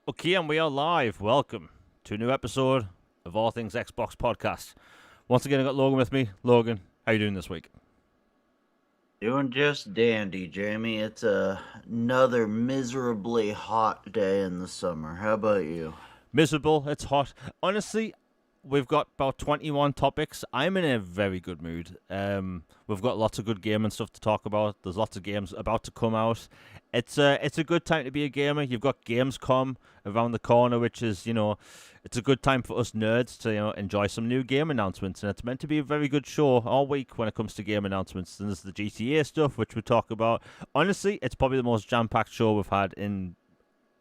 Okay, and we are live. Welcome to a new episode of All Things Xbox Podcast. Once again, I got Logan with me. Logan, how you doing this week? Doing just dandy, Jamie. It's another miserably hot day in the summer. How about you? Miserable. It's hot. Honestly, we've got about 21 topics. I'm in a very good mood. We've got lots of good gaming stuff to talk about. There's lots of games about to come out. It's a good time to be a gamer. You've got Gamescom around the corner, which is it's a good time for us nerds to enjoy some new game announcements. And it's meant to be a very good show all week when it comes to game announcements. And there's the GTA stuff, which we talk about. Honestly, it's probably the most jam-packed show we've had in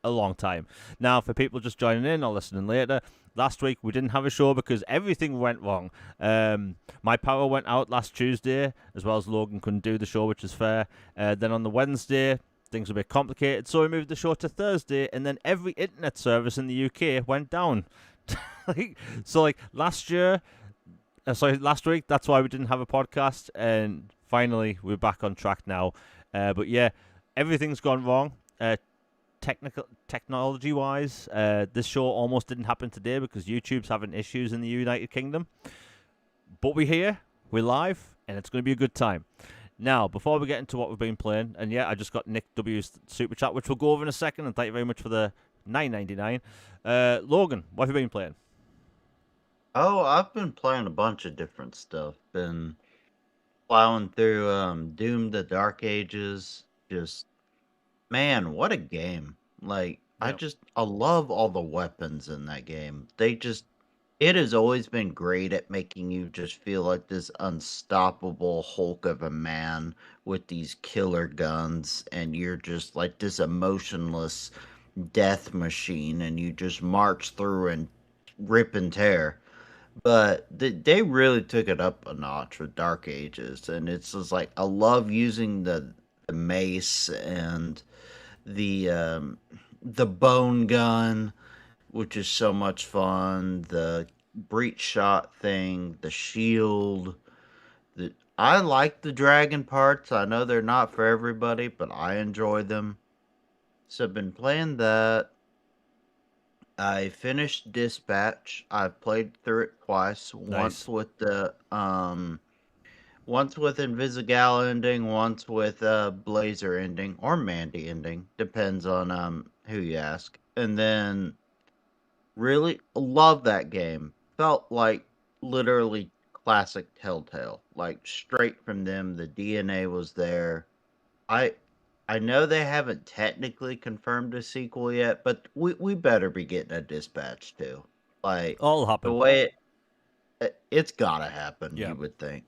a long time. Now, for people just joining in or listening later, last week we didn't have a show because everything went wrong. My power went out last Tuesday, as well as Logan couldn't do the show, which is fair. Then on the Wednesday, things were a bit complicated, so we moved the show to Thursday, and then every internet service in the UK went down. So, last year, last week, that's why we didn't have a podcast, and finally we're back on track now. But yeah, everything's gone wrong. Technology wise, this show almost didn't happen today because YouTube's having issues in the United Kingdom. But we're here, we're live, and it's going to be a good time. Now, before we get into what we've been playing, and yeah, I just got Nick W's super chat, which we'll go over in a second, and thank you very much for the $9.99. Logan, what have you been playing? Oh, I've been playing a bunch of different stuff. Been plowing through Doom the Dark Ages. Just man, what a game. Yeah. I love all the weapons in that game. It has always been great at making you just feel like this unstoppable Hulk of a man with these killer guns, and you're just like this emotionless death machine, and you just march through and rip and tear. But they really took it up a notch with Dark Ages, and it's just like I love using the mace and the bone gun, which is so much fun. The breach shot thing, the shield. I like the dragon parts. I know they're not for everybody, but I enjoy them. So I've been playing that. I finished Dispatch. I've played through it twice. Nice. Once with Invisigal ending, once with Blazer ending or Mandy ending, depends on who you ask. And then really love that game. Felt like literally classic Telltale, like straight from them. The DNA was there. I I know they haven't technically confirmed a sequel yet, but we better be getting a Dispatch too. Like All the happen. way it's gotta happen, Yeah. you would think.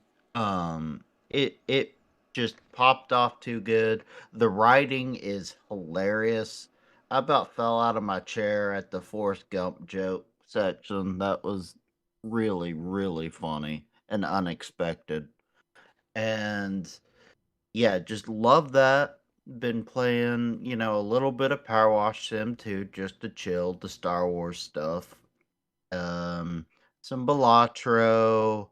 It just popped off too good. The writing is hilarious. I about fell out of my chair at the Forrest Gump joke section. That was really funny and unexpected. And yeah, just love that. Been playing, a little bit of Power Wash Sim too, just to chill, the Star Wars stuff. Um, some Balatro,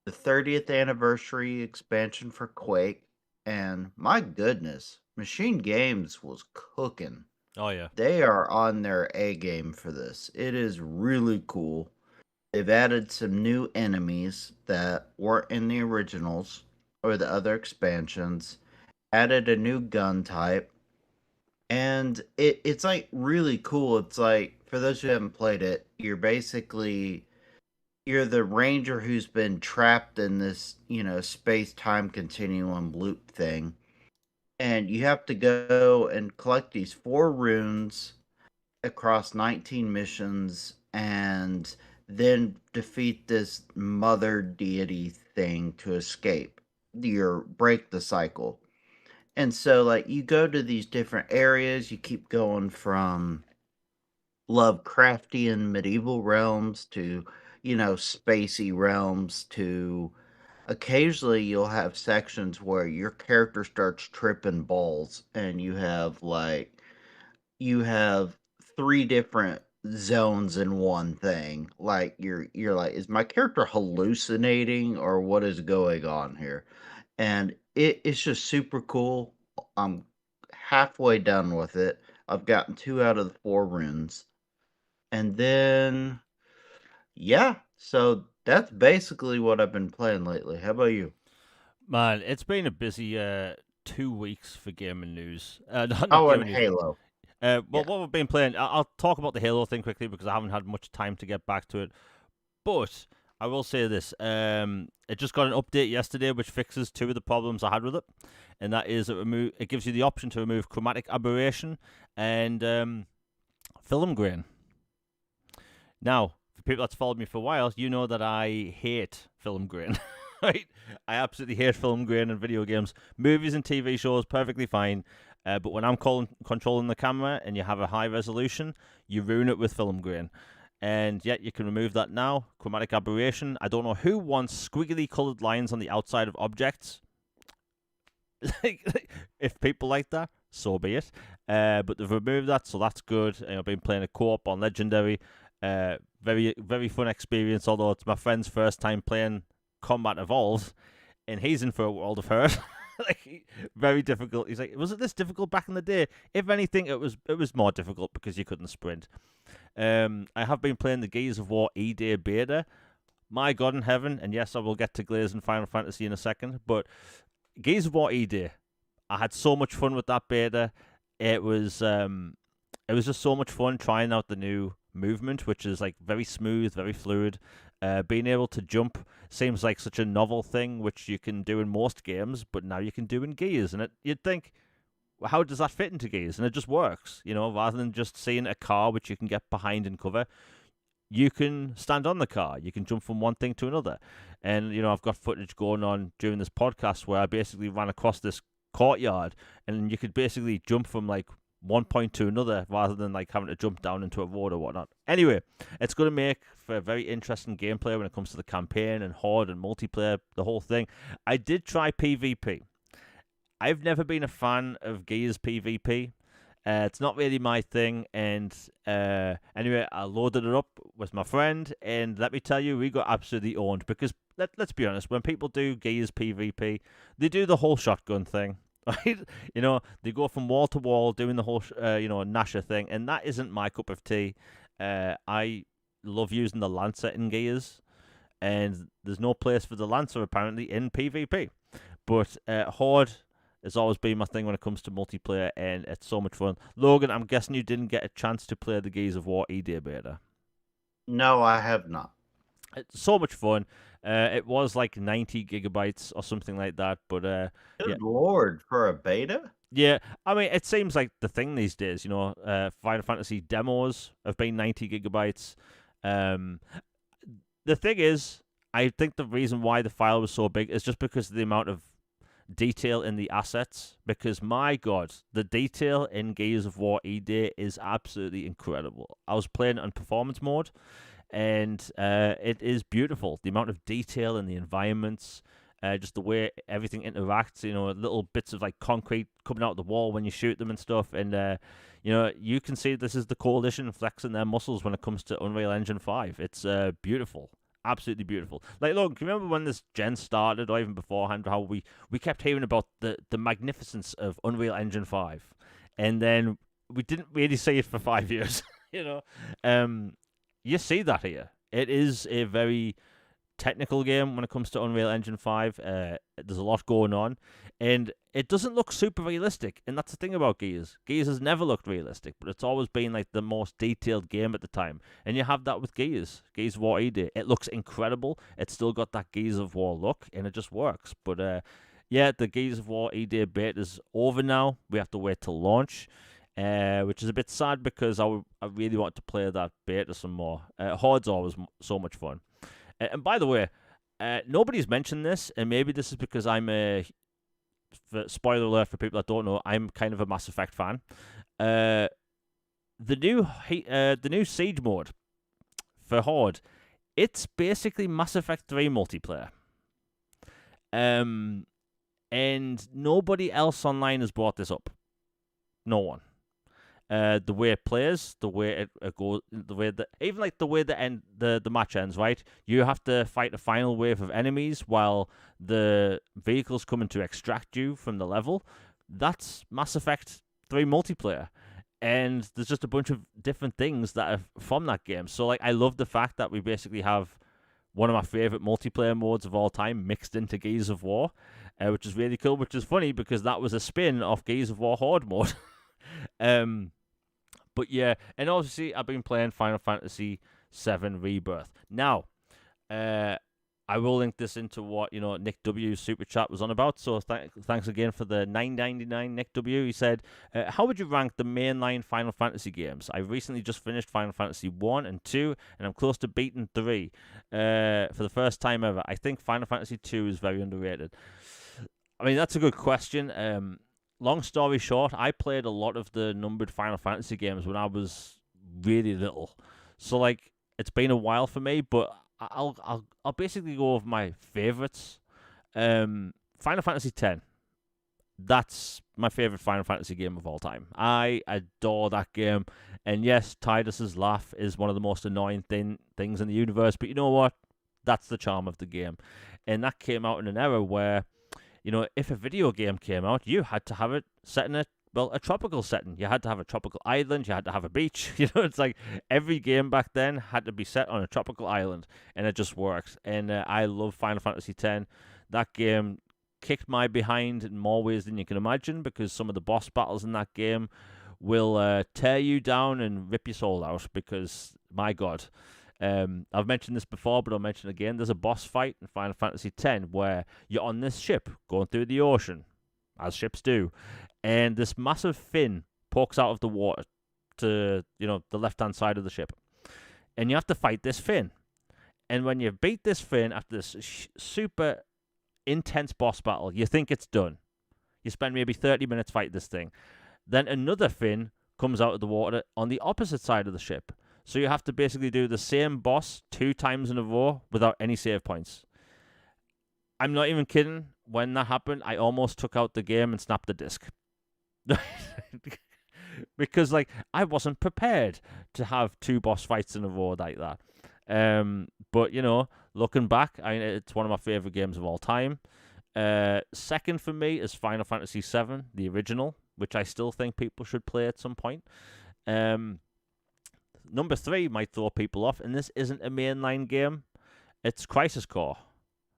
the 30th anniversary expansion for Quake, and my goodness, Machine Games was cooking. Oh, yeah. They are on their A game for this. It is really cool. They've added some new enemies that weren't in the originals or the other expansions, added a new gun type, and it's like really cool. It's like for those who haven't played it, you're the ranger who's been trapped in this, space time continuum loop thing. And you have to go and collect these 4 runes across 19 missions and then defeat this mother deity thing to escape. You break the cycle. And so like you go to these different areas, you keep going from Lovecraftian medieval realms to, spacey realms to occasionally you'll have sections where your character starts tripping balls and you have three different zones in one thing. Like you're like, is my character hallucinating or what is going on here? And it's just super cool. I'm halfway done with it. I've gotten 2 out of the 4 runes. And then, yeah, so that's basically what I've been playing lately. How about you? Man, it's been a busy 2 weeks for gaming news. Not Oh, and gaming news. Halo. Well, Yeah. what we've been playing, I'll talk about the Halo thing quickly because I haven't had much time to get back to it. But I will say this: it just got an update yesterday which fixes two of the problems I had with it, and that is it gives you the option to remove chromatic aberration and film grain. Now, for people that's followed me for a while, you know that I hate film grain. Right? I absolutely hate film grain in video games. Movies and TV shows, perfectly fine. But when I'm controlling the camera and you have a high resolution, you ruin it with film grain. And yet you can remove that now. Chromatic aberration. I don't know who wants squiggly coloured lines on the outside of objects. If people like that, so be it. But they've removed that, so that's good. And I've been playing a co-op on Legendary. Very, very fun experience, although it's my friend's first time playing Combat Evolved, and he's in for a world of hurt. Very difficult. He's like, was it this difficult back in the day? If anything, it was more difficult because you couldn't sprint. I have been playing the Gears of War E-Day beta. My God in heaven, and yes, I will get to Glaze and Final Fantasy in a second, but Gears of War E-Day, I had so much fun with that beta. It was just so much fun trying out the new movement, which is like very smooth, very fluid. Being able to jump seems like such a novel thing, which you can do in most games, but now you can do in Gears. And you'd think, well, how does that fit into Gears? And it just works, rather than just seeing a car which you can get behind and cover. You can stand on the car. You can jump from one thing to another. And, I've got footage going on during this podcast where I basically ran across this courtyard and you could basically jump from like one point to another rather than like having to jump down into a road or whatnot. Anyway, it's going to make for a very interesting gameplay when it comes to the campaign and horde and multiplayer, the whole thing. I did try PvP. I've never been a fan of Gears PvP. It's not really my thing, and anyway, I loaded it up with my friend, and let me tell you, we got absolutely owned, because let's be honest, when people do Gears PvP, they do the whole shotgun thing, right? They go from wall to wall doing the whole, Nasher thing, and that isn't my cup of tea. I love using the Lancer in Gears, and there's no place for the Lancer, apparently, in PvP. But Horde has always been my thing when it comes to multiplayer, and it's so much fun. Logan, I'm guessing you didn't get a chance to play the Gears of War E-Day beta. No, I have not. It's so much fun. It was like 90 gigabytes or something like that, but Good Lord, for a beta? yeah, I mean, it seems like the thing these days, Final Fantasy demos have been 90 gigabytes. The thing is, I think the reason why the file was so big is just because of the amount of detail in the assets, because my God, the detail in Gears of War E-Day is absolutely incredible. I was playing on performance mode, and it is beautiful. The amount of detail in the environments, just the way everything interacts, little bits of like concrete coming out of the wall when you shoot them and stuff, and you can see this is the Coalition flexing their muscles when it comes to Unreal Engine 5. It's beautiful. Absolutely beautiful. Like, look, can you remember when this gen started, or even beforehand, how we kept hearing about the magnificence of Unreal Engine 5, and then we didn't really see it for 5 years. You see that here. It is a very technical game when it comes to Unreal Engine 5. There's a lot going on, and it doesn't look super realistic, and that's the thing about Gears. Gears has never looked realistic, but it's always been like the most detailed game at the time, and you have that with Gears of War E-Day. It looks incredible. It's still got that Gears of War look, and it just works. But yeah, the Gears of War E-Day beta is over now. We have to wait till launch, which is a bit sad because I really want to play that beta some more. Horde's always so much fun. And by the way, nobody's mentioned this, and maybe this is because spoiler alert for people that don't know, I'm kind of a Mass Effect fan. The new Siege mode for Horde, it's basically Mass Effect 3 multiplayer. And nobody else online has brought this up. No one. The way it plays, the way it goes, the way that even like the way the match ends, right? You have to fight a final wave of enemies while the vehicles coming to extract you from the level. That's Mass Effect 3 multiplayer, and there's just a bunch of different things that are from that game. So like, I love the fact that we basically have one of my favorite multiplayer modes of all time mixed into Gears of War, which is really cool. Which is funny because that was a spin off Gears of War Horde mode. But yeah, and obviously I've been playing Final Fantasy VII Rebirth. Now, I will link this into what Nick W's super chat was on about. So thanks again for the $9.99, Nick W. He said, "How would you rank the mainline Final Fantasy games? I recently just finished Final Fantasy 1 and 2, and I'm close to beating 3 for the first time ever. I think Final Fantasy 2 is very underrated." I mean, that's a good question. Long story short, I played a lot of the numbered Final Fantasy games when I was really little. So like, it's been a while for me, but I'll basically go over my favorites. Final Fantasy X. That's my favorite Final Fantasy game of all time. I adore that game. And yes, Tidus's laugh is one of the most annoying things in the universe. But you know what? That's the charm of the game. And that came out in an era where, if a video game came out, you had to have it set in a tropical setting. You had to have a tropical island. You had to have a beach. It's like every game back then had to be set on a tropical island, and it just worked. And I love Final Fantasy X. That game kicked my behind in more ways than you can imagine, because some of the boss battles in that game will tear you down and rip your soul out, because, my God. I've mentioned this before, but I'll mention it again. There's a boss fight in Final Fantasy X where you're on this ship going through the ocean, as ships do, and this massive fin pokes out of the water to, the left-hand side of the ship. And you have to fight this fin. And when you beat this fin after this super intense boss battle, you think it's done. You spend maybe 30 minutes fighting this thing. Then another fin comes out of the water on the opposite side of the ship. So you have to basically do the same boss 2 times in a row without any save points. I'm not even kidding. When that happened, I almost took out the game and snapped the disc. Because, I wasn't prepared to have 2 boss fights in a row like that. But, looking back, it's one of my favorite games of all time. Second for me is Final Fantasy VII, the original, which I still think people should play at some point. Number 3 might throw people off, and this isn't a mainline game. It's Crisis Core.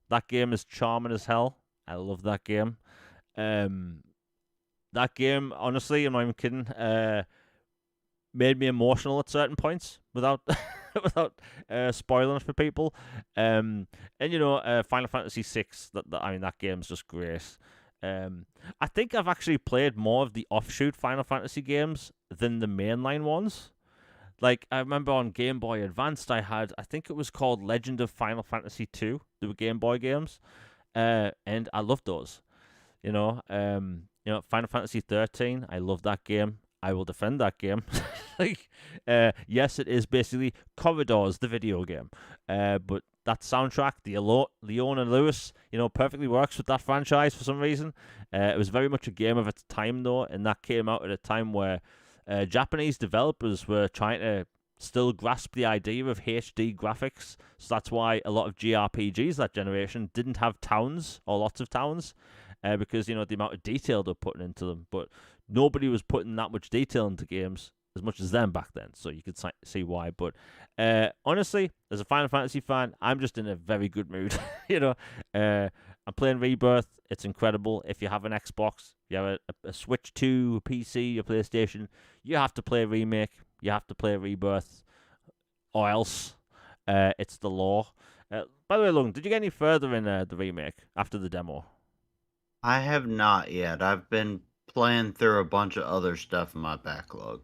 That game is charming as hell. I love that game. That game, honestly, I'm not even kidding, made me emotional at certain points without without spoiling it for people. And Final Fantasy VI. That game's just great. I think I've actually played more of the offshoot Final Fantasy games than the mainline ones. Like, I remember on Game Boy Advanced, I think it was called Legend of Final Fantasy II. They were Game Boy games, and I loved those. Final Fantasy 13. I love that game. I will defend that game. Yes, it is basically Corridors, the video game. But that soundtrack, the Leona Lewis, perfectly works with that franchise for some reason. It was very much a game of its time, though, and that came out at a time where Japanese developers were trying to still grasp the idea of HD graphics. So that's why a lot of JRPGs that generation didn't have towns or lots of towns, because, the amount of detail they're putting into them. But nobody was putting that much detail into games as much as them back then. So you could see why. But honestly, as a Final Fantasy fan, I'm just in a very good mood. I'm playing Rebirth. It's incredible. If you have an Xbox, you have a Switch 2, a PC, a PlayStation, you have to play Remake. You have to play Rebirth, or else it's the law. By the way, Logan, did you get any further in the Remake after the demo? I have not yet. I've been playing through a bunch of other stuff in my backlog.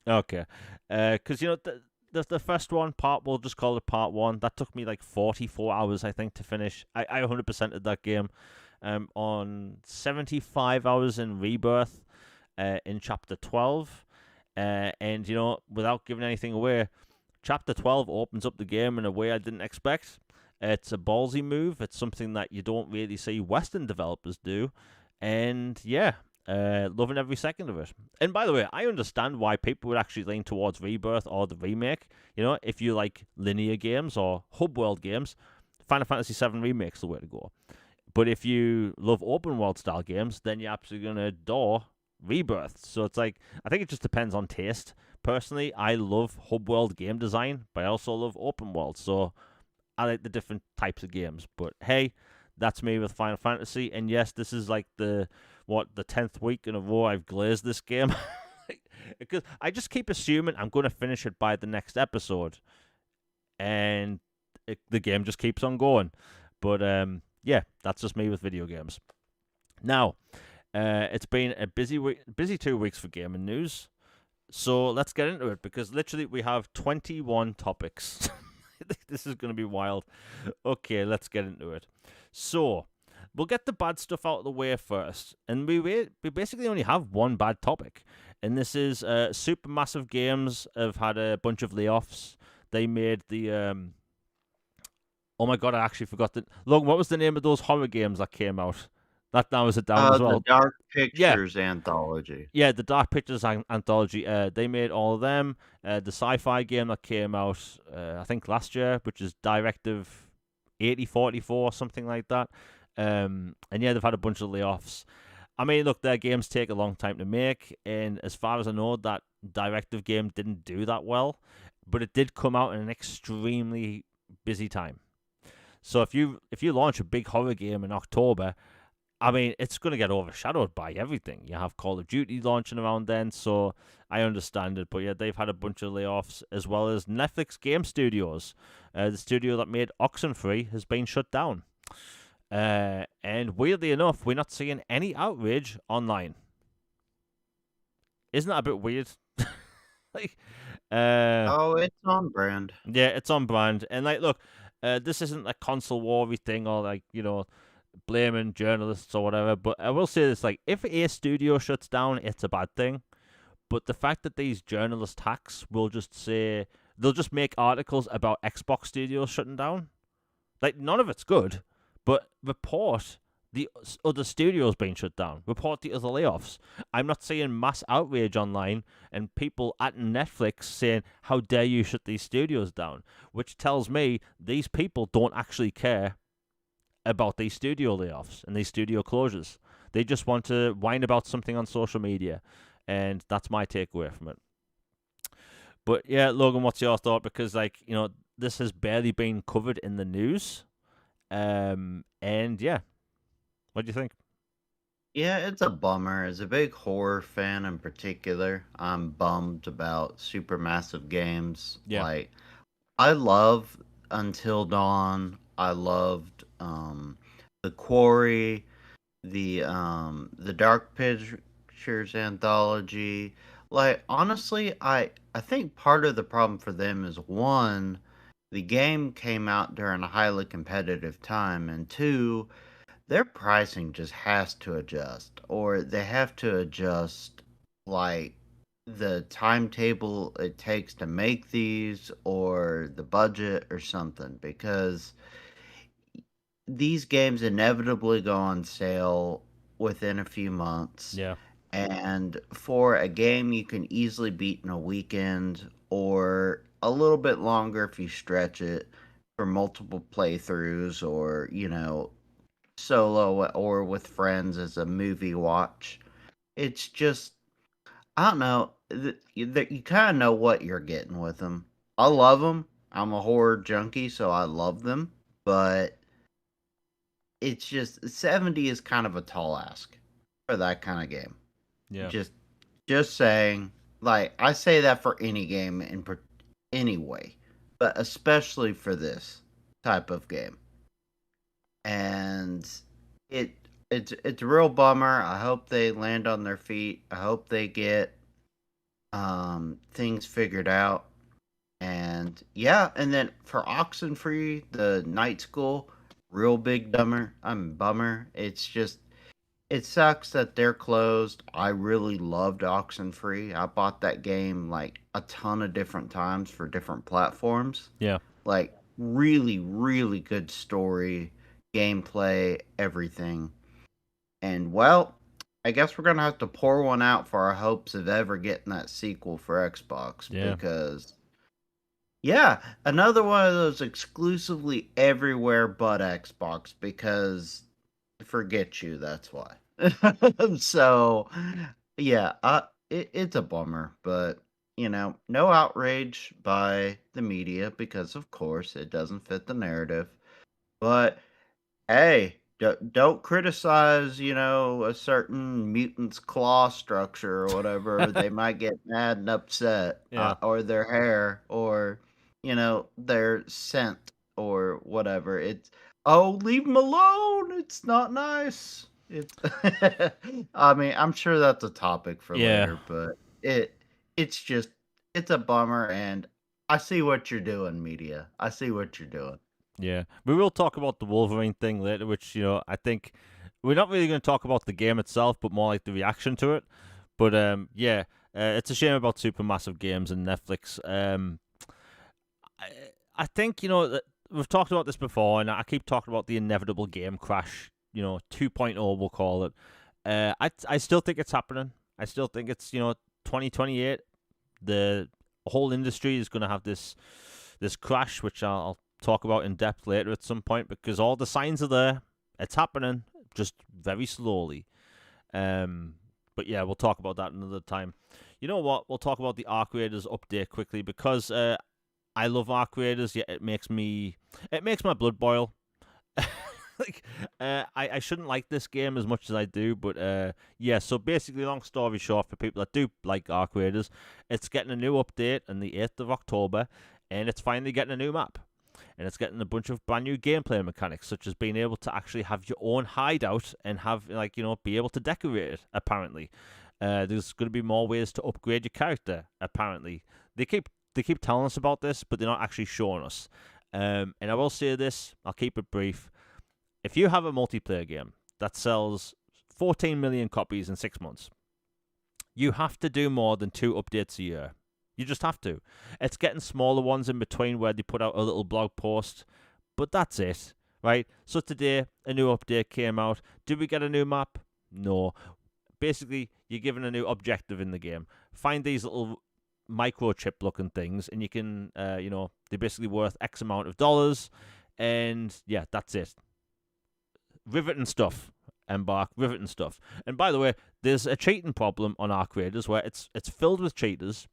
Okay. Because, the first one, we'll just call it part 1, that took me 44 hours, I think, to finish. I 100%ed that game on 75 hours in Rebirth in Chapter 12. And, without giving anything away, Chapter 12 opens up the game in a way I didn't expect. It's a ballsy move. It's something that you don't really see Western developers do. And, yeah, loving every second of it. And by the way, I understand why people would actually lean towards Rebirth or the Remake. If you like linear games or hub world games, Final Fantasy VII Remake's the way to go. But if you love open world style games, then you're absolutely going to adore Rebirth. So it's like, I think it just depends on taste. Personally, I love hub world game design, but I also love open world. So I like the different types of games. But hey, that's me with Final Fantasy. And yes, this is like the 10th week in a row I've glazed this game. Because I just keep assuming I'm going to finish it by the next episode, and the game just keeps on going. But yeah, that's just me with video games. Now, it's been a busy 2 weeks for gaming news. So let's get into it, because literally we have 21 topics. This is going to be wild. Okay, let's get into it. So we'll get the bad stuff out of the way first, and we basically only have one bad topic, and this is Supermassive Games have had a bunch of layoffs. They made the oh my god, I actually forgot the Logan. What was the name of those horror games that came out? That narrows it down as The well. Dark Yeah, Pictures anthology. yeah, the Dark Pictures anthology. They made all of them. The sci-fi game that came out, I think last year, which is Directive 8044, something like that. And yeah, they've had a bunch of layoffs. I mean, look, their games take a long time to make, and as far as I know, that Directive game didn't do that well, but it did come out in an extremely busy time. So if you launch a big horror game in October, I mean, it's going to get overshadowed by everything. You have Call of Duty launching around then, so I understand it. But yeah, they've had a bunch of layoffs, as well as Netflix Game Studios. The studio that made Oxenfree has been shut down. And weirdly enough, we're not seeing any outrage online. Isn't that a bit weird? like, Oh, it's on brand. yeah, it's on brand. And like, look, this isn't a console war thing, or like, blaming journalists or whatever. But I will say this: like, if a studio shuts down, it's a bad thing. But the fact that these journalist hacks will just say, they'll just make articles about Xbox studios shutting down. Like, none of it's good. But report the other studios being shut down. Report the other layoffs. I'm not seeing mass outrage online and people at Netflix saying, how dare you shut these studios down? Which tells me these people don't actually care about these studio layoffs and these studio closures. They just want to whine about something on social media. And that's my takeaway from it. But yeah, Logan, what's your thought? Because, like, this has barely been covered in the news. And yeah, what do you think? Yeah, it's a bummer. As a big horror fan in particular, I'm bummed about Supermassive Games. Yeah, Like, I love Until Dawn. I loved The Quarry, the Dark Pictures anthology. Like, honestly, I think part of the problem for them is, one, the game came out during a highly competitive time, and two, their pricing just has to adjust, or they have to adjust, like, the timetable it takes to make these, or the budget or something, because these games inevitably go on sale within a few months. yeah, And for a game you can easily beat in a weekend, or a little bit longer if you stretch it for multiple playthroughs, or, solo or with friends as a movie watch. It's just, I don't know, you kind of know what you're getting with them. I love them. I'm a horror junkie, so I love them. But it's just 70 is kind of a tall ask for that kind of game. yeah, Just just saying, like, I say that for any game anyway, but especially for this type of game. And it it's a real bummer. I hope they land on their feet. I hope they get things figured out. And yeah, and then for Oxenfree, the night school, real big bummer. It's just, it sucks that they're closed. I really loved Oxenfree. I bought that game like a ton of different times for different platforms. yeah, Like, really, really good story, gameplay, everything. And well, I guess we're gonna have to pour one out for our hopes of ever getting that sequel for Xbox, yeah, because yeah, another one of those exclusively everywhere but Xbox, because forget you, that's why. So Yeah, it's a bummer, but no outrage by the media because of course it doesn't fit the narrative. But hey, don't criticize, a certain mutant's claw structure or whatever. They might get mad and upset, Yeah, or their hair, or their scent, or whatever. It's leave them alone. It's not nice. It's. I mean, I'm sure that's a topic for yeah, later, but it it's just it's a bummer, and I see what you're doing, media. I see what you're doing. yeah. We will talk about the Wolverine thing later, which I think we're not really going to talk about the game itself, but more like the reaction to it. But yeah, it's a shame about Supermassive Games and Netflix. I, I think that we've talked about this before, and I keep talking about the inevitable game crash. 2.0, we'll call it. I still think it's happening. I still think it's 2028. The whole industry is going to have this crash, which I'll talk about in depth later at some point, because all the signs are there. It's happening, just very slowly. But yeah, we'll talk about that another time. You know what? We'll talk about the Arc Raiders update quickly because I love Arc Raiders. Yeah, it makes my blood boil. Like, I shouldn't like this game as much as I do, but yeah. So basically, long story short, for people that do like Arc Raiders, it's getting a new update on the 8th of October, and it's finally getting a new map. And it's getting a bunch of brand new gameplay mechanics, such as being able to actually have your own hideout and have be able to decorate it. Apparently, there's going to be more ways to upgrade your character. Apparently, they keep telling us about this, but they're not actually showing us. And I will say this: I'll keep it brief. If you have a multiplayer game that sells 14 million copies in 6 months, you have to do more than 2 updates a year. You just have to. It's getting smaller ones in between where they put out a little blog post, but that's it, right? So today, a new update came out. Did we get a new map? No. Basically, you're given a new objective in the game. Find these little microchip looking things, and you can, they're basically worth X amount of dollars, and yeah, that's it. Riveting stuff. Embark, riveting stuff. And by the way, there's a cheating problem on Arc Raiders where it's filled with cheaters.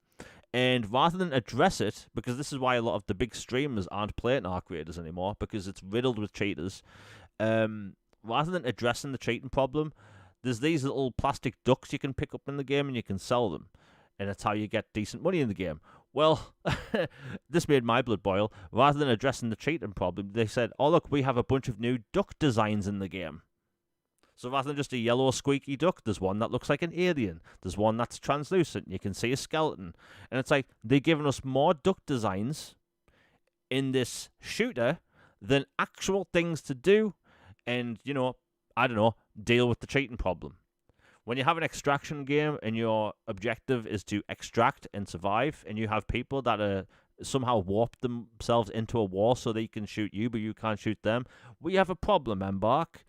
And rather than address it, because this is why a lot of the big streamers aren't playing Arc Raiders anymore, because it's riddled with cheaters. Rather than addressing the cheating problem, there's these little plastic ducks you can pick up in the game and you can sell them. And that's how you get decent money in the game. Well, this made my blood boil. Rather than addressing the cheating problem, they said, oh, look, we have a bunch of new duck designs in the game. So rather than just a yellow squeaky duck, there's one that looks like an alien. There's one that's translucent. You can see a skeleton. And it's like they're giving us more duck designs in this shooter than actual things to do and, I don't know, deal with the cheating problem. When you have an extraction game and your objective is to extract and survive, and you have people that are somehow warped themselves into a wall so they can shoot you, but you can't shoot them, we have a problem, Embark.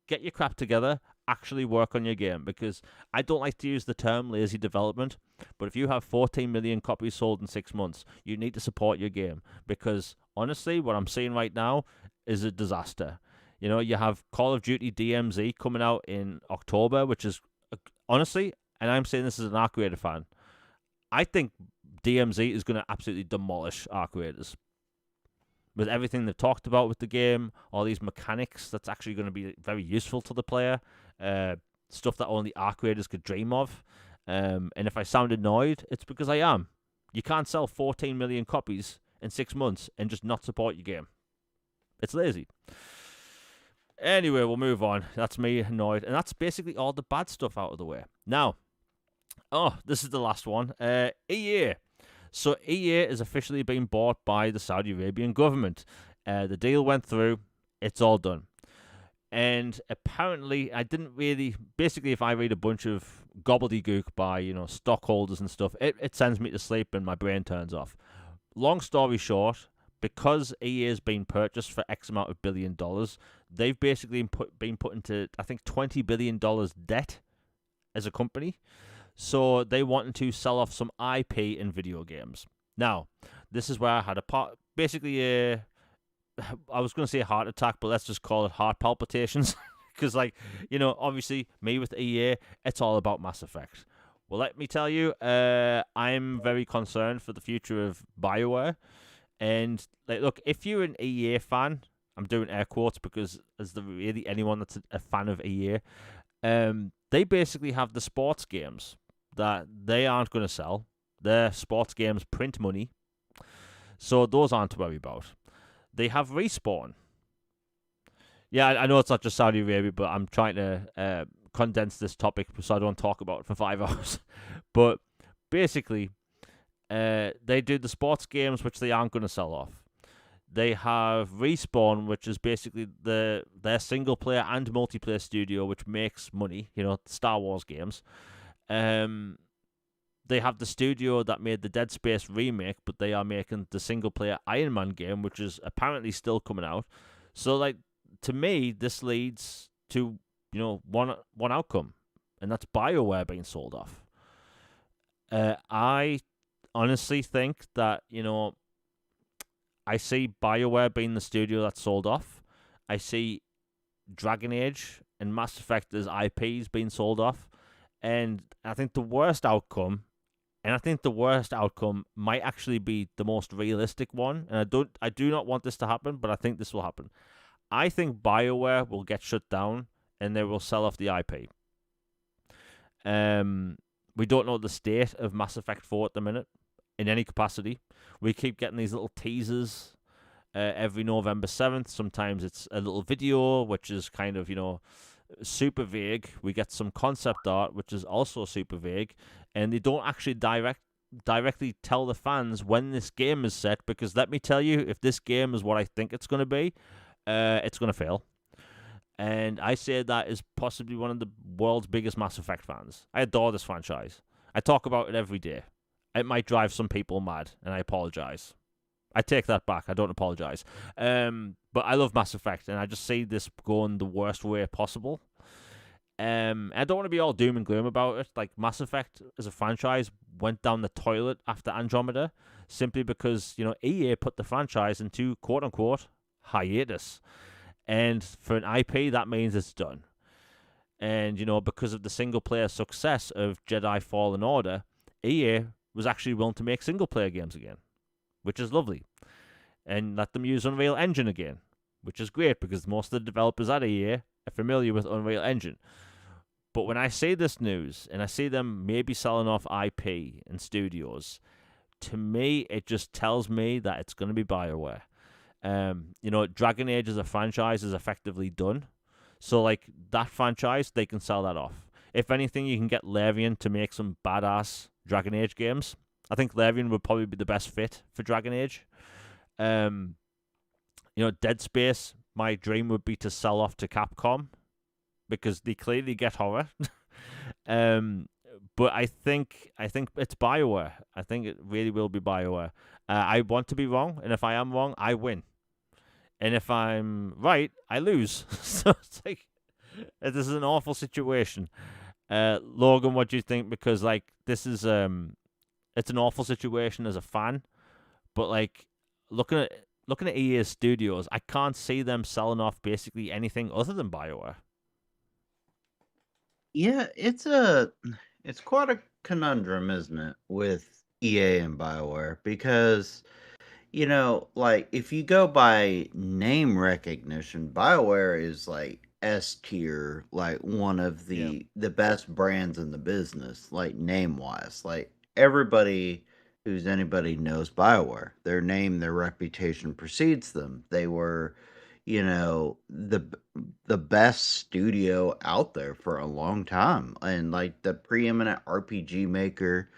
Get your crap together, actually work on your game, because I don't like to use the term lazy development, but if you have 14 million copies sold in 6 months, you need to support your game, because honestly, what I'm seeing right now is a disaster. You have Call of Duty DMZ coming out in October, which is, honestly, and I'm saying this as an Arc Raider fan, I think DMZ is going to absolutely demolish Arc Raiders. With everything they've talked about with the game, all these mechanics that's actually going to be very useful to the player, stuff that only Arc Raiders could dream of. And if I sound annoyed, it's because I am. You can't sell 14 million copies in 6 months and just not support your game. It's lazy. Anyway, we'll move on. That's me annoyed. And that's basically all the bad stuff out of the way. Now, this is the last one. EA. So EA is officially being bought by the Saudi Arabian government. The deal went through. It's all done. And apparently, I didn't really... Basically, if I read a bunch of gobbledygook by, stockholders and stuff, it sends me to sleep and my brain turns off. Long story short, because EA has been purchased for X amount of $1 billion, they've basically been put into, I think, $20 billion debt as a company. So they wanted to sell off some IP in video games. Now, this is where I had basically I was going to say a heart attack, but let's just call it heart palpitations, because obviously me with EA, it's all about Mass Effect. Well, let me tell you, I'm very concerned for the future of BioWare. And look, if you're an EA fan, I'm doing air quotes because is there really anyone that's a fan of EA? They basically have the sports games that they aren't going to sell. Their sports games print money, so those aren't to worry about. They have Respawn. Yeah, I know it's not just Saudi Arabia, but I'm trying to condense this topic so I don't talk about it for 5 hours. But basically, they do the sports games, which they aren't going to sell off. They have Respawn, which is basically their single player and multiplayer studio, which makes money. Star Wars games. They have the studio that made the Dead Space remake, but they are making the single player Iron Man game, which is apparently still coming out. So, to me, this leads to one outcome, and that's BioWare being sold off. I honestly think that I see BioWare being the studio that's sold off. I see Dragon Age and Mass Effect as IPs being sold off. And I think the worst outcome, might actually be the most realistic one. And I do not want this to happen, but I think this will happen. I think BioWare will get shut down and they will sell off the IP. We don't know the state of Mass Effect 4 at the minute in any capacity. We keep getting these little teasers every November 7th. Sometimes it's a little video, which is kind of, super vague. We get some concept art, which is also super vague. And they don't actually directly tell the fans when this game is set, because let me tell you, if this game is what I think it's going to be, it's going to fail. And I say that as possibly one of the world's biggest Mass Effect fans. I adore this franchise. I talk about it every day. It might drive some people mad, and I apologize. I take that back. I don't apologize. But I love Mass Effect, and I just see this going the worst way possible. I don't want to be all doom and gloom about it. Like, Mass Effect as a franchise went down the toilet after Andromeda, simply because, EA put the franchise into quote-unquote hiatus. And for an IP, that means it's done. And, because of the single-player success of Jedi Fallen Order, EA was actually willing to make single-player games again, which is lovely. And let them use Unreal Engine again, which is great because most of the developers at EA are familiar with Unreal Engine. But when I see this news and I see them maybe selling off IP and studios, to me, it just tells me that it's going to be BioWare. Dragon Age as a franchise is effectively done. So, that franchise, they can sell that off. If anything, you can get Larian to make some badass Dragon Age games. I think Larian would probably be the best fit for Dragon Age. Dead Space, my dream would be to sell off to Capcom because they clearly get horror. But I think it's BioWare. I think it really will be BioWare. I want to be wrong, and if I am wrong, I win. And if I'm right, I lose. So it's this is an awful situation. Logan, what do you think? Because this is it's an awful situation as a fan, but looking at EA Studios, I can't see them selling off basically anything other than BioWare. Yeah, it's quite a conundrum, isn't it, with EA and BioWare? Because if you go by name recognition, BioWare is S tier, one of the best brands in the business, name wise. Everybody who's anybody knows BioWare. Their name, their reputation precedes them. They were, the best studio out there for a long time, and the preeminent RPG maker.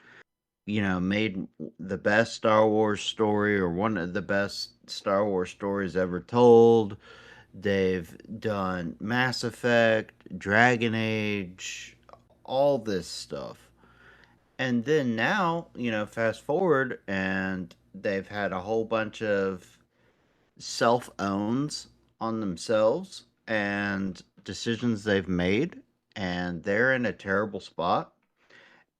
Made the best Star Wars story, or one of the best Star Wars stories ever told. They've done Mass Effect, Dragon Age, all this stuff. And then now, fast forward, and they've had a whole bunch of self owns on themselves and decisions they've made, and they're in a terrible spot.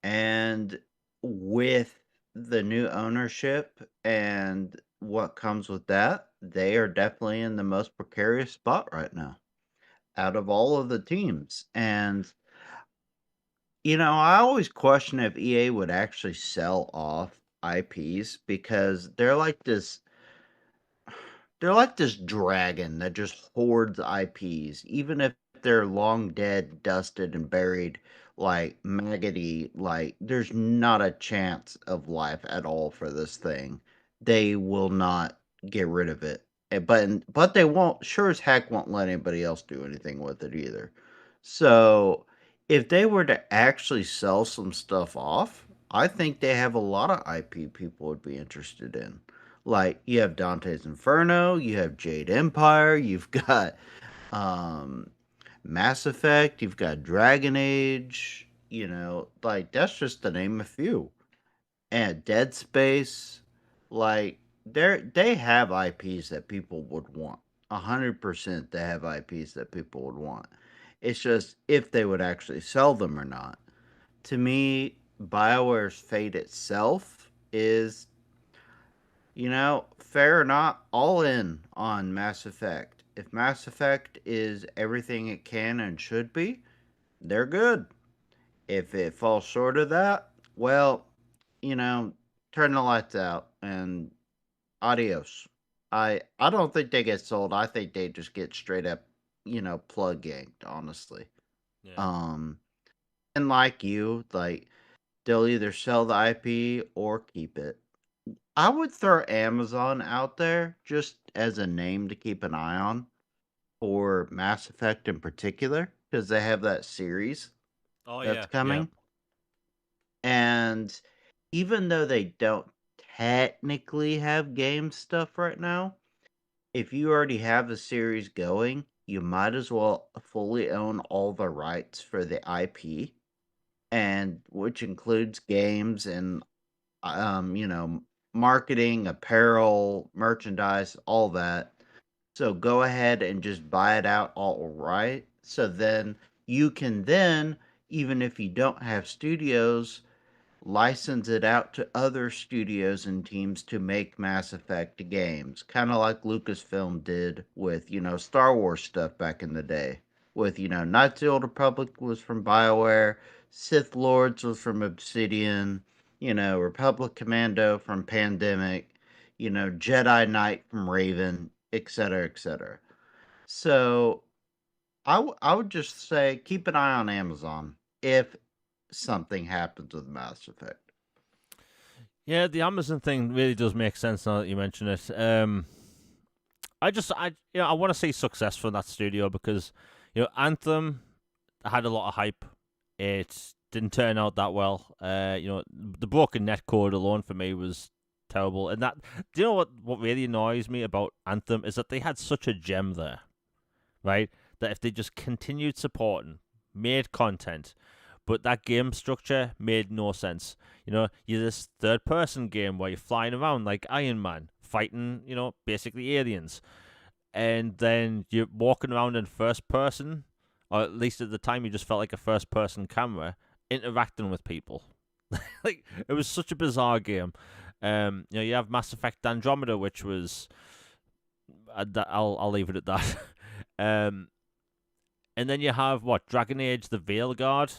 And with the new ownership and what comes with that, they are definitely in the most precarious spot right now. out of all of the teams. And I always question if EA would actually sell off IPs because they're like this dragon that just hoards IPs, even if they're long dead, dusted, and buried, like maggoty. Like there's not a chance of life at all for this thing. They will not get rid of it, but they won't. Sure as heck won't let anybody else do anything with it either. So if they were to actually sell some stuff off, I think they have a lot of IP people would be interested in. Like you have Dante's Inferno, you have Jade Empire, you've got um Mass Effect, you've got Dragon Age, like that's just to name a few. And Dead Space, like they have IPs that people would want. 100% they have IPs that people would want. It's just if they would actually sell them or not. To me, BioWare's fate itself is fair or not, all in on Mass Effect. If Mass Effect is everything it can and should be, they're good. If it falls short of that, well, you know, turn the lights out and adios. I don't think they get sold. I think they just get straight up, plug yanked, honestly. Yeah. Um and like you, like they'll either sell the IP or keep it. I would throw Amazon out there just as a name to keep an eye on for Mass Effect in particular because they have that series Oh that's yeah, yeah. coming. And even though they don't technically have game stuff right now, if you already have the series going, you might as well fully own all the rights for the IP, and which includes games and um, you know, marketing, apparel, merchandise, all that. So go ahead and just buy it out all right. So then you can then, even if you don't have studios, license it out to other studios and teams to make Mass Effect games, kind of like Lucasfilm did with, Star Wars stuff back in the day. With, Knights of the Old Republic was from BioWare, Sith Lords was from Obsidian, Republic Commando from Pandemic, Jedi Knight from Raven, etc., etc. So I would just say keep an eye on Amazon if something happens with Mass Effect. Yeah, the Amazon thing really does make sense now that you mention it. I want to see success from that studio because Anthem had a lot of hype. It didn't turn out that well. The broken netcode alone for me was terrible. And that, do you know what really annoys me about Anthem is that they had such a gem there, right? That if they just continued supporting, made content, but that game structure made no sense. You're this third person game where you're flying around like Iron Man, fighting, basically aliens. And then you're walking around in first person, or at least at the time you just felt like a first person camera, interacting with people. Like, it was such a bizarre game. You have Mass Effect Andromeda, which was. I'll leave it at that. um, and then you have what, Dragon Age: The Veilguard.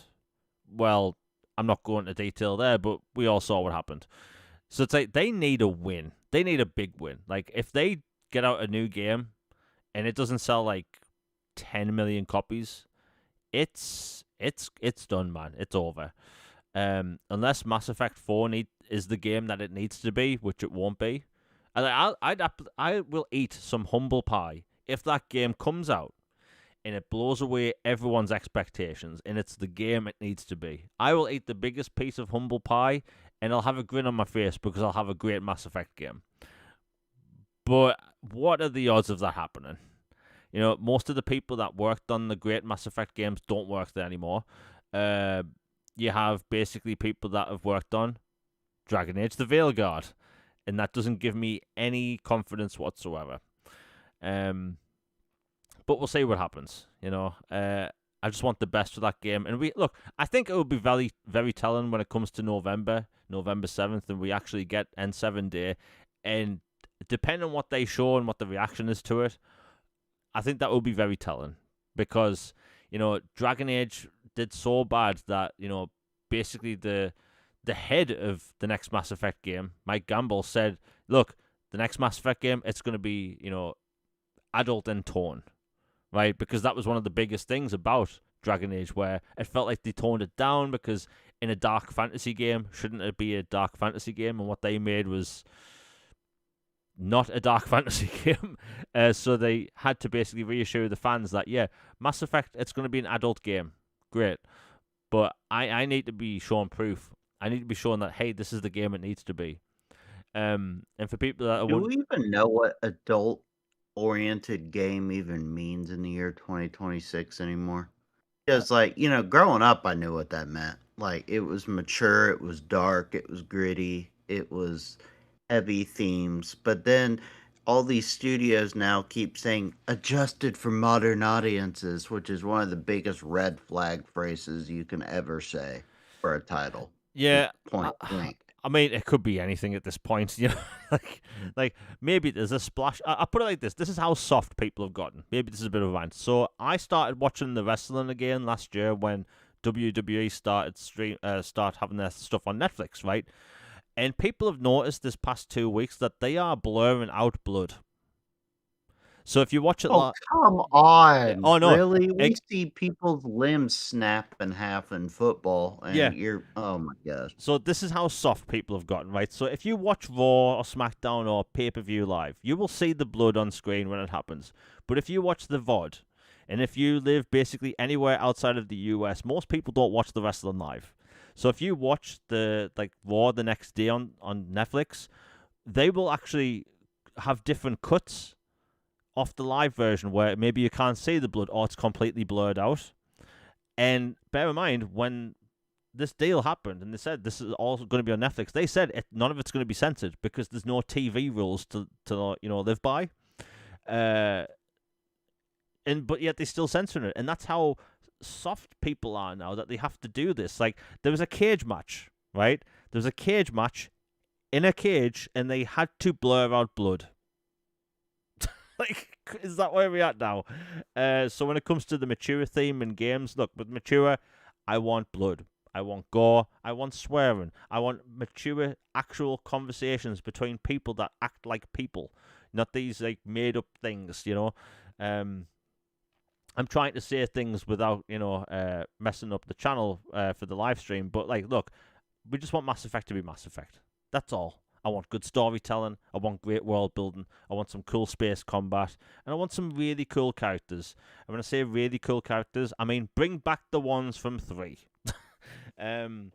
Well, I'm not going into detail there, but we all saw what happened. So it's like they need a win. They need a big win. Like if they get out a new game and it doesn't sell like 10 million copies, it's done, man. It's over. Unless Mass Effect 4 is the game that it needs to be, which it won't be. And I will eat some humble pie if that game comes out and it blows away everyone's expectations and it's the game it needs to be. I will eat the biggest piece of humble pie and I'll have a grin on my face because I'll have a great Mass Effect game. But what are the odds of that happening? Most of the people that worked on the great Mass Effect games don't work there anymore. You have basically people that have worked on Dragon Age: The Veilguard, and that doesn't give me any confidence whatsoever. But we'll see what happens. I just want the best for that game. And I think it will be very, very telling when it comes to November 7th, and we actually get N7 Day. And depending on what they show and what the reaction is to it, I think that will be very telling. because Dragon Age did so bad that basically the head of the next Mass Effect game, Mike Gamble, said, "Look, the next Mass Effect game, it's going to be adult in tone, right? Because that was one of the biggest things about Dragon Age, where it felt like they toned it down because in a dark fantasy game, shouldn't it be a dark fantasy game? And what they made was not a dark fantasy game. So they had to basically reassure the fans that, yeah, Mass Effect, it's going to be an adult game. Great. But I need to be shown proof. I need to be shown that, hey, this is the game it needs to be. And for people that Do we even know what adult-oriented game even means in the year 2026 anymore? Because, like, growing up, I knew what that meant. Like, it was mature, it was dark, it was gritty, it was heavy themes. But then all these studios now keep saying adjusted for modern audiences, which is one of the biggest red flag phrases you can ever say for a title. yeah, Point blank. I mean, it could be anything at this point, like maybe there's a splash. I put it like this: this is how soft people have gotten. Maybe this is a bit of a rant. So I started watching the wrestling again last year when WWE start having their stuff on Netflix, right? And people have noticed this past 2 weeks that they are blurring out blood. So if you watch it, Oh, come on. oh no, Really? We see people's limbs snap in half in football, and oh my gosh. So this is how soft people have gotten, right? So if you watch Raw or SmackDown or pay-per-view live, you will see the blood on screen when it happens. But if you watch the VOD, and if you live basically anywhere outside of the US, most people don't watch the wrestling live. So if you watch the Raw the next day on Netflix, they will actually have different cuts off the live version where maybe you can't see the blood or it's completely blurred out. And bear in mind, when this deal happened and they said this is all going to be on Netflix, they said none of it's going to be censored because there's no TV rules to live by. But yet they still censor it, and that's how soft people are now, that they have to do this. Like, there was a cage match, right? There was a cage match in a cage, and they had to blur out blood. Like, is that where we're at now? So when it comes to the mature theme in games, look, with mature, I want blood. I want gore. I want swearing. I want mature, actual conversations between people that act like people, not these like made up things. I'm trying to say things without messing up the channel for the live stream. But look, we just want Mass Effect to be Mass Effect. That's all. I want good storytelling. I want great world building. I want some cool space combat. And I want some really cool characters. And when I say really cool characters, I mean bring back the ones from 3. And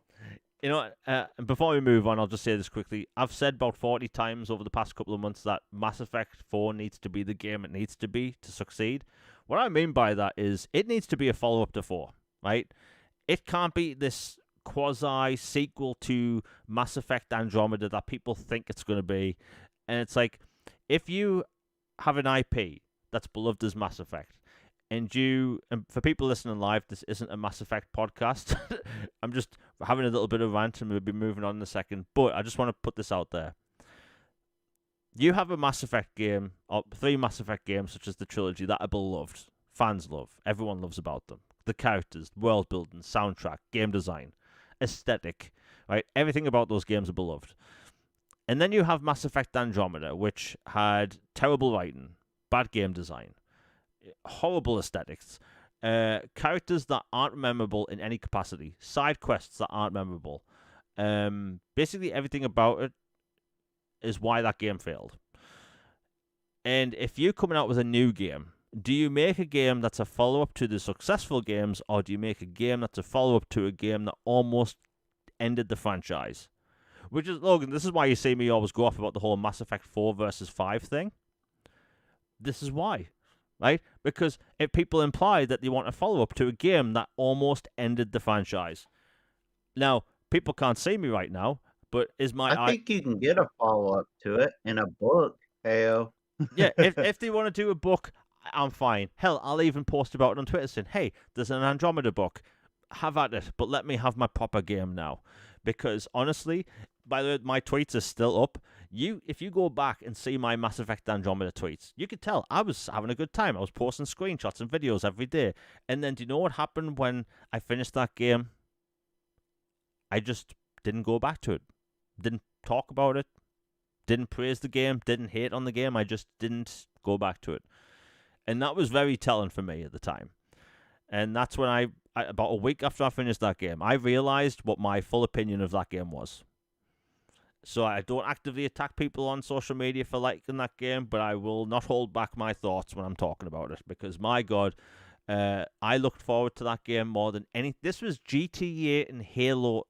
before we move on, I'll just say this quickly. I've said about 40 times over the past couple of months that Mass Effect 4 needs to be the game it needs to be to succeed. What I mean by that is it needs to be a follow-up to 4, right? It can't be this quasi-sequel to Mass Effect Andromeda that people think it's going to be. And it's like, if you have an IP that's beloved as Mass Effect, and for people listening live, this isn't a Mass Effect podcast. I'm just having a little bit of rant and we'll be moving on in a second. But I just want to put this out there. You have a Mass Effect game, or 3 Mass Effect games, such as the trilogy, that are beloved. Fans love. Everyone loves about them. The characters, world building, soundtrack, game design, aesthetic, right? Everything about those games are beloved. And then you have Mass Effect Andromeda, which had terrible writing, bad game design, horrible aesthetics, characters that aren't memorable in any capacity, side quests that aren't memorable. Basically everything about it is why that game failed. And if you're coming out with a new game, do you make a game that's a follow-up to the successful games, or do you make a game that's a follow-up to a game that almost ended the franchise? Which is, Logan, this is why you see me always go off about the whole Mass Effect 4 versus 5 thing. This is why, right? Because if people imply that they want a follow-up to a game that almost ended the franchise. Now, people can't see me right now, but I think you can get a follow-up to it in a book, Heyo. Yeah, if they want to do a book, I'm fine. Hell, I'll even post about it on Twitter saying, hey, there's an Andromeda book. Have at it, but let me have my proper game now. Because honestly, by the way, my tweets are still up. If you go back and see my Mass Effect Andromeda tweets, you could tell I was having a good time. I was posting screenshots and videos every day. And then do you know what happened when I finished that game? I just didn't go back to it. Didn't talk about it. Didn't praise the game. Didn't hate on the game. I just didn't go back to it. And that was very telling for me at the time. And that's when I about a week after I finished that game, I realized what my full opinion of that game was. So I don't actively attack people on social media for liking that game, but I will not hold back my thoughts when I'm talking about it, because my God, I looked forward to that game more than any. This was GTA and Halo.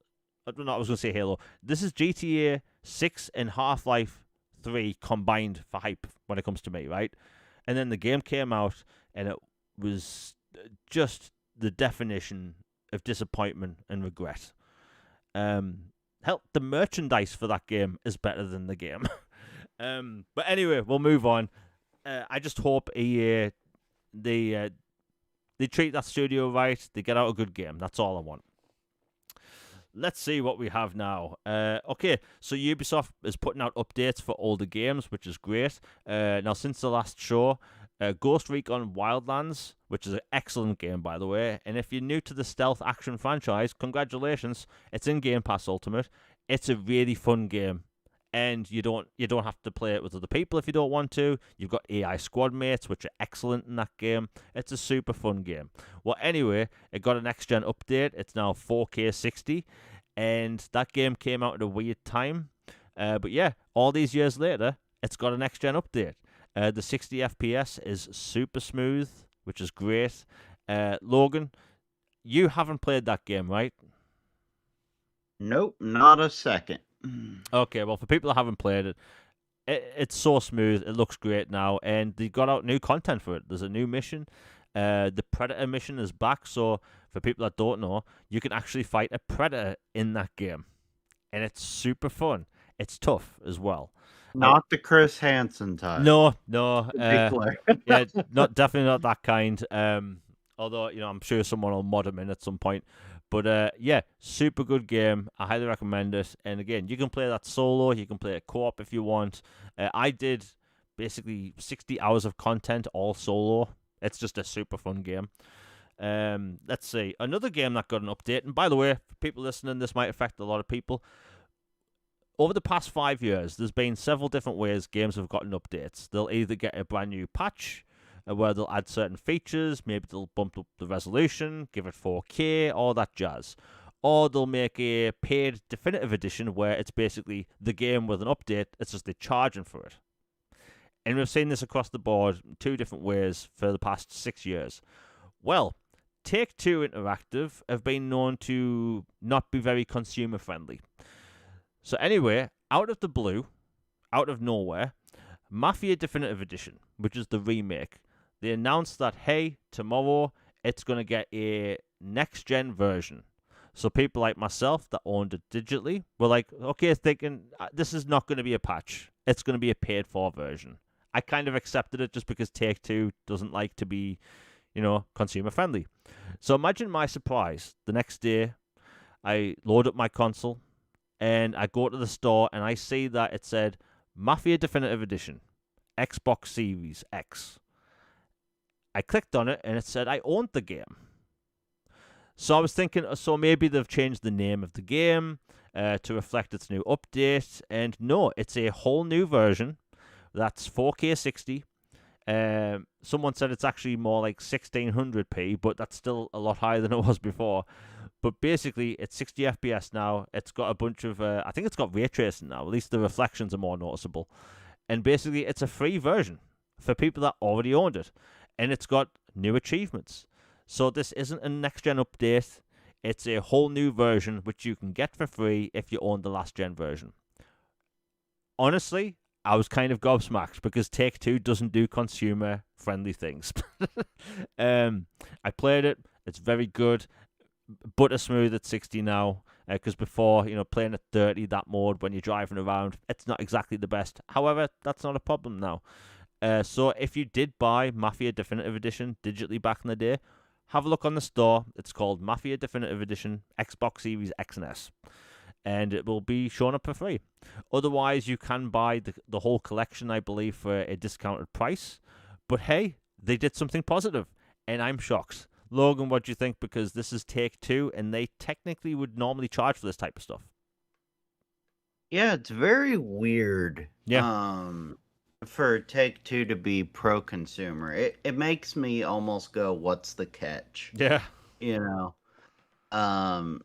I was going to say Halo. This is GTA 6 and Half-Life 3 combined for hype when it comes to me, right? And then the game came out, and it was just the definition of disappointment and regret. Hell, the merchandise for that game is better than the game. But anyway, we'll move on. I just hope EA, they treat that studio right. They get out a good game. That's all I want. Let's see what we have now. Okay, so Ubisoft is putting out updates for older games, which is great. Now, since the last show, Ghost Recon Wildlands, which is an excellent game, by the way. And if you're new to the stealth action franchise, congratulations. It's in Game Pass Ultimate. It's a really fun game. And you don't have to play it with other people if you don't want to. You've got AI squad mates, which are excellent in that game. It's a super fun game. Well, anyway, it got a next-gen update. It's now 4K 60. And that game came out at a weird time. But yeah, all these years later, it's got a next-gen update. The 60 FPS is super smooth, which is great. Logan, you haven't played that game, right? Nope, not a second. Okay, well, for people that haven't played it, it's so smooth. It looks great now, and they got out new content for it. There's a new mission. The Predator mission is back, so for people that don't know, you can actually fight a Predator in that game, and it's super fun. It's tough as well. Not the Chris Hansen type. No. Yeah, definitely not that kind. Although, I'm sure someone will mod him in at some point. But yeah, super good game. I highly recommend it. And again, you can play that solo. You can play it co-op if you want. I did basically 60 hours of content all solo. It's just a super fun game. Let's see. Another game that got an update. And by the way, for people listening, this might affect a lot of people. Over the past 5 years, there's been several different ways games have gotten updates. They'll either get a brand new patch where they'll add certain features, maybe they'll bump up the resolution, give it 4K, all that jazz. Or they'll make a paid definitive edition where it's basically the game with an update, it's just they're charging for it. And we've seen this across the board in 2 different ways for the past 6 years. Well, Take-Two Interactive have been known to not be very consumer-friendly. So anyway, out of the blue, out of nowhere, Mafia Definitive Edition, which is the remake, they announced that, hey, tomorrow it's going to get a next-gen version. So people like myself that owned it digitally were like, okay, thinking, this is not going to be a patch. It's going to be a paid-for version. I kind of accepted it just because Take-Two doesn't like to be, consumer-friendly. So imagine my surprise. The next day, I load up my console, and I go to the store, and I see that it said, Mafia Definitive Edition, Xbox Series X. I clicked on it, and it said I owned the game. So I was thinking, so maybe they've changed the name of the game to reflect its new update. And no, it's a whole new version. That's 4K 60. Someone said it's actually more like 1600p, but that's still a lot higher than it was before. But basically, it's 60 FPS now. It's got a bunch of, I think it's got ray tracing now. At least the reflections are more noticeable. And basically, it's a free version for people that already owned it. And it's got new achievements. So this isn't a next-gen update. It's a whole new version, which you can get for free if you own the last-gen version. Honestly, I was kind of gobsmacked because Take-Two doesn't do consumer-friendly things. I played it. It's very good. Butter smooth at 60 now. Because before, playing at 30, that mode, when you're driving around, it's not exactly the best. However, that's not a problem now. So if you did buy Mafia Definitive Edition digitally back in the day, have a look on the store. It's called Mafia Definitive Edition Xbox Series X and S. and it will be shown up for free. Otherwise, you can buy the whole collection, I believe, for a discounted price. But hey, they did something positive, and I'm shocked. Logan, what do you think? Because this is Take-Two, and they technically would normally charge for this type of stuff. Yeah, it's very weird. Yeah. For Take-Two to be pro-consumer, it makes me almost go, "What's the catch?" Yeah. You know, um,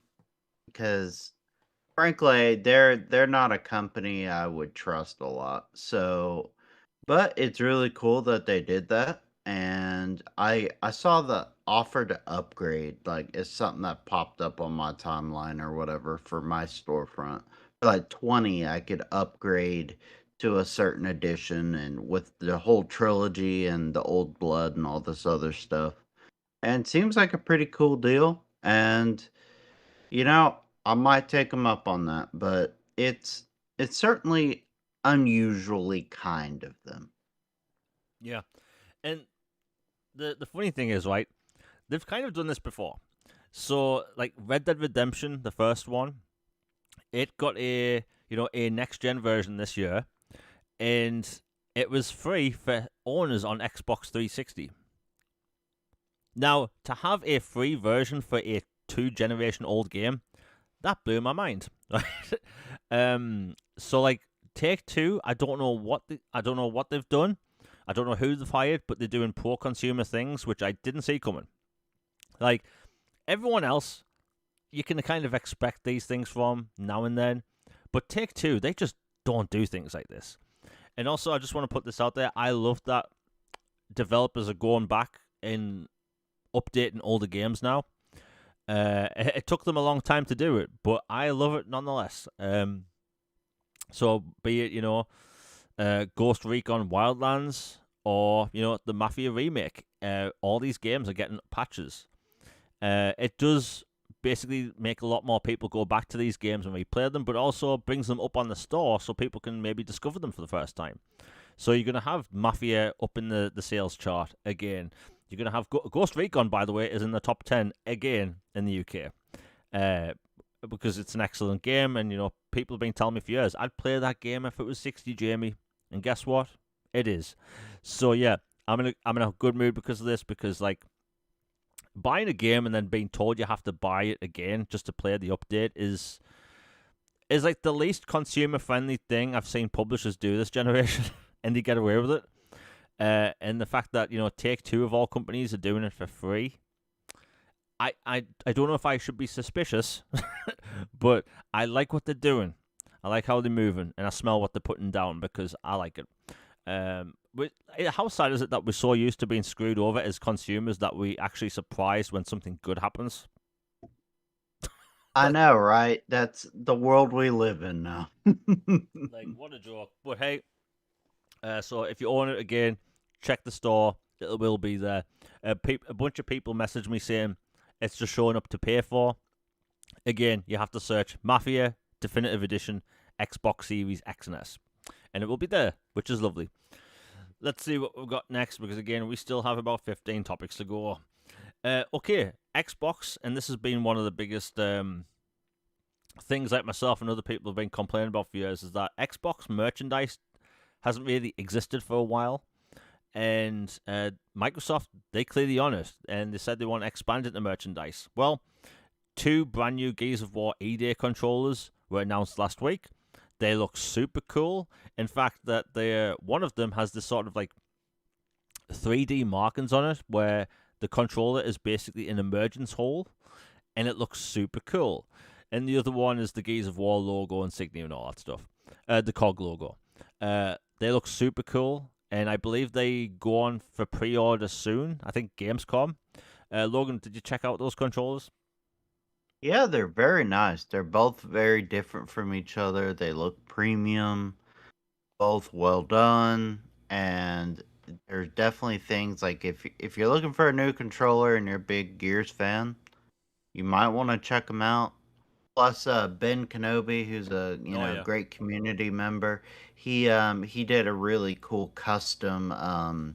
because frankly, they're not a company I would trust a lot. So, but it's really cool that they did that, and I saw the offer to upgrade, like it's something that popped up on my timeline or whatever for my storefront. For like 20, I could upgrade to a certain edition, and with the whole trilogy and the old blood and all this other stuff. And it seems like a pretty cool deal. And I might take them up on that, but it's certainly unusually kind of them. Yeah. And the funny thing is, right, they've kind of done this before. So, like Red Dead Redemption, the first one, it got a next gen version this year, and it was free for owners on Xbox 360. Now, to have a free version for a 2 generation old game, that blew my mind. Right? So like Take-Two, I don't know what they've done. I don't know who they've hired, but they're doing poor consumer things, which I didn't see coming. Like everyone else, you can kind of expect these things from now and then, but Take-Two, they just don't do things like this. And also, I just want to put this out there. I love that developers are going back and updating older games now. It took them a long time to do it, but I love it nonetheless. So be it Ghost Recon Wildlands or the Mafia remake, all these games are getting patches. It does basically make a lot more people go back to these games and replay them, but also brings them up on the store so people can maybe discover them for the first time. So you're going to have Mafia up in the sales chart again. You're going to have Ghost Recon, by the way, is in the top 10 again in the UK. Because it's an excellent game, and people have been telling me for years I'd play that game if it was 60, Jamie. And guess what? It is. So yeah, I'm in a good mood because of this, because like buying a game and then being told you have to buy it again just to play the update is like the least consumer friendly thing I've seen publishers do this generation, and they get away with it. And the fact that Take-Two of all companies are doing it for free, I don't know if I should be suspicious, but I like what they're doing. I like how they're moving, and I smell what they're putting down because I like it. How sad is it that we're so used to being screwed over as consumers that we actually surprised when something good happens? I know, right? That's the world we live in now. Like, what a joke. But hey, so if you own it again, check the store. It will be there. A bunch of people messaged me saying it's just showing up to pay for. Again, you have to search Mafia Definitive Edition Xbox Series X and S, and it will be there, which is lovely. Let's see what we've got next, because again, we still have about 15 topics to go. Okay, Xbox, and this has been one of the biggest things that myself and other people have been complaining about for years, is that Xbox merchandise hasn't really existed for a while. And Microsoft, they clearly on it, and they said they want to expand into merchandise. Well, 2 brand new Gears of War E-Day controllers were announced last week. They look super cool. In fact, that one of them has this sort of like 3D markings on it, where the controller is basically an emergence hole, and it looks super cool. And the other one is the Gears of War logo, insignia, and all that stuff. The COG logo. They look super cool, and I believe they go on for pre-order soon. I think Gamescom. Logan, did you check out those controllers? Yeah, they're very nice. They're both very different from each other. They look premium, both well done, and there's definitely things like if you're looking for a new controller and you're a big Gears fan, you might want to check them out. Plus, Ben Kenobi, who's a Oh yeah. great community member, he did a really cool custom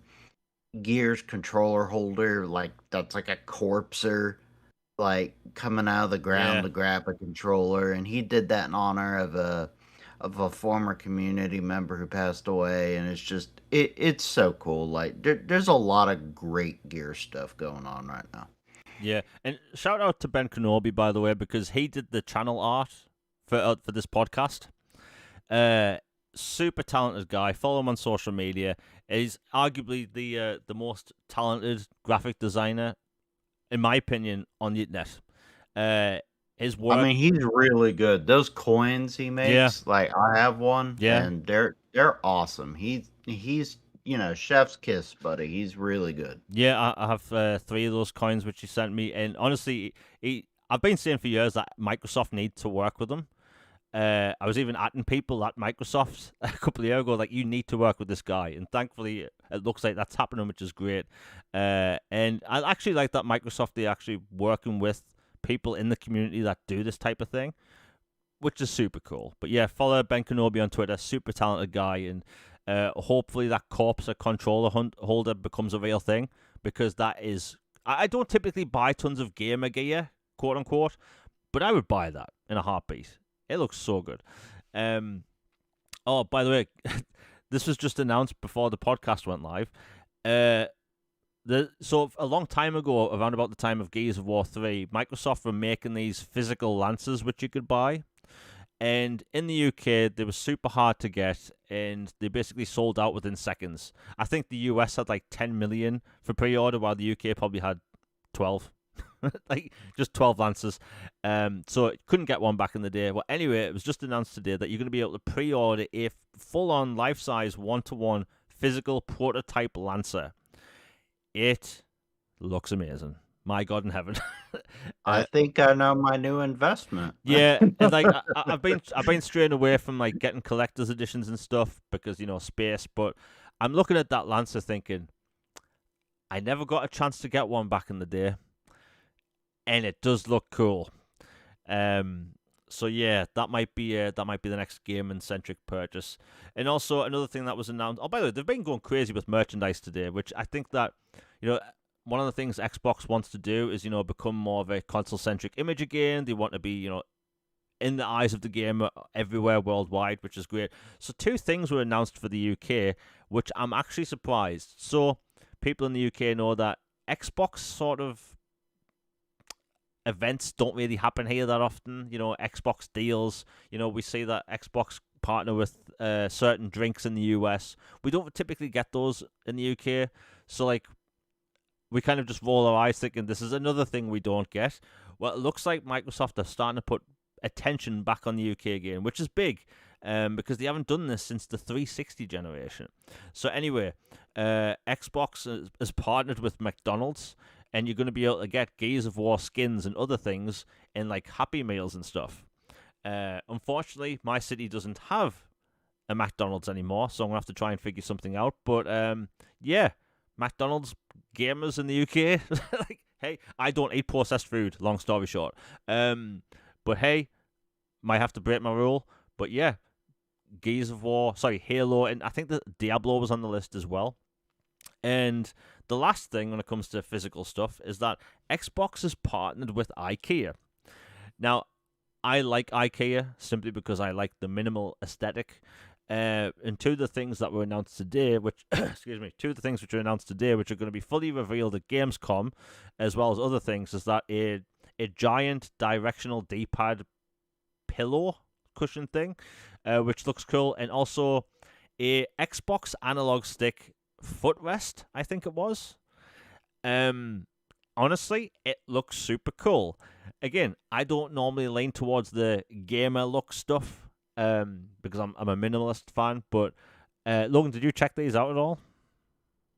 Gears controller holder, like that's like a corpser like coming out of the ground Yeah. to grab a controller, and he did that in honor of a former community member who passed away, and it's so cool. Like there's a lot of great gear stuff going on right now. Yeah, and shout out to Ben Kenobi, by the way, because he did the channel art for this podcast. Uh, Super talented guy. Follow him on social media. He's arguably the most talented graphic designer, in my opinion, on the internet. His I work, mean, he's really good. Those coins he yeah, makes, like I have one, yeah, and they're awesome. He's chef's kiss, buddy. He's really good. yeah. I have 3 of those coins which he sent me, and honestly, I've been saying for years that Microsoft need to work with him. I was even atting people at Microsoft a couple of years ago, like, you need to work with this guy. And thankfully, it looks like that's happening, which is great. And I actually like that Microsoft, they're actually working with people in the community that do this type of thing, which is super cool. But yeah, follow Ben Kenobi on Twitter, super talented guy. And hopefully that Corpse controller holder becomes a real thing, because that is. I don't typically buy tons of gamer gear, quote unquote, but I would buy that in a heartbeat. It looks so good. Oh, by the way, this was just announced before the podcast went live. So a long time ago, around about the time of Gears of War 3, Microsoft were making these physical lances which you could buy. And in the UK, they were super hard to get, and they basically sold out within seconds. I think the US had like 10 million for pre-order, while the UK probably had 12. Like, just 12 lances. So couldn't get one back in the day. Well, anyway, it was just announced today that you're going to be able to pre-order a full-on life-size 1-to-1 physical prototype lancer. It looks amazing. My God in heaven. I think I know my new investment. Yeah, and like I've been straying away from like getting collector's editions and stuff because, space. But I'm looking at that lancer thinking, I never got a chance to get one back in the day, and it does look cool. So yeah, that might be the next gaming centric purchase. And also another thing that was announced. Oh, by the way, they've been going crazy with merchandise today, which I think that one of the things Xbox wants to do is become more of a console centric image again. They want to be in the eyes of the gamer everywhere worldwide, which is great. So 2 things were announced for the UK, which I'm actually surprised. So people in the UK know that Xbox sort of events don't really happen here that often. Xbox deals. We see that Xbox partner with certain drinks in the US. We don't typically get those in the UK. So like, we kind of just roll our eyes thinking this is another thing we don't get. Well, it looks like Microsoft are starting to put attention back on the UK again, which is big, because they haven't done this since the 360 generation. So anyway, Xbox has partnered with McDonald's, and you're going to be able to get Gears of War skins and other things in like Happy Meals and stuff. Unfortunately, my city doesn't have a McDonald's anymore, so I'm going to have to try and figure something out. But yeah, McDonald's gamers in the UK, like, hey, I don't eat processed food, long story short. But hey, might have to break my rule. But yeah, Halo, and I think that Diablo was on the list as well. And the last thing when it comes to physical stuff is that Xbox has partnered with IKEA. Now, I like IKEA simply because I like the minimal aesthetic. And 2 of the things that were announced today, which excuse me, 2 of the things which are announced today, which are going to be fully revealed at Gamescom, as well as other things, is that a giant directional D-pad pillow cushion thing, which looks cool, and also a Xbox analog stick footrest, I think it was. Honestly, it looks super cool. Again, I don't normally lean towards the gamer look stuff, because I'm a minimalist fan. But Logan, did you check these out at all?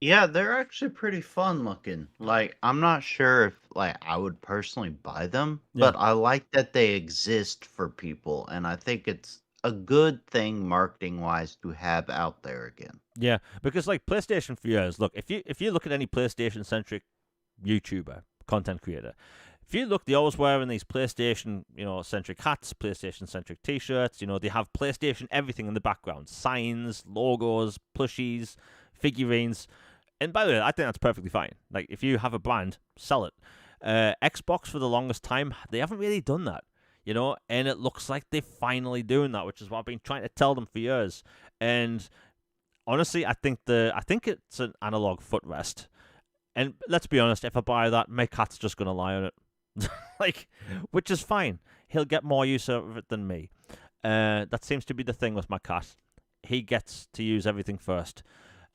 Yeah, they're actually pretty fun looking. Like, I'm not sure if like I would personally buy them, Yeah. but I like that they exist for people, and I think it's a good thing marketing wise to have out there again. Yeah, because like PlayStation for years, look, if you look at any PlayStation centric YouTuber, content creator, if you look, they always wearing these PlayStation, centric hats, PlayStation centric T-shirts. They have PlayStation everything in the background: signs, logos, plushies, figurines. And by the way, I think that's perfectly fine. Like, if you have a brand, sell it. Xbox for the longest time, they haven't really done that, and it looks like they're finally doing that, which is what I've been trying to tell them for years. And honestly, I think it's an analog footrest. And let's be honest, if I buy that, my cat's just gonna lie on it, which is fine. He'll get more use out of it than me. That seems to be the thing with my cat. He gets to use everything first.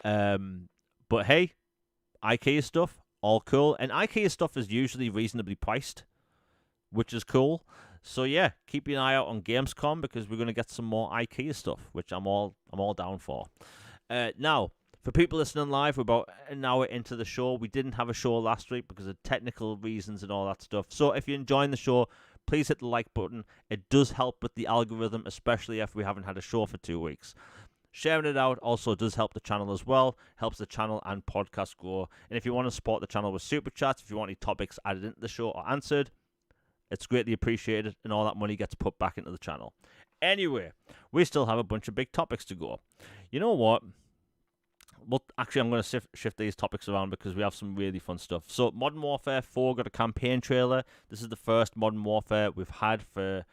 But hey, IKEA stuff, all cool. And IKEA stuff is usually reasonably priced, which is cool. So yeah, keep an eye out on Gamescom because we're going to get some more IKEA stuff, which I'm all down for. Now, for people listening live, we're about an hour into the show. We didn't have a show last week because of technical reasons and all that stuff. So if you're enjoying the show, please hit the like button. It does help with the algorithm, especially if we haven't had a show for 2 weeks. Sharing it out also does help the channel as well, helps the channel and podcast grow. And if you want to support the channel with super chats, if you want any topics added into the show or answered, it's greatly appreciated, and all that money gets put back into the channel. Anyway, we still have a bunch of big topics to go. You know what? Well, actually, I'm going to shift these topics around because we have some really fun stuff. So, Modern Warfare 4 got a campaign trailer. This is the first Modern Warfare we've had for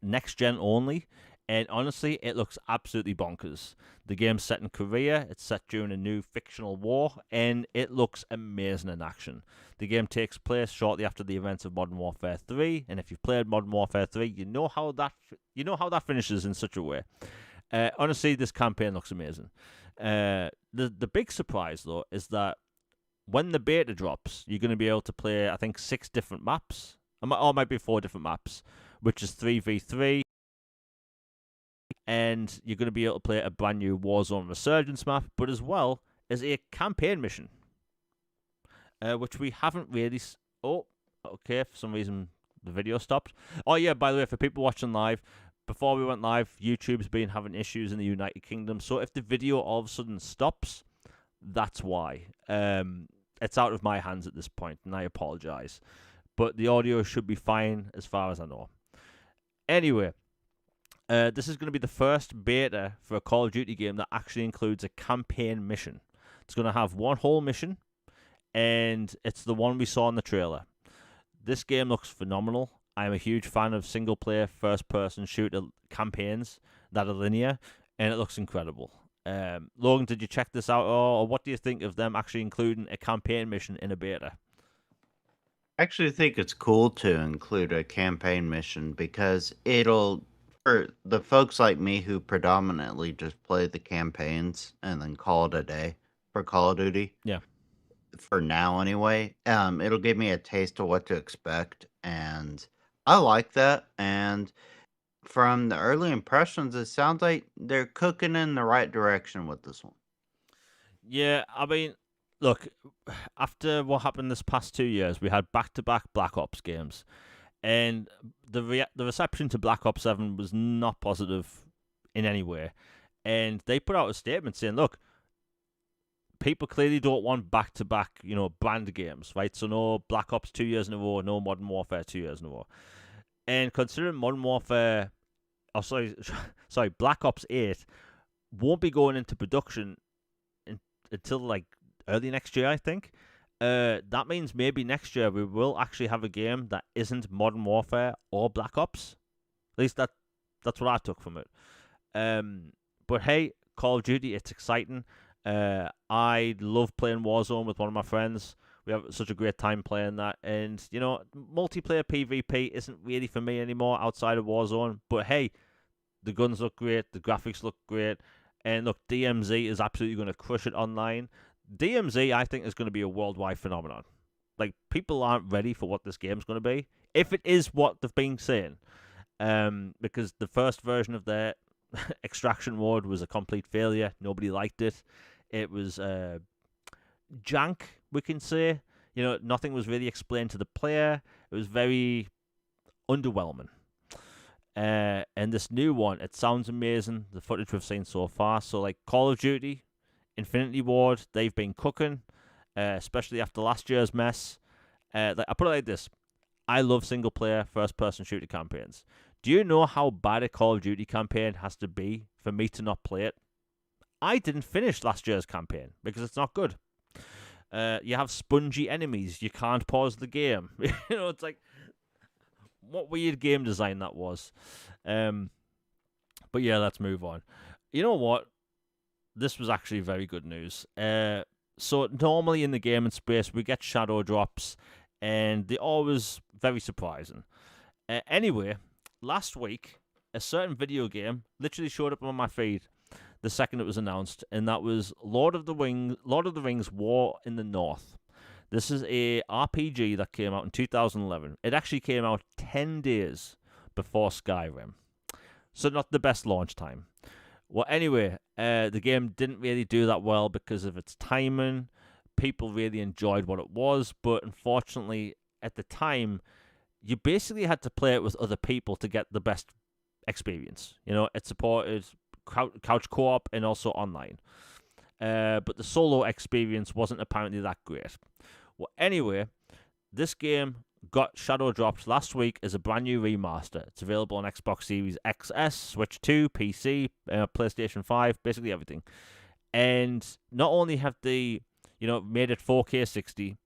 next gen only. And honestly, it looks absolutely bonkers. The game's set in Korea. It's set during a new fictional war, and it looks amazing in action. The game takes place shortly after the events of Modern Warfare 3, and if you've played Modern Warfare 3, you know how that finishes in such a way. Honestly, this campaign looks amazing. The big surprise though is that when the beta drops, you're going to be able to play, I think, 6 different maps, or it might be 4 different maps, which is 3v3. And you're going to be able to play a brand new Warzone Resurgence map, but as well as a campaign mission, which we haven't really... Oh, okay, for some reason the video stopped. Oh yeah, by the way, for people watching live, before we went live, YouTube's been having issues in the United Kingdom, so if the video all of a sudden stops, that's why. It's out of my hands at this point, and I apologize. But the audio should be fine as far as I know. Anyway, this is going to be the first beta for a Call of Duty game that actually includes a campaign mission. It's going to have one whole mission, and it's the one we saw in the trailer. This game looks phenomenal. I'm a huge fan of single-player, first-person shooter campaigns that are linear, and it looks incredible. Logan, did you check this out, or what do you think of them actually including a campaign mission in a beta? I actually think it's cool to include a campaign mission because it'll, for the folks like me who predominantly just play the campaigns and then call it a day for Call of Duty. Yeah. For now anyway, it'll give me a taste of what to expect, and I like that. And from the early impressions, it sounds like they're cooking in the right direction with this one. Yeah, I mean, look, after what happened this past 2 years, we had back-to-back Black Ops games, and the reception to Black Ops 7 was not positive in any way. And they put out a statement saying, look, people clearly don't want back-to-back, brand games, right? So no Black Ops 2 years in a row, no Modern Warfare 2 years in a row. And considering Modern Warfare, Black Ops 8 won't be going into production until like early next year, I think. That means maybe next year we will actually have a game that isn't Modern Warfare or Black Ops. At least that's what I took from it. But hey, Call of Duty, it's exciting. I love playing Warzone with one of my friends. We have such a great time playing that. And, multiplayer PvP isn't really for me anymore outside of Warzone. But hey, the guns look great. The graphics look great. And look, DMZ is absolutely going to crush it online. DMZ, I think, is going to be a worldwide phenomenon. Like, people aren't ready for what this game's going to be. If it is what they've been saying. Because the first version of their extraction mode was a complete failure. Nobody liked it. It was jank, we can say. Nothing was really explained to the player. It was very underwhelming. And this new one, it sounds amazing. The footage we've seen so far. So, like, Call of Duty, Infinity Ward, they've been cooking, especially after last year's mess. I put it like this. I love single-player, first-person shooter campaigns. Do you know how bad a Call of Duty campaign has to be for me to not play it? I didn't finish last year's campaign because it's not good. You have spongy enemies. You can't pause the game. It's like what weird game design that was. Um, but yeah, let's move on. You know what? This was actually very good news. So normally in the gaming space, we get shadow drops, and they're always very surprising. Anyway, last week, a certain video game literally showed up on my feed the second it was announced, and that was Lord of the Rings: War in the North. This is a RPG that came out in 2011. It actually came out 10 days before Skyrim, so not the best launch time. Well, anyway, the game didn't really do that well because of its timing. People really enjoyed what it was, but unfortunately, at the time, you basically had to play it with other people to get the best experience. It supported couch co-op and also online. But the solo experience wasn't apparently that great. Well, anyway, this game got shadow dropped last week as a brand new remaster. It's available on Xbox Series XS, Switch 2, PC, PlayStation 5, basically everything. And not only have they, made it 4K 60,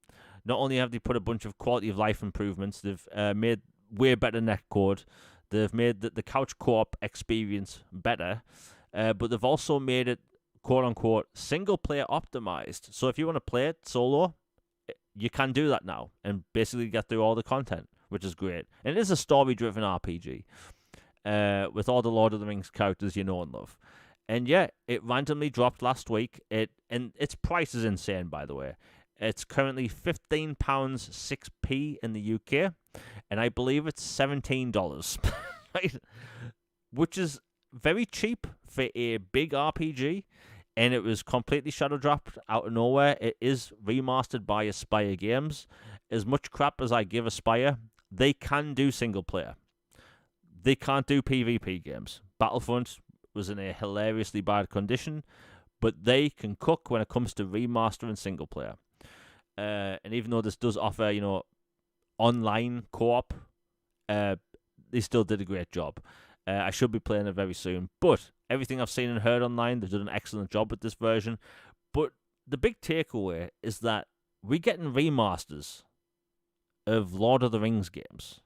not only have they put a bunch of quality of life improvements, they've made way better netcode, they've made the couch co-op experience better, but they've also made it, quote-unquote, single-player optimized. So if you want to play it solo, you can do that now and basically get through all the content, which is great. And it is a story-driven RPG with all the Lord of the Rings characters you know and love. And yeah, it randomly dropped last week. And its price is insane, by the way. It's currently £15.06 in the UK, and I believe it's $17, right? Which is very cheap for a big RPG. And it was completely shadow dropped out of nowhere. It is remastered by Aspire Games. As much crap as I give Aspire, they can do single player. They can't do PvP games. Battlefront was in a hilariously bad condition, but they can cook when it comes to remastering single player. And even though this does offer, online co-op, they still did a great job. I should be playing it very soon, but everything I've seen and heard online, they've done an excellent job with this version. But the big takeaway is that we're getting remasters of Lord of the Rings games.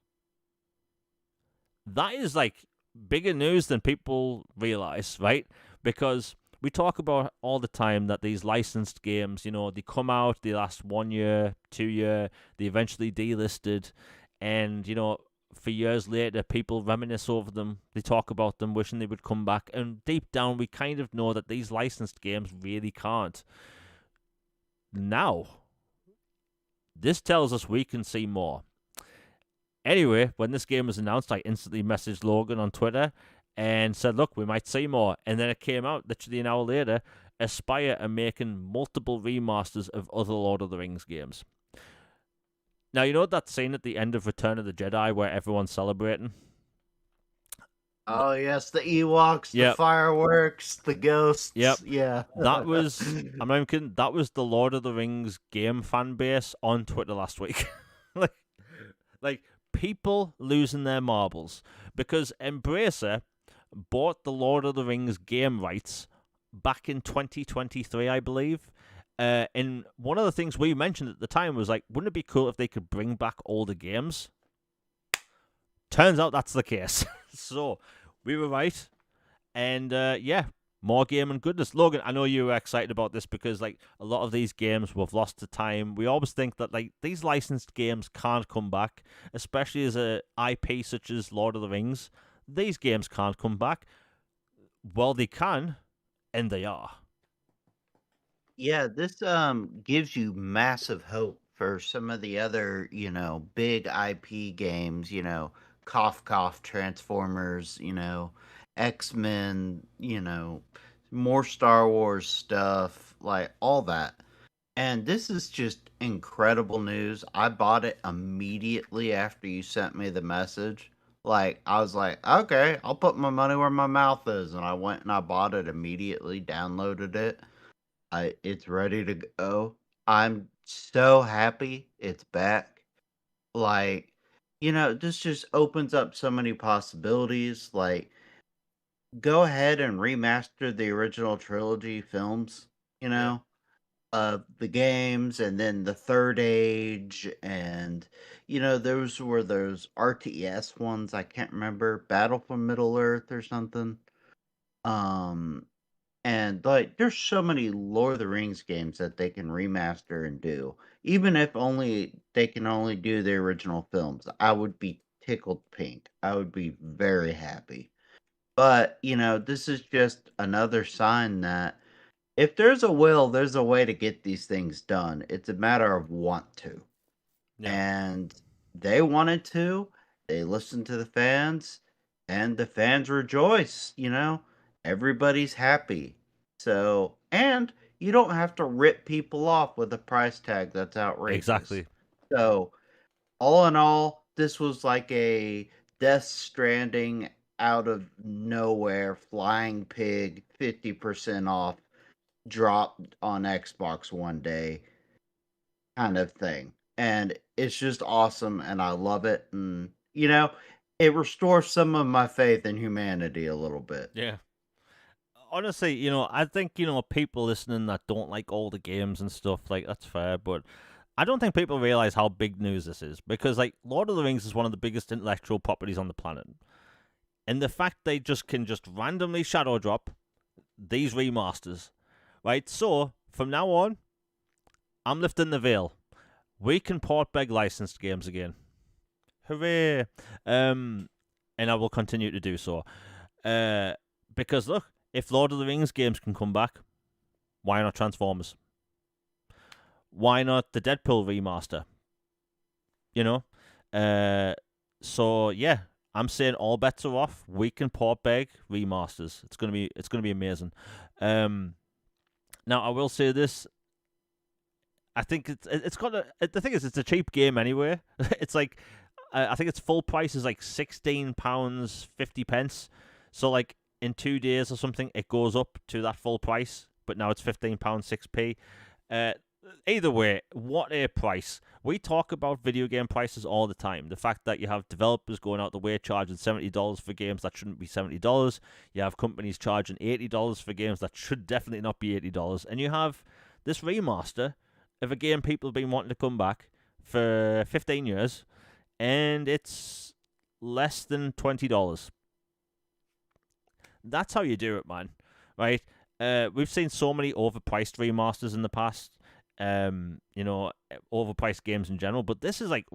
That is like bigger news than people realize, right? Because we talk about all the time that these licensed games, they come out, they last 1 year, 2 year, they eventually delisted, and, for years later, people reminisce over them. They talk about them, wishing they would come back. And deep down, we kind of know that these licensed games really can't. Now, this tells us we can see more. Anyway, when this game was announced, I instantly messaged Logan on Twitter and said, look, we might see more. And then it came out literally an hour later. Aspire are making multiple remasters of other Lord of the Rings games. Now, you know that scene at the end of Return of the Jedi where everyone's celebrating? Oh, yes, the Ewoks, Yep. the fireworks, the ghosts. Yep. Yeah. That was, I'm not even kidding, that was the Lord of the Rings game fan base on Twitter last week. like people losing their marbles. Because Embracer bought the Lord of the Rings game rights back in 2023, I believe. And one of the things we mentioned at the time was like, wouldn't it be cool if they could bring back older games? Turns out that's the case. So we were right. And yeah, more gaming goodness. Logan, I know you were excited about this because like a lot of these games we've lost to time. We always think that like these licensed games can't come back, especially as a IP such as Lord of the Rings. These games can't come back. Well, they can, and they are. Yeah, this gives you massive hope for some of the other, big IP games, Cough Cough Transformers, X-Men, more Star Wars stuff, like all that. And this is just incredible news. I bought it immediately after you sent me the message. Like, I was like, okay, I'll put my money where my mouth is. And I went and I bought it immediately, downloaded it. It's ready to go. I'm so happy it's back. Like, this just opens up so many possibilities. Like, go ahead and remaster the original trilogy films, you Yep. know? of the games, and then the Third Age, and those were those RTS ones. I can't remember, Battle for Middle Earth or something. Um, and like, there's so many Lord of the Rings games that they can remaster and do. Even if only they can only do the original films, I would be tickled pink. I would be very happy. But, this is just another sign that if there's a will, there's a way to get these things done. It's a matter of want to. Yeah, And they wanted to. They listened to the fans, and the fans rejoice. Everybody's happy. So, and you don't have to rip people off with a price tag that's outrageous. exactly. So, all in all, this was like a Death Stranding out of nowhere flying pig 50% off dropped on Xbox one day kind of thing. And it's just awesome and I love it. And, it restores some of my faith in humanity a little bit. Yeah. Honestly, I think, people listening that don't like all the games and stuff, like, that's fair, but I don't think people realize how big news this is because, like, Lord of the Rings is one of the biggest intellectual properties on the planet. And the fact they can just randomly shadow drop these remasters, right? So, from now on, I'm lifting the veil. We can port beg licensed games again. Hooray! And I will continue to do so. Because look, if Lord of the Rings games can come back, why not Transformers? Why not the Deadpool remaster? You know? So yeah, I'm saying all bets are off. We can port beg remasters. It's gonna be amazing. Now I will say this. I think it's got the thing is it's a cheap game anyway. It's like I think its full price is like £16.50. So like in 2 days or something, it goes up to that full price. But now it's £15.06. Either way, what a price. We talk about video game prices all the time. The fact that you have developers going out the way charging $70 for games that shouldn't be $70. You have companies charging $80 for games that should definitely not be $80. And you have this remaster of a game people have been wanting to come back for 15 years, and it's less than $20. That's how you do it, man. Right? We've seen so many overpriced remasters in the past. Overpriced games in general, but this is like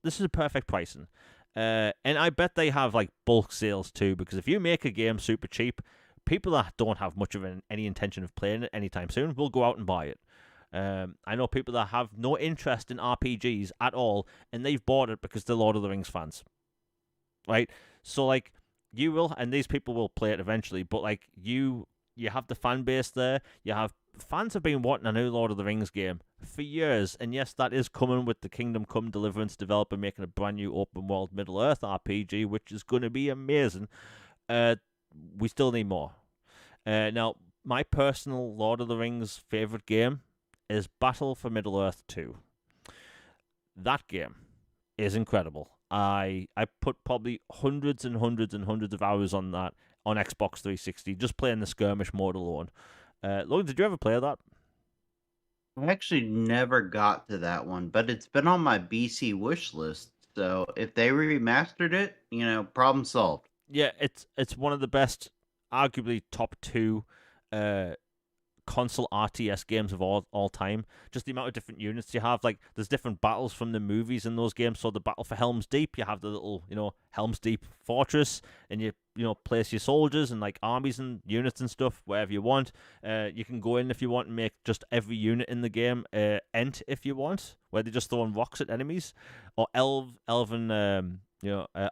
this is a perfect pricing. And I bet they have like bulk sales too, because if you make a game super cheap, people that don't have much of any intention of playing it anytime soon will go out and buy it. I know people that have no interest in RPGs at all, and they've bought it because they're Lord of the Rings fans, right? So like you will, and these people will play it eventually. But like you have the fan base there. You have fans have been wanting a new Lord of the Rings game for years, and yes, that is coming with the Kingdom Come Deliverance developer making a brand new open world Middle Earth RPG, which is going to be amazing. We still need more. Now, my personal Lord of the Rings favorite game is Battle for Middle Earth 2. That game is incredible. I put probably hundreds and hundreds and hundreds of hours on that on Xbox 360, just playing the skirmish mode alone. Logan, did you ever play that? I actually never got to that one, but it's been on my BC wish list. So if they remastered it, problem solved. Yeah, it's one of the best, arguably top two console RTS games of all time. Just the amount of different units you have. Like, there's different battles from the movies in those games. So the battle for Helm's Deep, you have the little, Helm's Deep fortress, and you place your soldiers and like armies and units and stuff wherever you want. You can go in if you want and make just every unit in the game Ent if you want, where they're just throwing rocks at enemies, or elven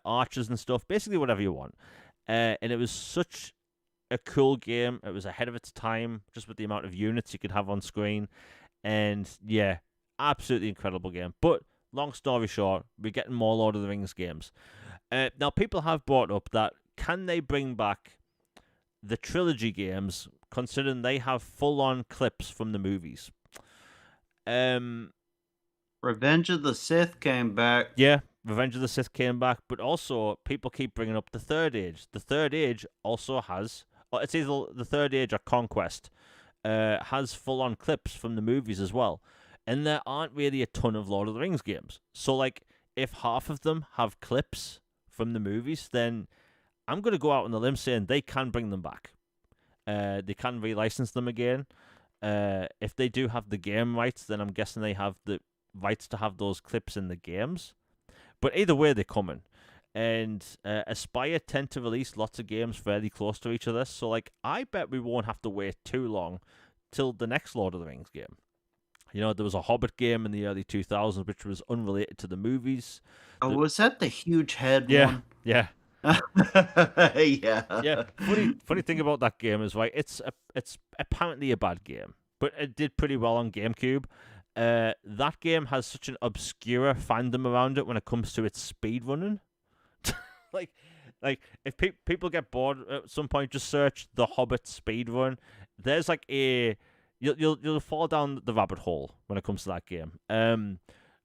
archers and stuff. Basically, whatever you want. And it was such a cool game. It was ahead of its time, just with the amount of units you could have on screen. And yeah, absolutely incredible game. But long story short, we're getting more Lord of the Rings games. Now, people have brought up that can they bring back the trilogy games, considering they have full-on clips from the movies? Revenge of the Sith came back. Yeah, Revenge of the Sith came back, but also people keep bringing up the Third Age. The Third Age also has, it's either the Third Age or Conquest. has full-on clips from the movies as well, and there aren't really a ton of Lord of the Rings games. So like, if half of them have clips from the movies, then I'm gonna go out on the limb saying they can bring them back. They can relicense them again. If they do have the game rights, then I'm guessing they have the rights to have those clips in the games. But either way, they're coming. And Aspire tend to release lots of games fairly close to each other. So, like, I bet we won't have to wait too long till the next Lord of the Rings game. You know, there was a Hobbit game in the early 2000s, which was unrelated to the movies. Oh, was that the huge head Yeah, one? yeah, Yeah. yeah. Funny thing about that game is, right, it's apparently a bad game, but it did pretty well on GameCube. That game has such an obscure fandom around it when it comes to its speed running. like, like if people get bored at some point, just search the Hobbit speed run. There's like a you'll fall down the rabbit hole when it comes to that game.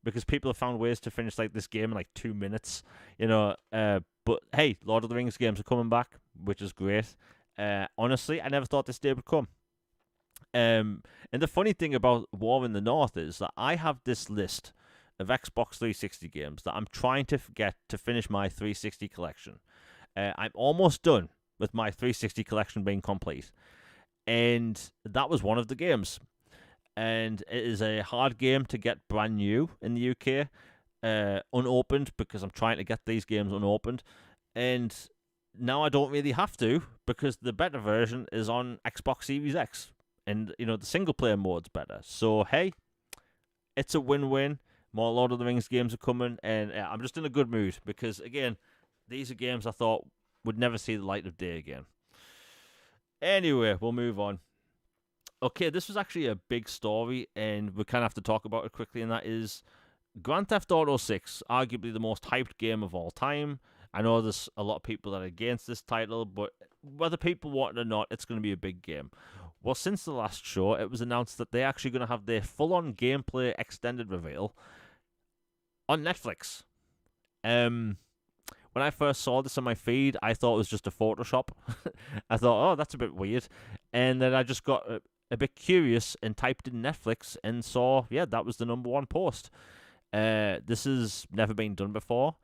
Because people have found ways to finish like this game in like 2 minutes. You know. But hey, Lord of the Rings games are coming back, which is great. Honestly, I never thought this day would come. And the funny thing about War in the North is that I have this list of Xbox 360 games that I'm trying to get to finish my 360 collection. I'm almost done with my 360 collection being complete. And that was one of the games. And it is a hard game to get brand new in the UK, unopened, because I'm trying to get these games unopened. And now I don't really have to, because the better version is on Xbox Series X. And, you know, the single player mode's better. So, hey, it's a win-win. More Lord of the Rings games are coming, and I'm just in a good mood because, again, these are games I thought would never see the light of day again. Anyway, we'll move on. Okay, this was actually a big story, and we kind of have to talk about it quickly, and that is Grand Theft Auto 6, arguably the most hyped game of all time. I know there's a lot of people that are against this title, but whether people want it or not, it's going to be a big game. Well, since the last show, it was announced that they're actually going to have their full-on gameplay extended reveal on Netflix. When I first saw this on my feed, I thought it was just a Photoshop. I thought, oh, that's a bit weird. And then I just got a bit curious and typed in Netflix and saw, yeah, that was the #1 post. This has never been done before.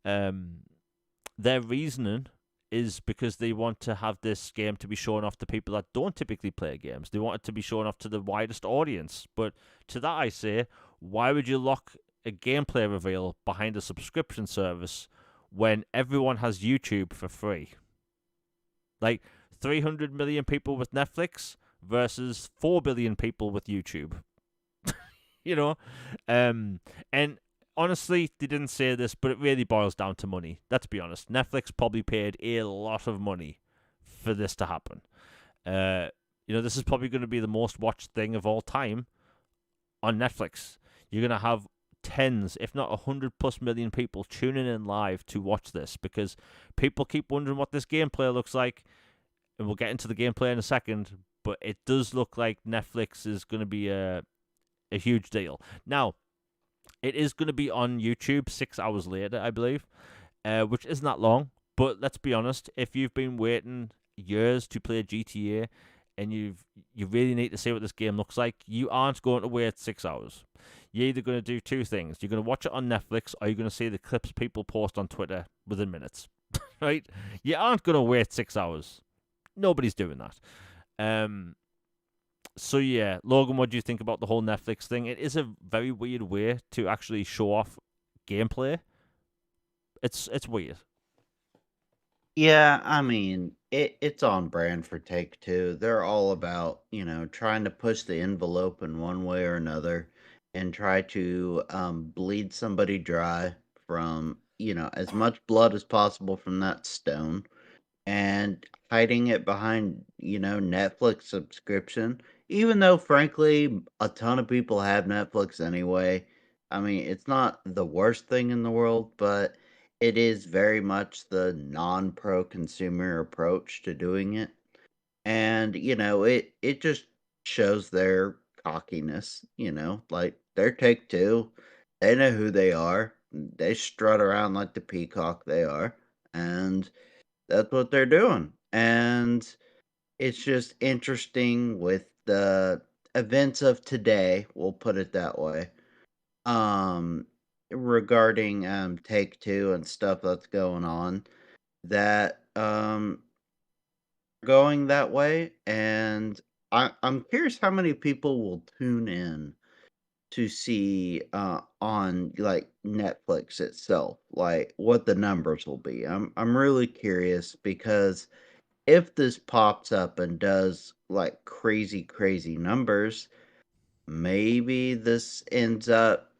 Their reasoning is because they want to have this game to be shown off to people that don't typically play games. They want it to be shown off to the widest audience. But to that I say, why would you lock a gameplay reveal behind a subscription service when everyone has YouTube for free? Like 300 million people with Netflix versus 4 billion people with YouTube. You know? And honestly, they didn't say this, but it really boils down to money. Let's be honest. Netflix probably paid a lot of money for this to happen. You know, this is probably going to be the most watched thing of all time on Netflix. You're going to have tens, if not 100+ million people tuning in live to watch this because people keep wondering what this gameplay looks like. And we'll get into the gameplay in a second, but it does look like Netflix is going to be a huge deal. Now, it is going to be on YouTube 6 hours later, I believe, which isn't that long. But let's be honest, if you've been waiting years to play GTA and you really need to see what this game looks like, you aren't going to wait 6 hours. You're either going to do two things. You're going to watch it on Netflix or you're going to see the clips people post on Twitter within minutes. Right? You aren't going to wait 6 hours. Nobody's doing that. So yeah, Logan, what do you think about the whole Netflix thing? It is a very weird way to actually show off gameplay. It's weird. Yeah, I mean, it's on brand for Take-Two. They're all about, trying to push the envelope in one way or another and try to bleed somebody dry from, as much blood as possible from that stone and hiding it behind, Netflix subscription. Even though, frankly, a ton of people have Netflix anyway. I mean, it's not the worst thing in the world, but it is very much the non-pro consumer approach to doing it. And, it just shows their cockiness, like their Take Two. They know who they are. They strut around like the peacock they are. And that's what they're doing. And it's just interesting with the events of today, we'll put it that way, um, regarding Take Two and stuff that's going on, that going that way, and I'm curious how many people will tune in to see on like Netflix itself, like what the numbers will be. I'm really curious because if this pops up and does like crazy numbers, maybe this ends up,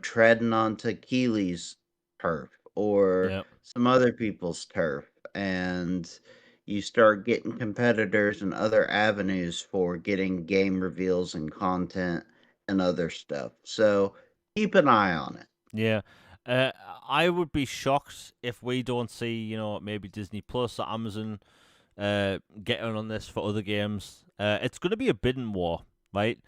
treading onto Keeley's turf or Yeah. some other people's turf, and you start getting competitors and other avenues for getting game reveals and content and other stuff. So keep an eye on it. Yeah. Uh, I would be shocked if we don't see, maybe Disney Plus or Amazon getting on this for other games. It's going to be a bidding war, right?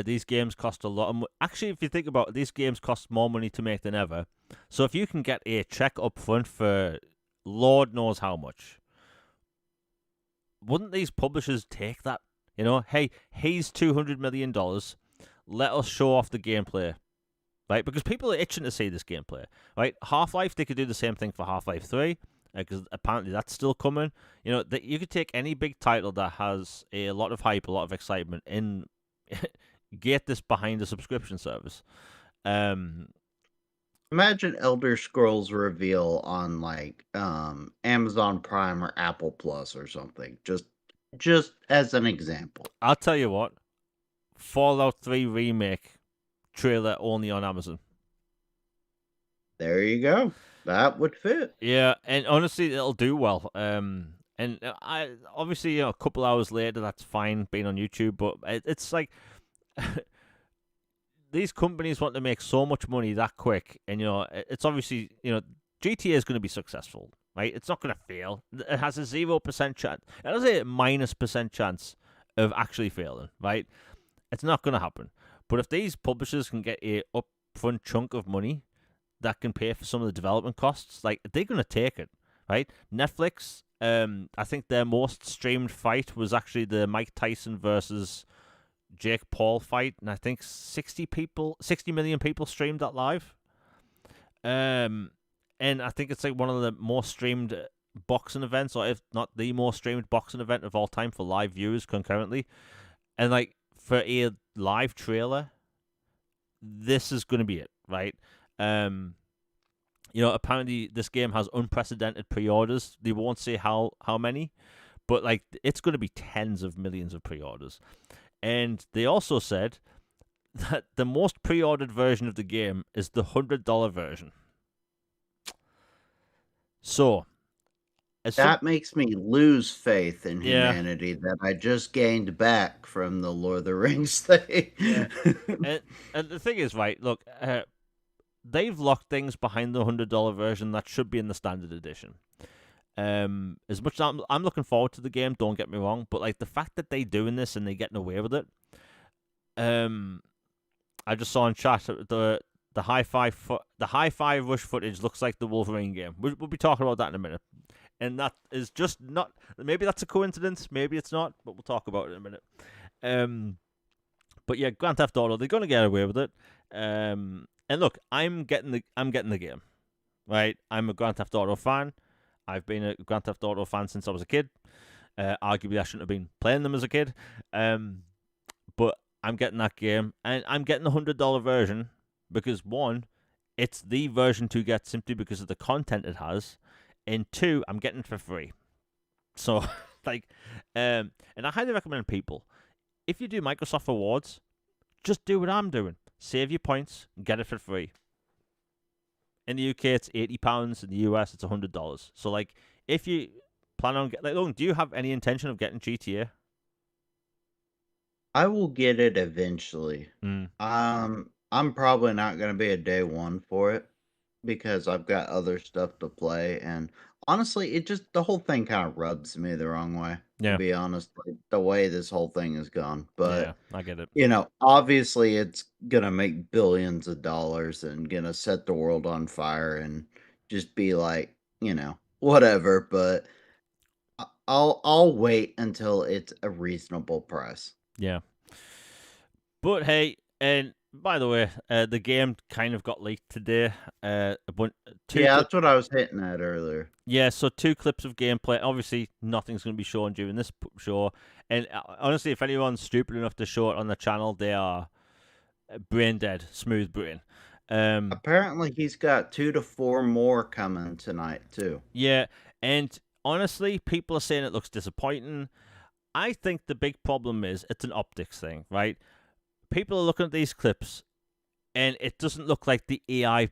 These games cost a lot of money. Actually, if you think about it, these games cost more money to make than ever. So if you can get a check up front for Lord knows how much, wouldn't these publishers take that? Hey, here's $200 million. Let us show off the gameplay, right? Because people are itching to see this gameplay, right? Half-Life, they could do the same thing for Half-Life 3, because apparently that's still coming. That you could take any big title that has a lot of hype, a lot of excitement, and get this behind a subscription service. Imagine Elder Scrolls reveal on like Amazon Prime or Apple Plus or something. Just as an example. I'll tell you what, Fallout 3 Remake trailer only on Amazon. There you go. That would fit. Yeah, and honestly, it'll do well. And I obviously, a couple hours later, that's fine being on YouTube, but it's like these companies want to make so much money that quick, and it's obviously GTA is going to be successful, right? It's not going to fail. It has a 0% chance. It has a -% chance of actually failing, right? It's not going to happen. But if these publishers can get a upfront chunk of money that can pay for some of the development costs, like, they're going to take it, right? Netflix, I think their most streamed fight was actually the Mike Tyson versus Jake Paul fight, and I think 60 million people streamed that live. And I think it's like one of the most streamed boxing events, or if not the most streamed boxing event of all time for live viewers concurrently. And like, for a live trailer, this is going to be it, right? Apparently this game has unprecedented pre-orders. They won't say how many, but like, it's going to be tens of millions of pre-orders. And they also said that the most pre-ordered version of the game is the $100 version. So, that makes me lose faith in yeah, humanity that I just gained back from the Lord of the Rings thing. yeah. and the thing is, right? Look, they've locked things behind the $100 version that should be in the standard edition. As much as I'm looking forward to the game, don't get me wrong, but like, the fact that they're doing this and they're getting away with it, I just saw in chat the hi-fi rush footage looks like the Wolverine game. We'll be talking about that in a minute, and that is just not. Maybe that's a coincidence, maybe it's not, but we'll talk about it in a minute. But yeah, Grand Theft Auto, they're gonna get away with it. And look, I'm getting the game, right? I'm a Grand Theft Auto fan. I've been a Grand Theft Auto fan since I was a kid. Arguably, I shouldn't have been playing them as a kid. But I'm getting that game, and I'm getting the $100 version because, one, it's the version to get simply because of the content it has, and two, I'm getting it for free. So, like, and I highly recommend people, if you do Microsoft Rewards, just do what I'm doing. Save your points, get it for free. In the UK, it's £80. In the US, it's $100. So, like, if you plan on Logan, do you have any intention of getting GTA? I will get it eventually. Mm. I'm probably not going to be a day one for it because I've got other stuff to play, and honestly, the whole thing kind of rubs me the wrong way, to Yeah, be honest, like, the way this whole thing has gone. yeah, But I get it. obviously it's gonna make billions of dollars and gonna set the world on fire and just be like, whatever. But I'll wait until it's a reasonable price. Yeah. But hey, and by the way, the game kind of got leaked today. Two Yeah, clips. that's what I was hitting at earlier. Yeah, so 2 clips of gameplay. Obviously, nothing's going to be shown during this show. And honestly, if anyone's stupid enough to show it on the channel, they are brain dead, smooth brain. Apparently, he's got 2 to 4 more coming tonight too. Yeah, and honestly, people are saying it looks disappointing. I think the big problem is it's an optics thing, right? People are looking at these clips and it doesn't look like the AI.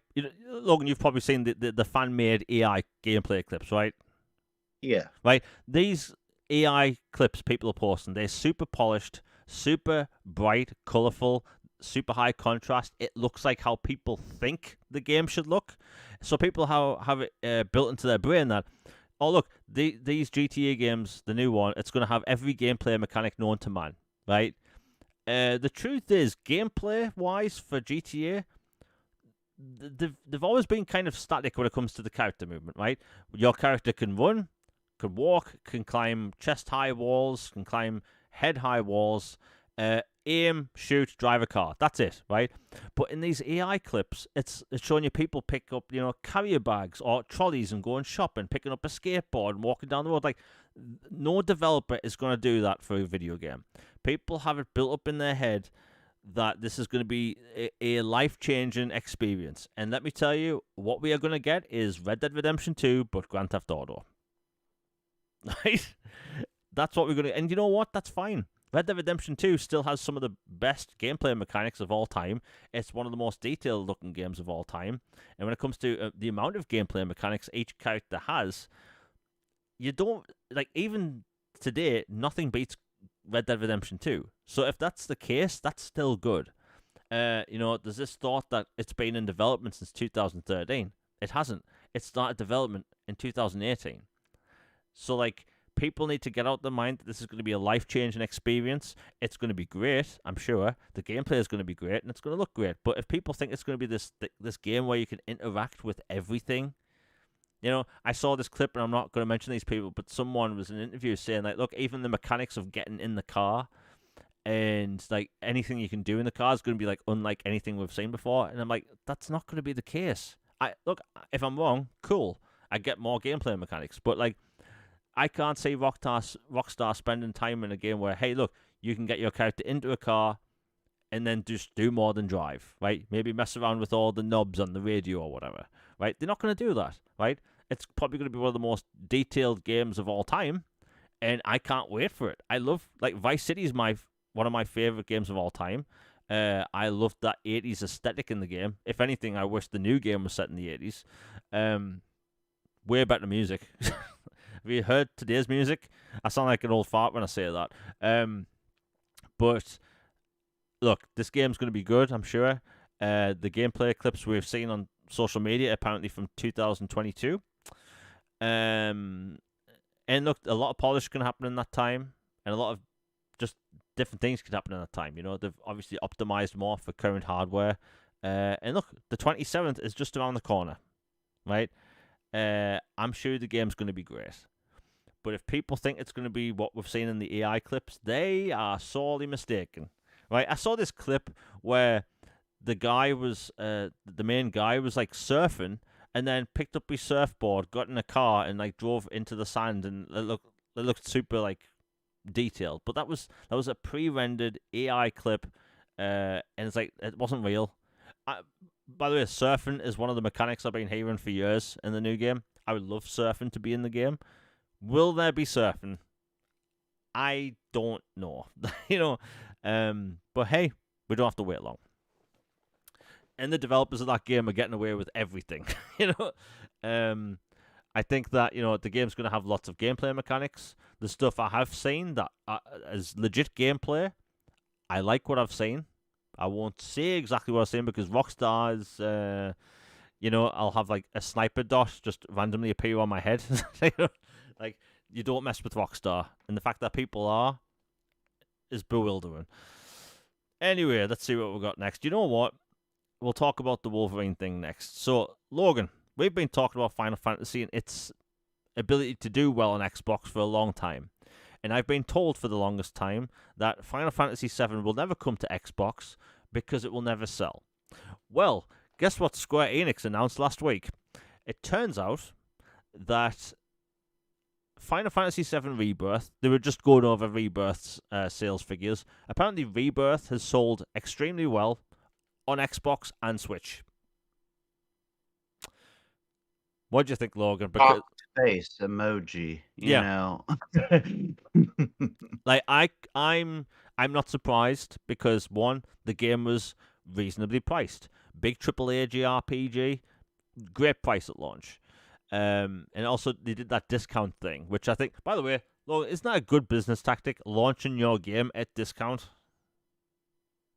Logan, you've probably seen the fan made AI gameplay clips, right? Yeah. Right? These AI clips people are posting, they're super polished, super bright, colorful, super high contrast. It looks like how people think the game should look. So people have it built into their brain that, oh, look, these GTA games, the new one, it's going to have every gameplay mechanic known to man, right? The truth is, gameplay-wise for GTA, they've always been kind of static when it comes to the character movement, right? Your character can run, can walk, can climb chest-high walls, can climb head-high walls, aim, shoot, drive a car. That's it, right? But in these AI clips, it's showing you people pick up, carrier bags or trolleys and going shopping, picking up a skateboard and walking down the road. Like, no developer is going to do that for a video game. People have it built up in their head that this is going to be a life-changing experience. And let me tell you, what we are going to get is Red Dead Redemption 2, but Grand Theft Auto. Right? That's what we're going to... And you know what? That's fine. Red Dead Redemption 2 still has some of the best gameplay mechanics of all time. It's one of the most detailed-looking games of all time. And when it comes to the amount of gameplay mechanics each character has, you don't... Like, even today, nothing beats Red Dead Redemption 2. So if that's the case, that's still good. There's this thought that it's been in development since 2013. It hasn't. It started development in 2018. So, like, people need to get out their mind that this is going to be a life-changing experience. It's going to be great, I'm sure. The gameplay is going to be great, and it's going to look great. But if people think it's going to be this game where you can interact with everything, I saw this clip, and I'm not going to mention these people, but someone was in an interview saying, like, look, even the mechanics of getting in the car and, like, anything you can do in the car is going to be, like, unlike anything we've seen before. And I'm like, that's not going to be the case. Look, if I'm wrong, cool. I get more gameplay mechanics. But, like, I can't see Rockstar spending time in a game where, hey, look, you can get your character into a car and then just do more than drive, right? Maybe mess around with all the knobs on the radio or whatever, right? They're not going to do that, right? It's probably going to be one of the most detailed games of all time, and I can't wait for it. I love, like, Vice City is one of my favorite games of all time. I loved that 80s aesthetic in the game. If anything, I wish the new game was set in the 80s. Way better music. Have you heard today's music? I sound like an old fart when I say that. But look, this game's going to be good, I'm sure. The gameplay clips we've seen on social media apparently from 2022. And look, a lot of polish can happen in that time, and a lot of just different things can happen in that time. They've obviously optimized more for current hardware. And look, the 27th is just around the corner, right? I'm sure the game's going to be great. But if people think it's going to be what we've seen in the AI clips, they are sorely mistaken, right? I saw this clip where the main guy was, like, surfing and then picked up his surfboard, got in a car, and, like, drove into the sand, and it looked super, like, detailed. But that was a pre-rendered AI clip, and it's like, it wasn't real. By the way, surfing is one of the mechanics I've been hearing for years in the new game. I would love surfing to be in the game. Will there be surfing? I don't know. But hey, we don't have to wait long. And the developers of that game are getting away with everything. I think that, the game's going to have lots of gameplay mechanics. The stuff I have seen that is legit gameplay, I like what I've seen. I won't say exactly what I've seen because Rockstar is, I'll have, like, a sniper dot just randomly appear on my head. Like, you don't mess with Rockstar. And the fact that people are is bewildering. Anyway, let's see what we've got next. You know what? We'll talk about the Wolverine thing next. So, Logan, we've been talking about Final Fantasy and its ability to do well on Xbox for a long time. And I've been told for the longest time that Final Fantasy VII will never come to Xbox because it will never sell. Well, guess what Square Enix announced last week? It turns out that Final Fantasy VII Rebirth, they were just going over Rebirth's sales figures. Apparently, Rebirth has sold extremely well on Xbox and Switch. What do you think, Logan? Because face emoji, you yeah, know. like I'm not surprised because one, the game was reasonably priced, big AAA JRPG, great price at launch, and also they did that discount thing, which I think, by the way, Logan, isn't that a good business tactic? Launching your game at discount.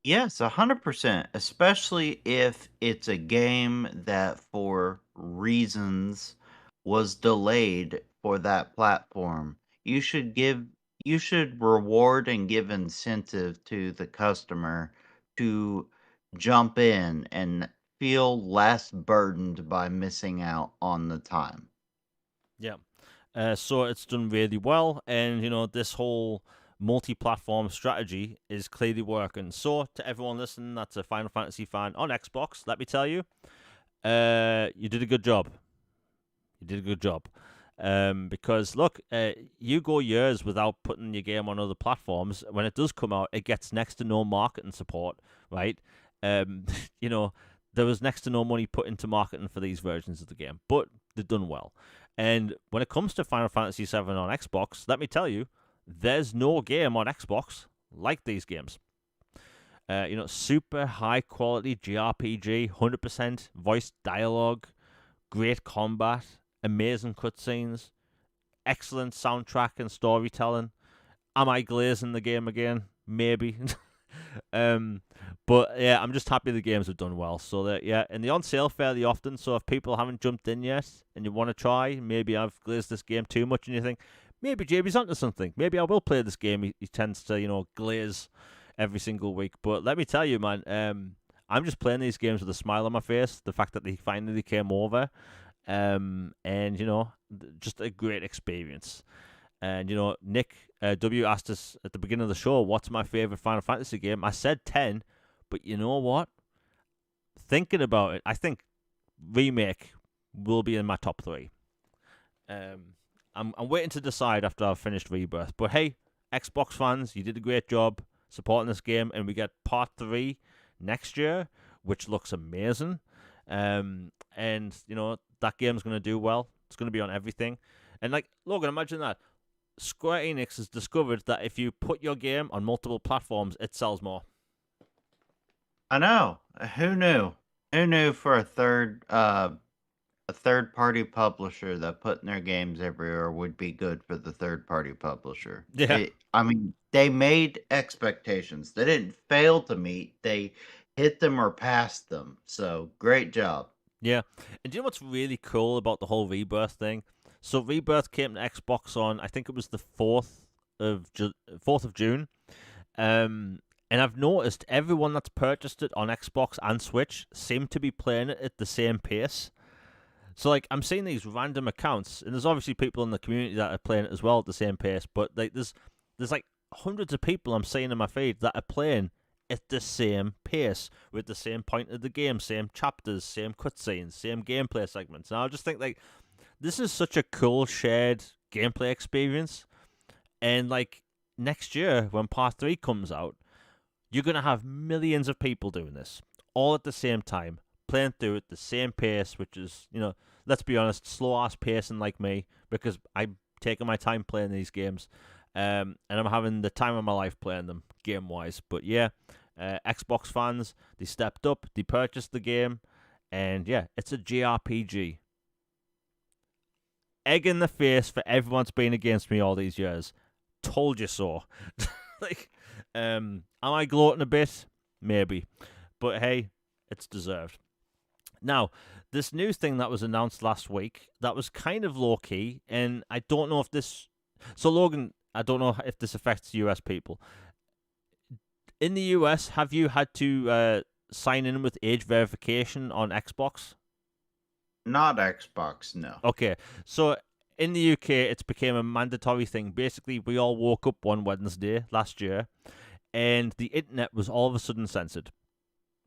Yes, 100%, especially if it's a game that for reasons was delayed for that platform. You should give you should reward and give incentive to the customer to jump in and feel less burdened by missing out on the time. Yeah. So it's done really well, and this whole multi-platform strategy is clearly working. So to everyone listening that's a Final Fantasy fan on Xbox, let me tell you, you did a good job. You did a good job. Because look, you go years without putting your game on other platforms. When it does come out, it gets next to no marketing support, right? Um, you know, there was next to no money put into marketing for these versions of the game, but they've done well. And when it comes to Final Fantasy VII on Xbox, let me tell you, there's no game on Xbox like these games. Super high quality JRPG, 100% voice dialogue, great combat, amazing cutscenes, excellent soundtrack and storytelling. Am I glazing the game again? Maybe. But yeah, I'm just happy the games have done well. So that and they're on sale fairly often. So if people haven't jumped in yet and you want to try, maybe I've glazed this game too much, and you think maybe JB's onto something. Maybe I will play this game. He tends to glaze every single week. But let me tell you, man, I'm just playing these games with a smile on my face. The fact that they finally came over, and just a great experience. And Nick W asked us at the beginning of the show, "What's my favorite Final Fantasy game?" I said 10, but you know what? Thinking about it, I think Remake will be in my top 3. I'm waiting to decide after I've finished Rebirth. But hey, Xbox fans, you did a great job supporting this game, and we get Part 3 next year, which looks amazing. And that game's going to do well. It's going to be on everything. And like Logan, imagine that. Square Enix has discovered that if you put your game on multiple platforms, it sells more. I know. Who knew? Who knew for a third party publisher that putting their games everywhere would be good for the third party publisher. Yeah. I mean, they made expectations. They didn't fail to meet. They hit them or passed them. So great job. Yeah. And do you know what's really cool about the whole Rebirth thing? So Rebirth came to Xbox on, I think it was the 4th of June. And I've noticed everyone that's purchased it on Xbox and Switch seem to be playing it at the same pace. So like I'm seeing these random accounts, and there's obviously people in the community that are playing it as well at the same pace. But like there's like hundreds of people I'm seeing in my feed that are playing at the same pace with the same point of the game, same chapters, same cutscenes, same gameplay segments. And I just think like this is such a cool shared gameplay experience. And like next year when Part 3 comes out, you're gonna have millions of people doing this all at the same time, playing through at the same pace, which is, let's be honest, slow ass pacing like me, because I'm taking my time playing these games, and I'm having the time of my life playing them game wise. But yeah, Xbox fans, they stepped up, they purchased the game, and yeah, it's a JRPG. Egg in the face for everyone's been against me all these years. Told you so. Like, am I gloating a bit? Maybe. But hey, it's deserved. Now, this new thing that was announced last week, that was kind of low-key, and I don't know if this... So, Logan, I don't know if this affects US people. In the US, have you had to sign in with age verification on Xbox? Not Xbox, no. Okay, so in the UK, it's became a mandatory thing. Basically, we all woke up one Wednesday last year, and the internet was all of a sudden censored.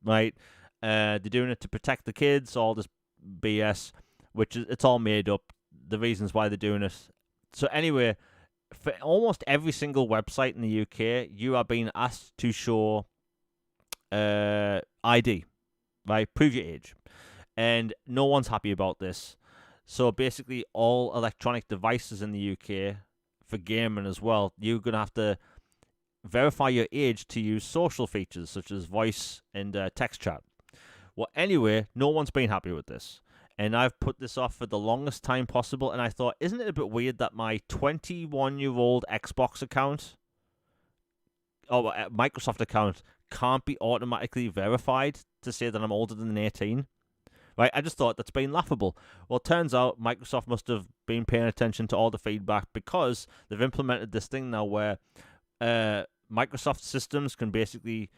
Right? They're doing it to protect the kids. All this BS, which is it's all made up. The reasons why they're doing it. So anyway, for almost every single website in the UK, you are being asked to show ID, right? Prove your age, and no one's happy about this. So basically, all electronic devices in the UK for gaming as well, you're gonna have to verify your age to use social features such as voice and text chat. Well, anyway, no one's been happy with this. And I've put this off for the longest time possible. And I thought, isn't it a bit weird that my 21-year-old Xbox account, or Microsoft account, can't be automatically verified to say that I'm older than 18? Right? I just thought that's been laughable. Well, it turns out Microsoft must have been paying attention to all the feedback because they've implemented this thing now where Microsoft systems can basically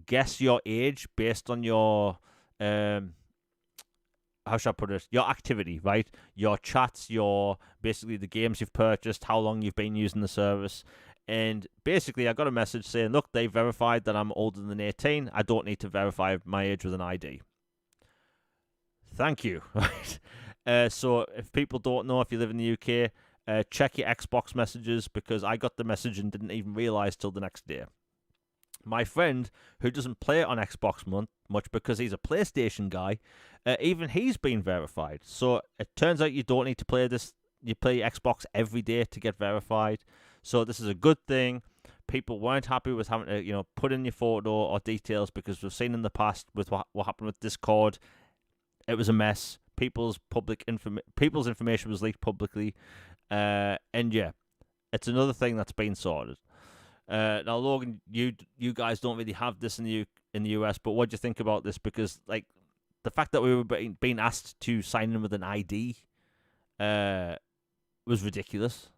guess your age based on your how should I put it? Your activity, right? Your chats, your basically the games you've purchased, how long you've been using the service. And basically, I got a message saying, look, they verified that I'm older than 18. I don't need to verify my age with an ID. Thank you. Right? So if people don't know, if you live in the UK, check your Xbox messages because I got the message and didn't even realize till the next day. My friend, who doesn't play it on Xbox much because he's a PlayStation guy, even he's been verified. So it turns out you don't need to play this. You play Xbox every day to get verified. So this is a good thing. People weren't happy with having to, put in your photo or details because we've seen in the past with what happened with Discord. It was a mess. People's information was leaked publicly, and yeah, it's another thing that's been sorted. Now, Logan, you guys don't really have this in the US, but what do you think about this? Because like the fact that we were being asked to sign in with an ID was ridiculous.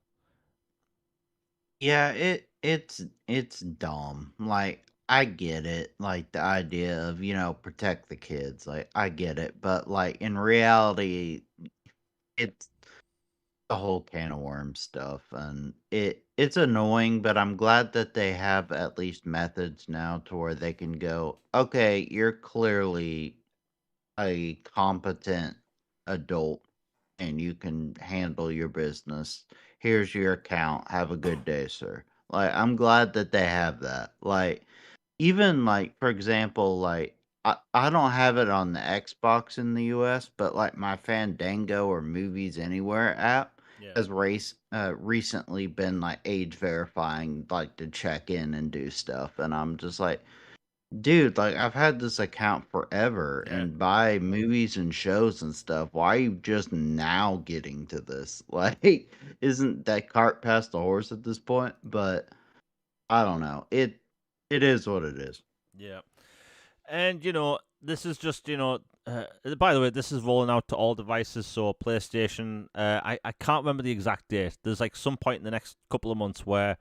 Yeah, it's dumb. Like I get it. Like the idea of, protect the kids. Like I get it, but like in reality it's the whole can of worms stuff and it's annoying, but I'm glad that they have at least methods now to where they can go, "Okay, you're clearly a competent adult and you can handle your business. Here's your account. Have a good day, sir." Like, I'm glad that they have that. Like, even like for example, like I don't have it on the Xbox in the US, but like my Fandango or Movies Anywhere app Yeah. has recently been like age verifying, like to check in and do stuff, and I'm just like, dude, like I've had this account forever Yeah. and buy movies and shows and stuff. Why are you just now getting to this? Like, isn't that cart past the horse at this point? But I don't know. It is what it is. Yeah. And this is just by the way, this is rolling out to all devices. So PlayStation, I can't remember the exact date. There's like some point in the next couple of months where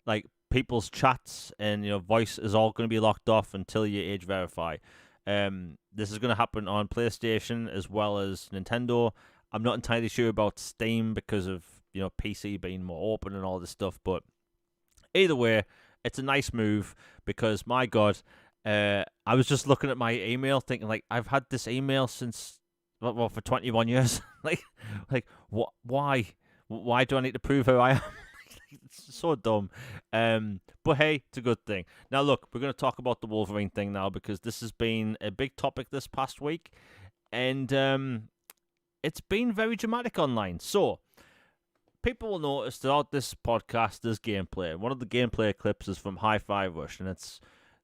like people's chats and voice is all going to be locked off until you age verify. This is going to happen on PlayStation as well as Nintendo. I'm not entirely sure about Steam because of PC being more open and all this stuff, but either way, it's a nice move because my God, I was just looking at my email thinking like I've had this email since for 21 years. like what? Why do I need to prove who I am? It's so dumb. But hey, it's a good thing. Now look, we're going to talk about the Wolverine thing now because this has been a big topic this past week, and it's been very dramatic online. So people will notice throughout this podcast there's gameplay. One of the gameplay clips is from Hi-Fi Rush, and it's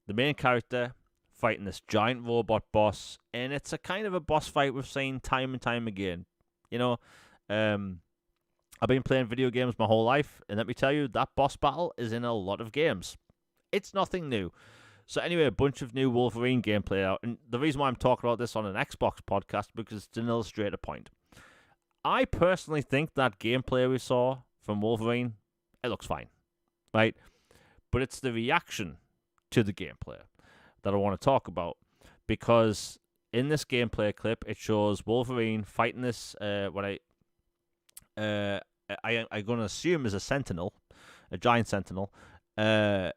the main character fighting this giant robot boss, and it's a kind of a boss fight we've seen time and time again. I've been playing video games my whole life, and let me tell you, that boss battle is in a lot of games. It's nothing new. So anyway, a bunch of new Wolverine gameplay out, and the reason why I'm talking about this on an Xbox podcast because it's an illustrator point. I personally think that gameplay we saw from Wolverine, it looks fine, right? But it's the reaction to the gameplay that I want to talk about because in this gameplay clip, it shows Wolverine fighting this I'm going to assume is a sentinel, a giant sentinel. And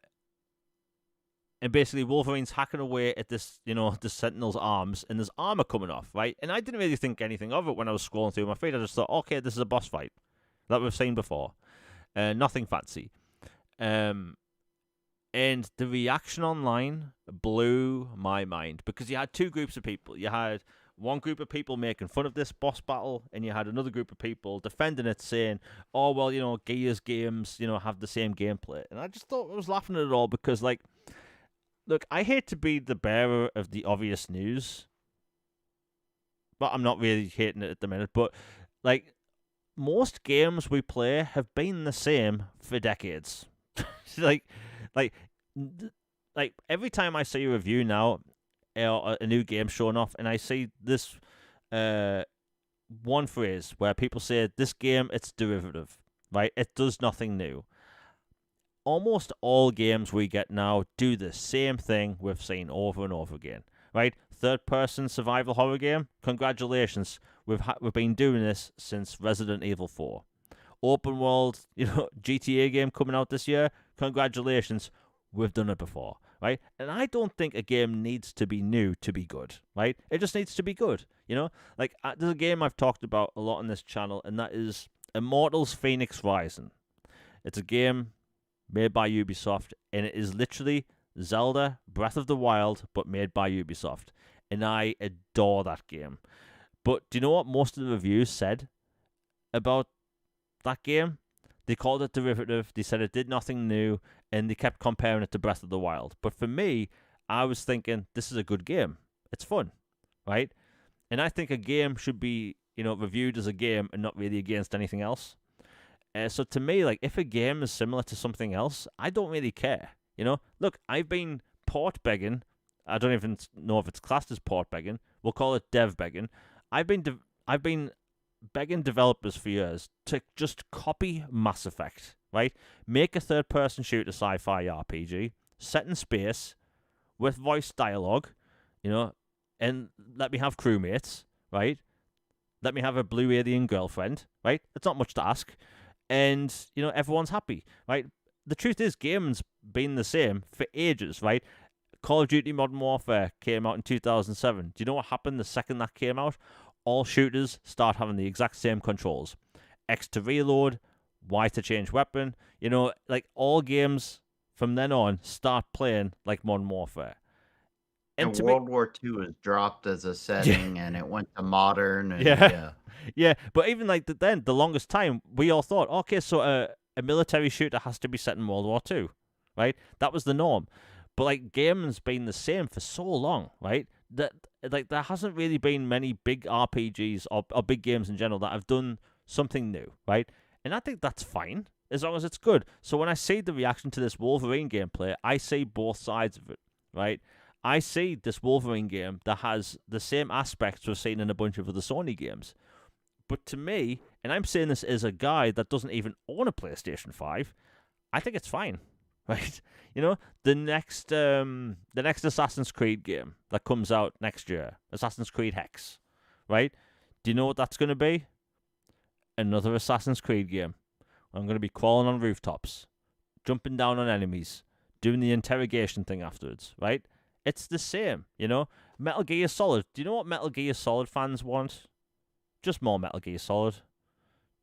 basically Wolverine's hacking away at this, the Sentinel's arms, and there's armor coming off, right? And I didn't really think anything of it when I was scrolling through my feed. I just thought, okay, this is a boss fight that we've seen before. Nothing fancy. And the reaction online blew my mind, because you had two groups of people. You had one group of people making fun of this boss battle, and you had another group of people defending it, saying, oh, well, Gears games, have the same gameplay. And I just thought I was laughing at it all, because, like, look, I hate to be the bearer of the obvious news, but I'm not really hating it at the minute. But, like, most games we play have been the same for decades. like, every time I see a review now, a new game showing off, and I see this one phrase where people say, this game, it's derivative, right? It does nothing new. Almost all games we get now do the same thing we've seen over and over again, right? Third-person survival horror game, congratulations. We've been doing this since Resident Evil 4. Open world, GTA game coming out this year, congratulations. We've done it before, right? And I don't think a game needs to be new to be good, right? It just needs to be good, Like, there's a game I've talked about a lot on this channel, and that is Immortals Phoenix Rising. It's a game made by Ubisoft, and it is literally Zelda Breath of the Wild, but made by Ubisoft. And I adore that game. But do you know what most of the reviews said about that game? They called it derivative, they said it did nothing new, and they kept comparing it to Breath of the Wild. But for me, I was thinking, this is a good game. It's fun, right? And I think a game should be, reviewed as a game and not really against anything else. So to me, like, if a game is similar to something else, I don't really care. Look, I've been port begging. I don't even know if it's classed as port begging. We'll call it dev begging. I've been begging developers for years to just copy Mass Effect, right? Make a third-person shooter sci-fi RPG set in space with voice dialogue, and let me have crewmates, right? Let me have a blue alien girlfriend, right? It's not much to ask. And, everyone's happy, right? The truth is, gaming's been the same for ages, right? Call of Duty Modern Warfare came out in 2007. Do you know what happened the second that came out? All shooters start having the exact same controls. X to reload, Y to change weapon. Like, all games from then on start playing like Modern Warfare. And World War II was dropped as a setting, and it went to modern. And Yeah, but even like then, the longest time, we all thought, okay, so a military shooter has to be set in World War II, right? That was the norm. But like, gaming's been the same for so long, right? That like there hasn't really been many big RPGs or big games in general that have done something new, right? And I think that's fine as long as it's good. So when I see the reaction to this Wolverine gameplay, I see both sides of it, right? I see this Wolverine game that has the same aspects we've seen in a bunch of other Sony games. But to me, and I'm saying this as a guy that doesn't even own a PlayStation 5, I think it's fine, right? The next Assassin's Creed game that comes out next year, Assassin's Creed Hex, right? Do you know what that's going to be? Another Assassin's Creed game. I'm going to be crawling on rooftops, jumping down on enemies, doing the interrogation thing afterwards, right? It's the same, Metal Gear Solid. Do you know what Metal Gear Solid fans want? Just more Metal Gear Solid.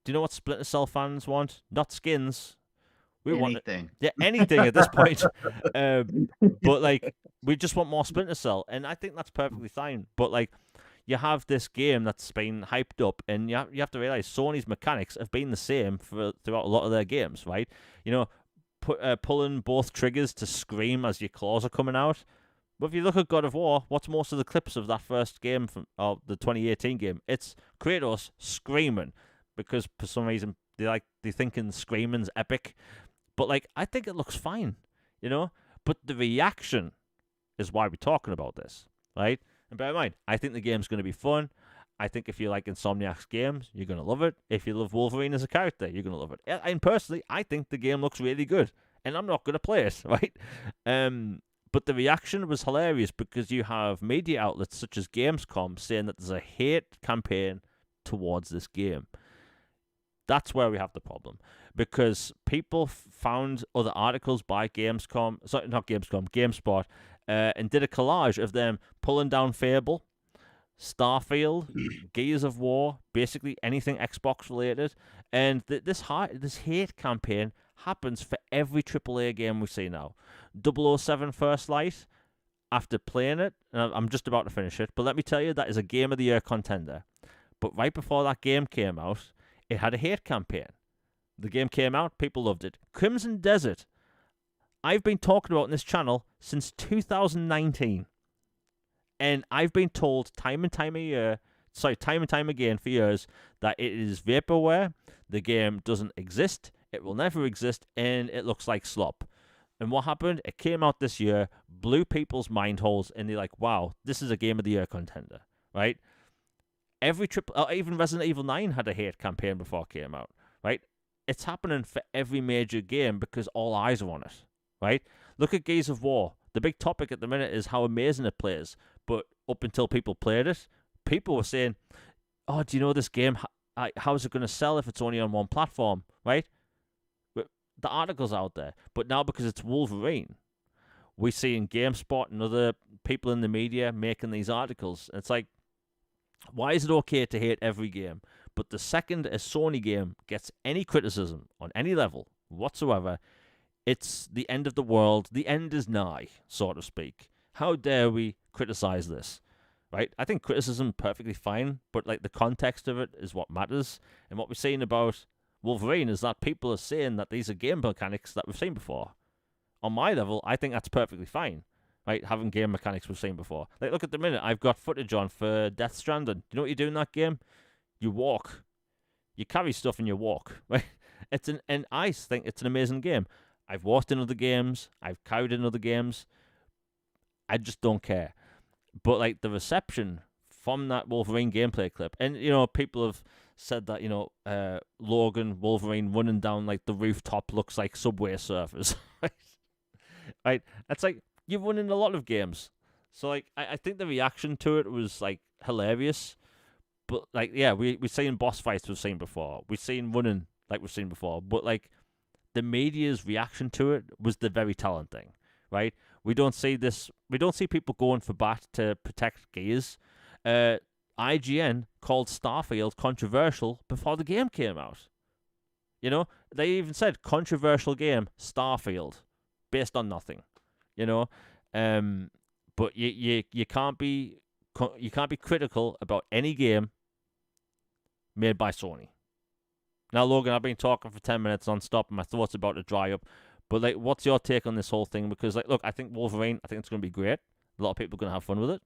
Do you know what Splinter Cell fans want? Not skins. We anything. Want anything at this point. But like, we just want more Splinter Cell, and I think that's perfectly fine. But like, you have this game that's been hyped up, and you have to realize Sony's mechanics have been the same throughout a lot of their games, right? Pulling both triggers to scream as your claws are coming out. But if you look at God of War, what's most of the clips of that first game from the 2018 game? It's Kratos screaming, because for some reason they thinking screaming's epic. But like, I think it looks fine, But the reaction is why we're talking about this, right? And bear in mind, I think the game's going to be fun. I think if you like Insomniac's games, you're going to love it. If you love Wolverine as a character, you're going to love it. And personally, I think the game looks really good, and I'm not going to play it, right? But the reaction was hilarious, because you have media outlets such as Gamescom saying that there's a hate campaign towards this game. That's where we have the problem, because people found other articles by Gamescom, sorry, not Gamescom, GameSpot, and did a collage of them pulling down Fable, Starfield, Gears of War, basically anything Xbox related, and this hate campaign happens for every AAA game we see now. 007 First Light, after playing it, and I'm just about to finish it, but let me tell you, that is a Game of the Year contender. But right before that game came out, it had a hate campaign. The game came out, people loved it. Crimson Desert, I've been talking about on this channel since 2019. And I've been told time and time again for years that it is vaporware, the game doesn't exist, it will never exist, and it looks like slop. And what happened? It came out this year, blew people's mind holes, and they're like, wow, this is a Game of the Year contender, right? Even Resident Evil 9 had a hate campaign before it came out, right? It's happening for every major game because all eyes are on it, right? Look at Gears of War. The big topic at the minute is how amazing it plays. But up until people played it, people were saying, oh, do you know this game? How's it going to sell if it's only on one platform, right? The article's out there. But now because it's Wolverine, we're seeing GameSpot and other people in the media making these articles. And it's like, why is it okay to hate every game? But the second a Sony game gets any criticism on any level whatsoever, it's the end of the world. The end is nigh, so to speak. How dare we criticize this, right? I think criticism perfectly fine, but like the context of it is what matters. And what we're saying about Wolverine is that people are saying that these are game mechanics that we've seen before. On my level, I think that's perfectly fine, right? Having game mechanics we've seen before. Like, look at the minute, I've got footage on for Death Stranding. You know what you do in that game? You walk. You carry stuff and you walk, right? And I think it's an amazing game. I've walked in other games. I've carried in other games. I just don't care. But like the reception from that Wolverine gameplay clip, and you know, people have said that, you know, Logan Wolverine running down like the rooftop looks like Subway Surfers. Right? It's like you've run in a lot of games, so like I think the reaction to it was like hilarious. But like, yeah, we've seen boss fights we've seen before. We've seen running like we've seen before. But like the media's reaction to it was the very telling thing, right? We don't see this. We don't see people going for bat to protect Gears. IGN called Starfield controversial before the game came out. You know, they even said controversial game Starfield, based on nothing. You know, but you can't be critical about any game made by Sony. Now, Logan, I've been talking for 10 minutes non-stop, and my thoughts are about to dry up. But like, what's your take on this whole thing? Because like, look, I think Wolverine, I think it's going to be great. A lot of people are going to have fun with it.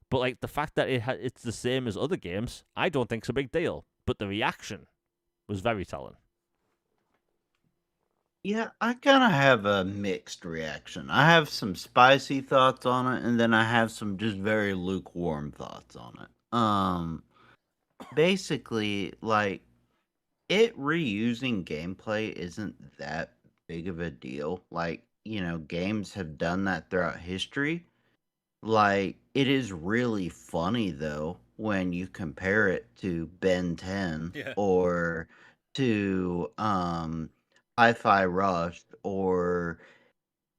But like the fact that it's the same as other games, I don't think it's a big deal. But the reaction was very telling. Yeah, I kind of have a mixed reaction. I have some spicy thoughts on it, and then I have some just very lukewarm thoughts on it. Basically, like, it reusing gameplay isn't that big of a deal. Like, you know, games have done that throughout history. Like, it is really funny though when you compare it to Ben 10 Yeah. or to Hi-Fi Rush, or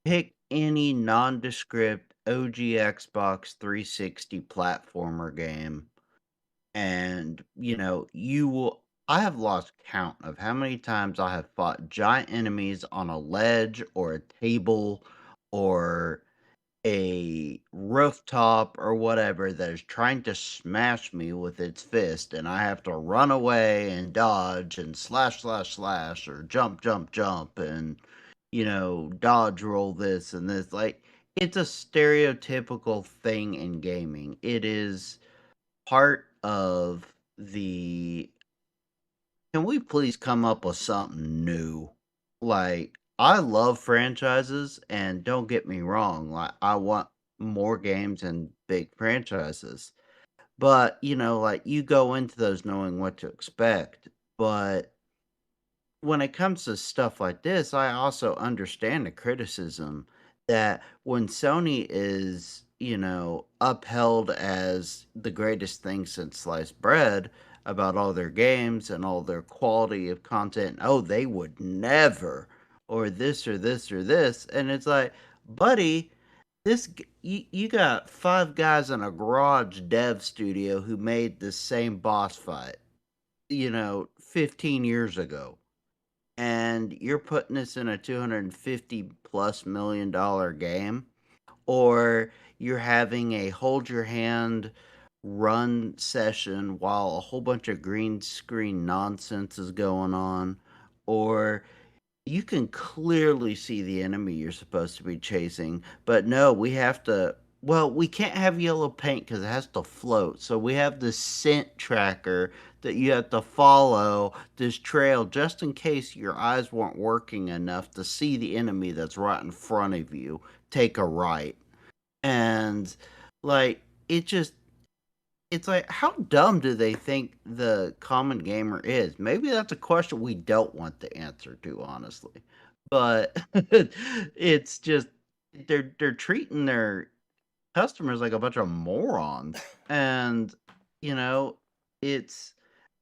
pick any nondescript OG Xbox 360 platformer game, and you know, you will I have lost count of how many times I have fought giant enemies on a ledge or a table or a rooftop or whatever that is trying to smash me with its fist, and I have to run away and dodge and slash slash slash or jump jump jump and, you know, dodge roll this and this. Like, it's a stereotypical thing in gaming. It is part of the, can we please come up with something new? Like, I love franchises, and don't get me wrong, like, I want more games and big franchises. But, you know, like, you go into those knowing what to expect. But when it comes to stuff like this, I also understand the criticism that when Sony is, you know, upheld as the greatest thing since sliced bread, about all their games and all their quality of content. Oh, they would never, or this or this or this. And it's like, buddy, you got five guys in a garage dev studio who made the same boss fight, 15 years ago. And you're putting this in a 250 plus $1 million game, or you're having a hold your hand run session while a whole bunch of green screen nonsense is going on, or you can clearly see the enemy you're supposed to be chasing, but no, we have to. Well, we can't have yellow paint because it has to float. So we have this scent tracker that you have to follow this trail just in case your eyes weren't working enough to see the enemy that's right in front of you take a right. And like it just it's like, how dumb do they think the common gamer is? Maybe that's a question we don't want the answer to, honestly. But it's just they're treating their customers like a bunch of morons. And you know, it's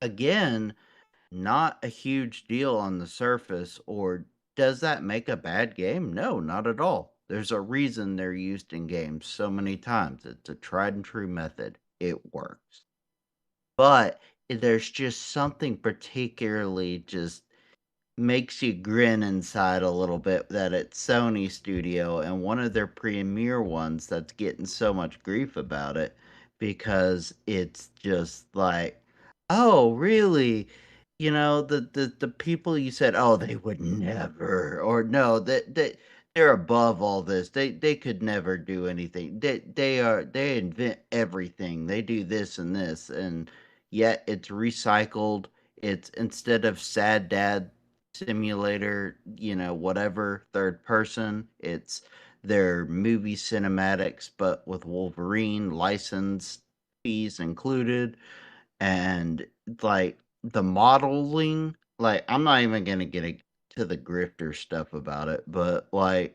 again not a huge deal on the surface, or does that make a bad game? No, not at all. There's a reason they're used in games so many times. It's a tried and true method. It works. But there's just something particularly just makes you grin inside a little bit that it's Sony Studio and one of their premier ones that's getting so much grief about it because it's just like, oh, really? The people you said, oh, they would never, or no, that they're above all this. They could never do anything. They invent everything. They do this and this, and yet it's recycled. It's instead of sad dad simulator, whatever, third person. It's their movie cinematics, but with Wolverine license fees included. And like the modeling, like I'm not even gonna to the grifter stuff about it, but like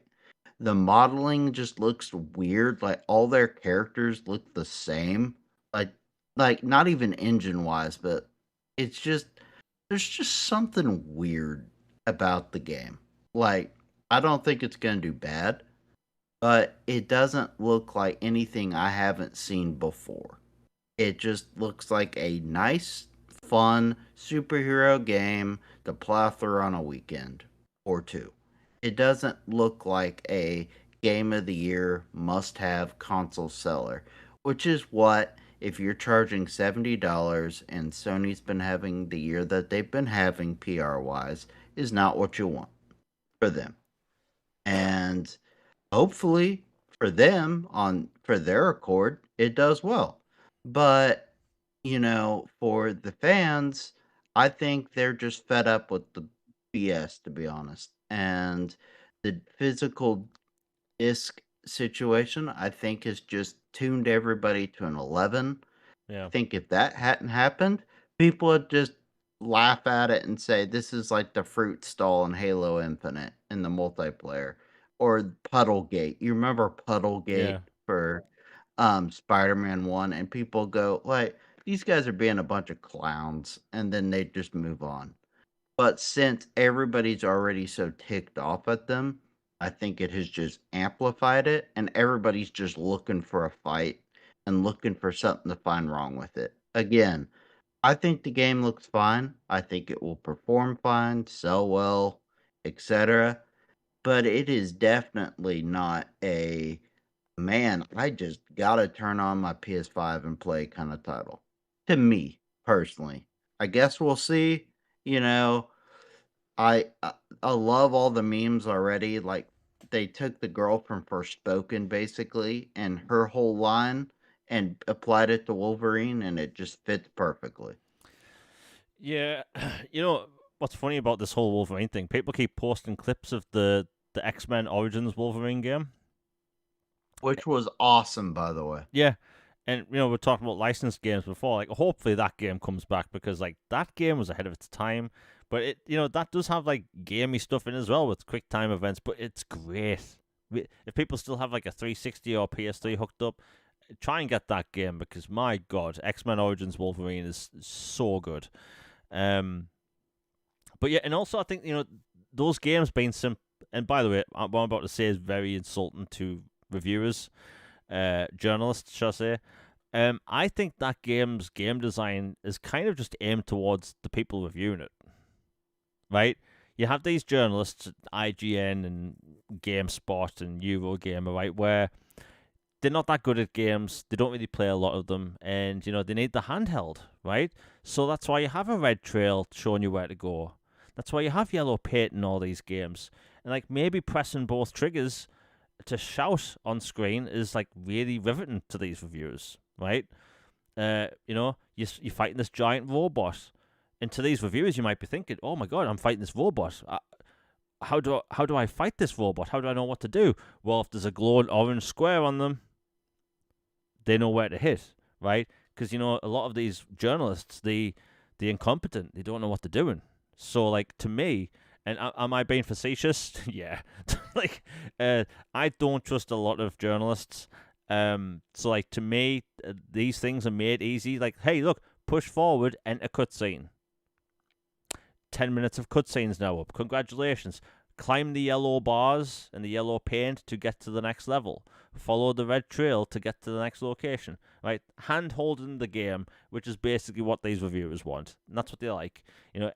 the modeling just looks weird. Like all their characters look the same. Like like not even engine wise, but it's just there's just something weird about the game. Like I don't think it's gonna do bad, but it doesn't look like anything I haven't seen before. It just looks like a nice, fun superhero game to plow through on a weekend or two. It doesn't look like a game of the year must have console seller, which is what, if you're charging $70 and Sony's been having the year that they've been having PR wise, is not what you want for them. And hopefully for them for their accord, it does well. But for the fans, I think they're just fed up with the BS, to be honest. And the physical disc situation, I think, has just tuned everybody to an 11. I Yeah. think if that hadn't happened, people would just laugh at it and say this is like the fruit stall in Halo Infinite in the multiplayer, or Puddlegate. You remember Puddlegate Yeah. for Spider-Man 1, and people go like these guys are being a bunch of clowns, and then they just move on. But since everybody's already so ticked off at them, I think it has just amplified it, and everybody's just looking for a fight and looking for something to find wrong with it. Again, I think the game looks fine. I think it will perform fine, sell well, etc. But it is definitely not a man, I just gotta turn on my PS5 and play kind of title. To me, personally. I guess we'll see. You know, I love all the memes already. Like they took the girl from Forspoken basically and her whole line and applied it to Wolverine, and it just fits perfectly. Yeah. You know what's funny about this whole Wolverine thing? People keep posting clips of the X-Men Origins Wolverine game. Which was awesome, by the way. Yeah. And we're talking about licensed games before. Like, hopefully that game comes back because like that game was ahead of its time. But it, that does have like gamey stuff in as well with quick time events. But it's great. If people still have like a 360 or PS3 hooked up, try and get that game because my God, X-Men Origins Wolverine is so good. Um, but yeah, and also I think those games being and by the way, what I'm about to say is very insulting to reviewers, journalists, shall I say. I think that game's game design is kind of just aimed towards the people reviewing it, right? You have these journalists, IGN and GameSpot and Eurogamer, right, where they're not that good at games. They don't really play a lot of them, and they need the handheld, right? So that's why you have a red trail showing you where to go. That's why you have yellow paint in all these games, and like maybe pressing both triggers to shout on screen is like really riveting to these reviewers, right? You're fighting this giant robot, and to these reviewers, you might be thinking, "Oh my God, I'm fighting this robot. How do I fight this robot? How do I know what to do?" Well, if there's a glowing orange square on them, they know where to hit, right? Because a lot of these journalists, the incompetent, they don't know what they're doing. So, like, to me, and am I being facetious? Yeah. Like, I don't trust a lot of journalists. So, like, to me, these things are made easy. Like, hey, look, push forward, enter cutscene. 10 minutes of cutscenes now up. Congratulations. Climb the yellow bars and the yellow paint to get to the next level. Follow the red trail to get to the next location. Right? Hand holding the game, which is basically what these reviewers want. And that's what they like.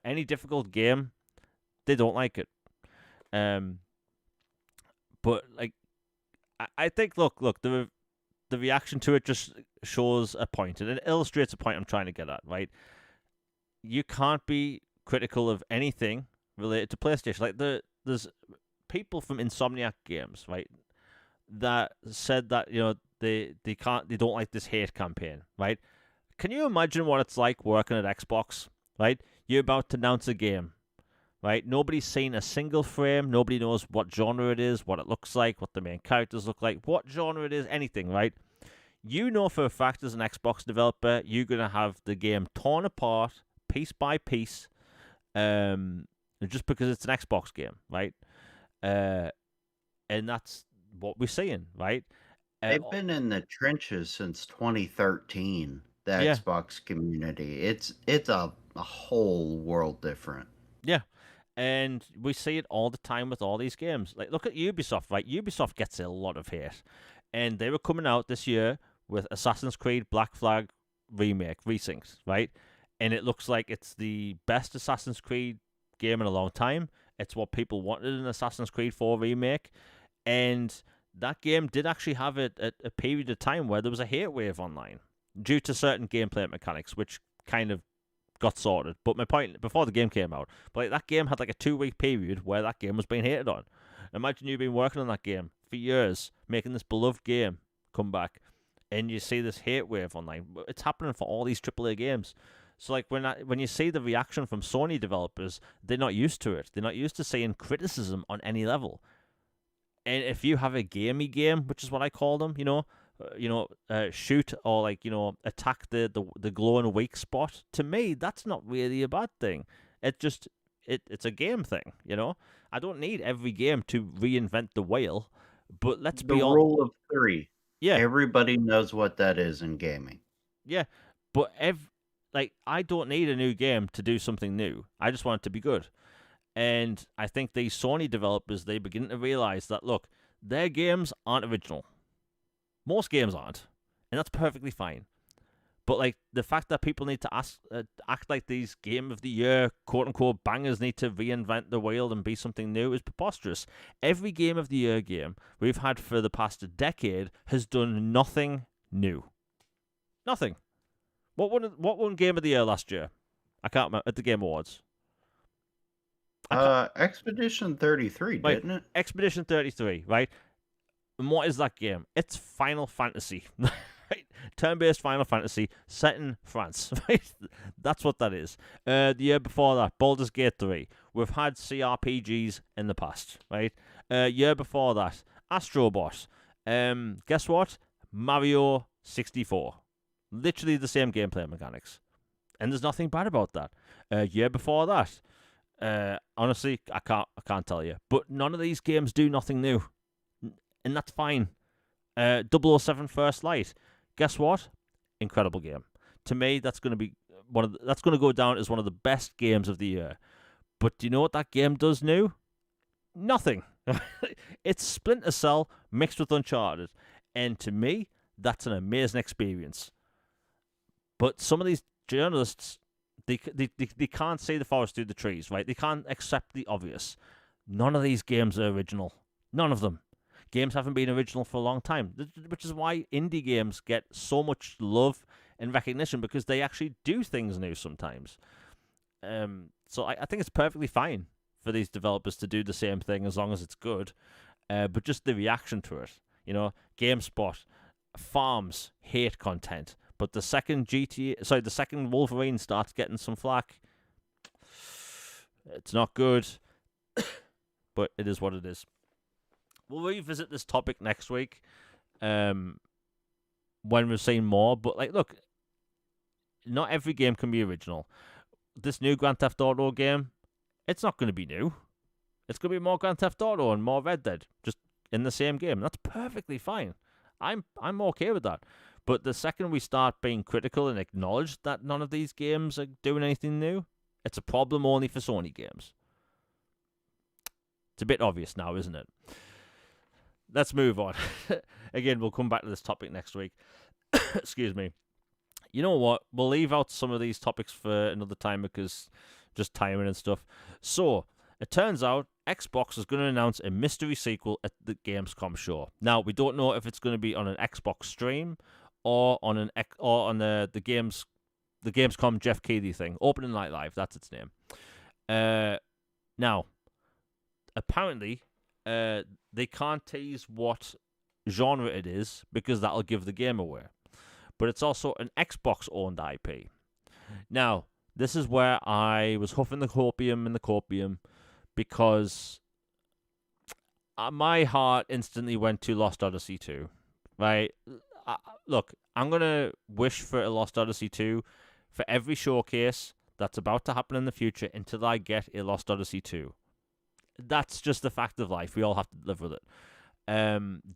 Any difficult game, they don't like it. But like, I think look, the reaction to it just shows a point, and it illustrates a point I'm trying to get at. Right? You can't be critical of anything related to PlayStation. Like there's people from Insomniac Games, right, that said that they don't like this hate campaign, right? Can you imagine what it's like working at Xbox, right? You're about to announce a game, right? Nobody's seen a single frame. Nobody knows what genre it is, what it looks like, what the main characters look like, what genre it is, anything, right? You know for a fact as an Xbox developer, you're going to have the game torn apart, piece by piece, just because it's an Xbox game, right? And that's what we're seeing, right? They've been in the trenches since 2013. The Xbox community, it's a whole world different. Yeah, and we see it all the time with all these games. Like, look at Ubisoft, right? Ubisoft gets a lot of hate, and they were coming out this year with Assassin's Creed Black Flag Remake, Resynced, right? And it looks like it's the best Assassin's Creed game in a long time. It's what people wanted in Assassin's Creed 4 Remake. And that game did actually have a period of time where there was a hate wave online due to certain gameplay mechanics, which kind of got sorted. But my point, before the game came out, but like, that game had like a 2-week period where that game was being hated on. Imagine you've been working on that game for years, making this beloved game come back, and you see this hate wave online. It's happening for all these AAA games. So like when you see the reaction from Sony developers, they're not used to it. They're not used to seeing criticism on any level. And if you have a gamey game, which is what I call them, shoot or like attack the glowing weak spot. To me, that's not really a bad thing. It's a game thing. I don't need every game to reinvent the wheel. But let's be honest. The rule of 3. Yeah. Everybody knows what that is in gaming. Yeah, but I don't need a new game to do something new. I just want it to be good. And I think these Sony developers, they begin to realize that, look, their games aren't original. Most games aren't. And that's perfectly fine. But like the fact that people need to act like these Game of the Year, quote-unquote, bangers need to reinvent the wheel and be something new is preposterous. Every Game of the Year game we've had for the past decade has done nothing new. Nothing. What won Game of the Year last year? I can't remember. At the Game Awards. Expedition 33, right. Didn't it? Expedition 33, right? And what is that game? It's Final Fantasy, right? Turn-based Final Fantasy set in France, right? That's what that is. The year before that, Baldur's Gate 3. We've had CRPGs in the past, right? Year before that, Astro Bot. Guess what? Mario 64. Literally the same gameplay mechanics. And there's nothing bad about that. Year before that, honestly, I can't tell you. But none of these games do nothing new. And that's fine. 007 First Light. Guess what? Incredible game. To me, that's going to be that's going to go down as one of the best games of the year. But do you know what that game does new? Nothing. It's Splinter Cell mixed with Uncharted, and to me, that's an amazing experience. But some of these journalists, they can't see the forest through the trees, right? They can't accept the obvious. None of these games are original. None of them. Games haven't been original for a long time, which is why indie games get so much love and recognition because they actually do things new sometimes. So I think it's perfectly fine for these developers to do the same thing as long as it's good. But just the reaction to it, GameSpot farms hate content, but the second the second Wolverine starts getting some flack, it's not good. But it is what it is. We'll revisit this topic next week, when we've seen more. But look, not every game can be original. This new Grand Theft Auto game, it's not going to be new. It's going to be more Grand Theft Auto and more Red Dead, just in the same game. That's perfectly fine. I'm okay with that. But the second we start being critical and acknowledge that none of these games are doing anything new, it's a problem only for Sony games. It's a bit obvious now, isn't it? Let's move on. Again, we'll come back to this topic next week. Excuse me. You know what? We'll leave out some of these topics for another time because just timing and stuff. So, it turns out Xbox is going to announce a mystery sequel at the Gamescom show. Now, we don't know if it's going to be on an Xbox stream or on the Gamescom Jeff Keighley thing. Opening Night Live, that's its name. Now, apparently, they can't tease what genre it is because that'll give the game away. But it's also an Xbox-owned IP. Now, this is where I was huffing the hopium and the copium because my heart instantly went to Lost Odyssey 2. Right? Look, I'm going to wish for a Lost Odyssey 2 for every showcase that's about to happen in the future until I get a Lost Odyssey 2. That's just the fact of life. We all have to live with it.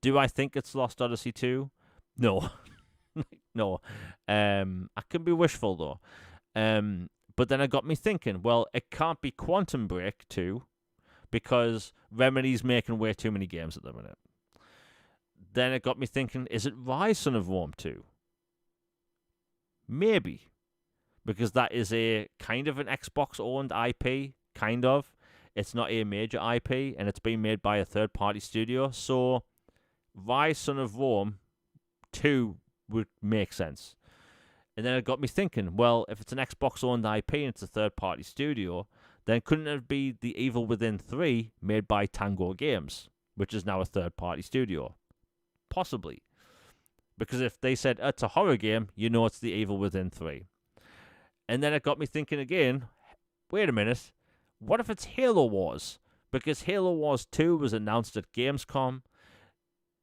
Do I think it's Lost Odyssey 2? No. No. I can be wishful, though. But then it got me thinking, well, it can't be Quantum Break 2 because Remedy's making way too many games at the minute. Then it got me thinking, is it Rise Son of Rome 2? Maybe. Because that is a kind of an Xbox-owned IP, kind of. It's not a major IP, and it's being made by a third-party studio. So, Rise Son of Rome 2 would make sense. And then it got me thinking, well, if it's an Xbox-owned IP and it's a third-party studio, then couldn't it be The Evil Within 3 made by Tango Games, which is now a third-party studio? Possibly. Because if they said it's a horror game, you know it's The Evil Within 3. And then it got me thinking again, wait a minute, what if it's Halo Wars? Because Halo Wars 2 was announced at Gamescom.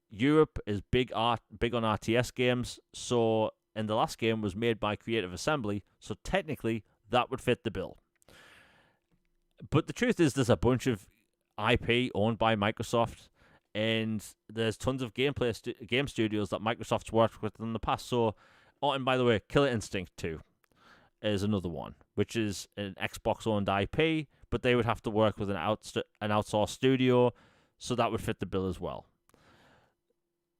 Europe is big on RTS games, so and the last game was made by Creative Assembly, so technically that would fit the bill. But the truth is there's a bunch of IP owned by Microsoft, and there's tons of game studios that Microsoft's worked with in the past. So, and by the way, Killer Instinct 2 is another one, which is an Xbox-owned IP, but they would have to work with an outsourced studio, so that would fit the bill as well.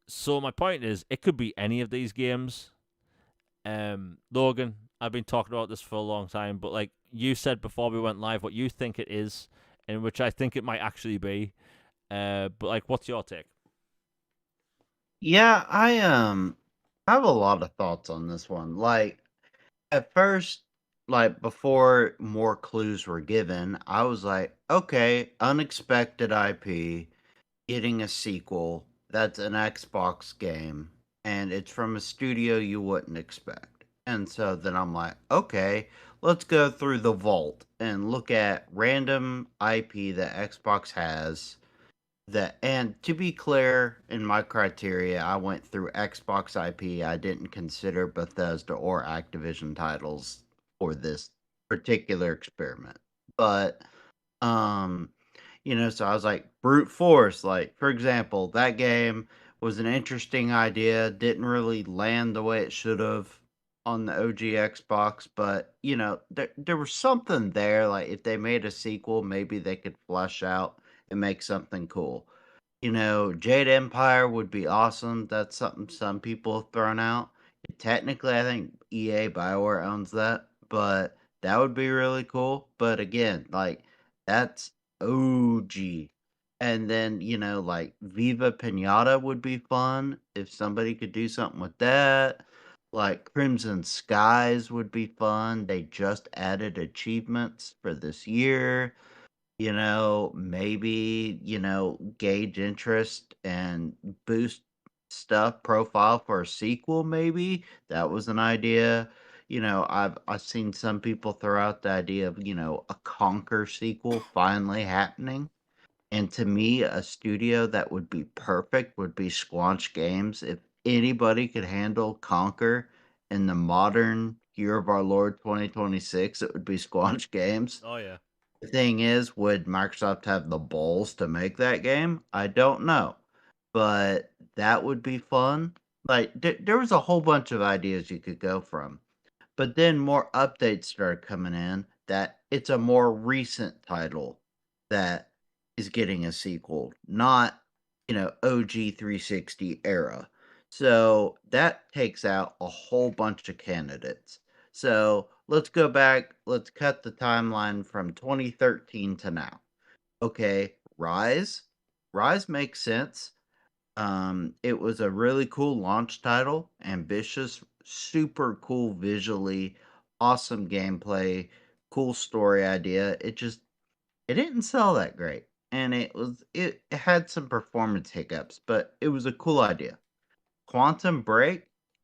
So my point is, it could be any of these games. Logan, I've been talking about this for a long time, but you said before we went live what you think it is, and which I think it might actually be. But what's your take? Yeah, I have a lot of thoughts on this one. At first, before more clues were given, I was like, okay, unexpected IP, getting a sequel. That's an Xbox game, and it's from a studio you wouldn't expect. And so then I'm like, okay, let's go through the vault and look at random IP that Xbox has. And to be clear, in my criteria, I went through Xbox IP. I didn't consider Bethesda or Activision titles for this particular experiment. But so I was like, brute force, for example, that game was an interesting idea. Didn't really land the way it should have on the OG Xbox, but there was something there. Like if they made a sequel, maybe they could flesh out and make something cool. Jade Empire would be awesome. That's something some people have thrown out. Technically, I think EA BioWare owns that, but that would be really cool. But again, like that's OG. And then, like Viva Pinata would be fun if somebody could do something with that. Like Crimson Skies would be fun. They just added achievements for this year. Maybe, gauge interest and boost stuff profile for a sequel, maybe. That was an idea. I've seen some people throw out the idea of, a Conquer sequel finally happening. And to me, a studio that would be perfect would be Squanch Games. If anybody could handle Conquer in the modern year of our Lord 2026, it would be Squanch Games. Oh yeah. The thing is, would Microsoft have the balls to make that game? I don't know. But that would be fun. Like, there was a whole bunch of ideas you could go from. But then more updates started coming in that it's a more recent title that is getting a sequel, not, OG 360 era. So that takes out a whole bunch of candidates. So let's go back, let's cut the timeline from 2013 to now. Okay, Rise. Rise makes sense. It was a really cool launch title, ambitious, super cool visually, awesome gameplay, cool story idea. It didn't sell that great. And it had some performance hiccups, but it was a cool idea. Quantum Break,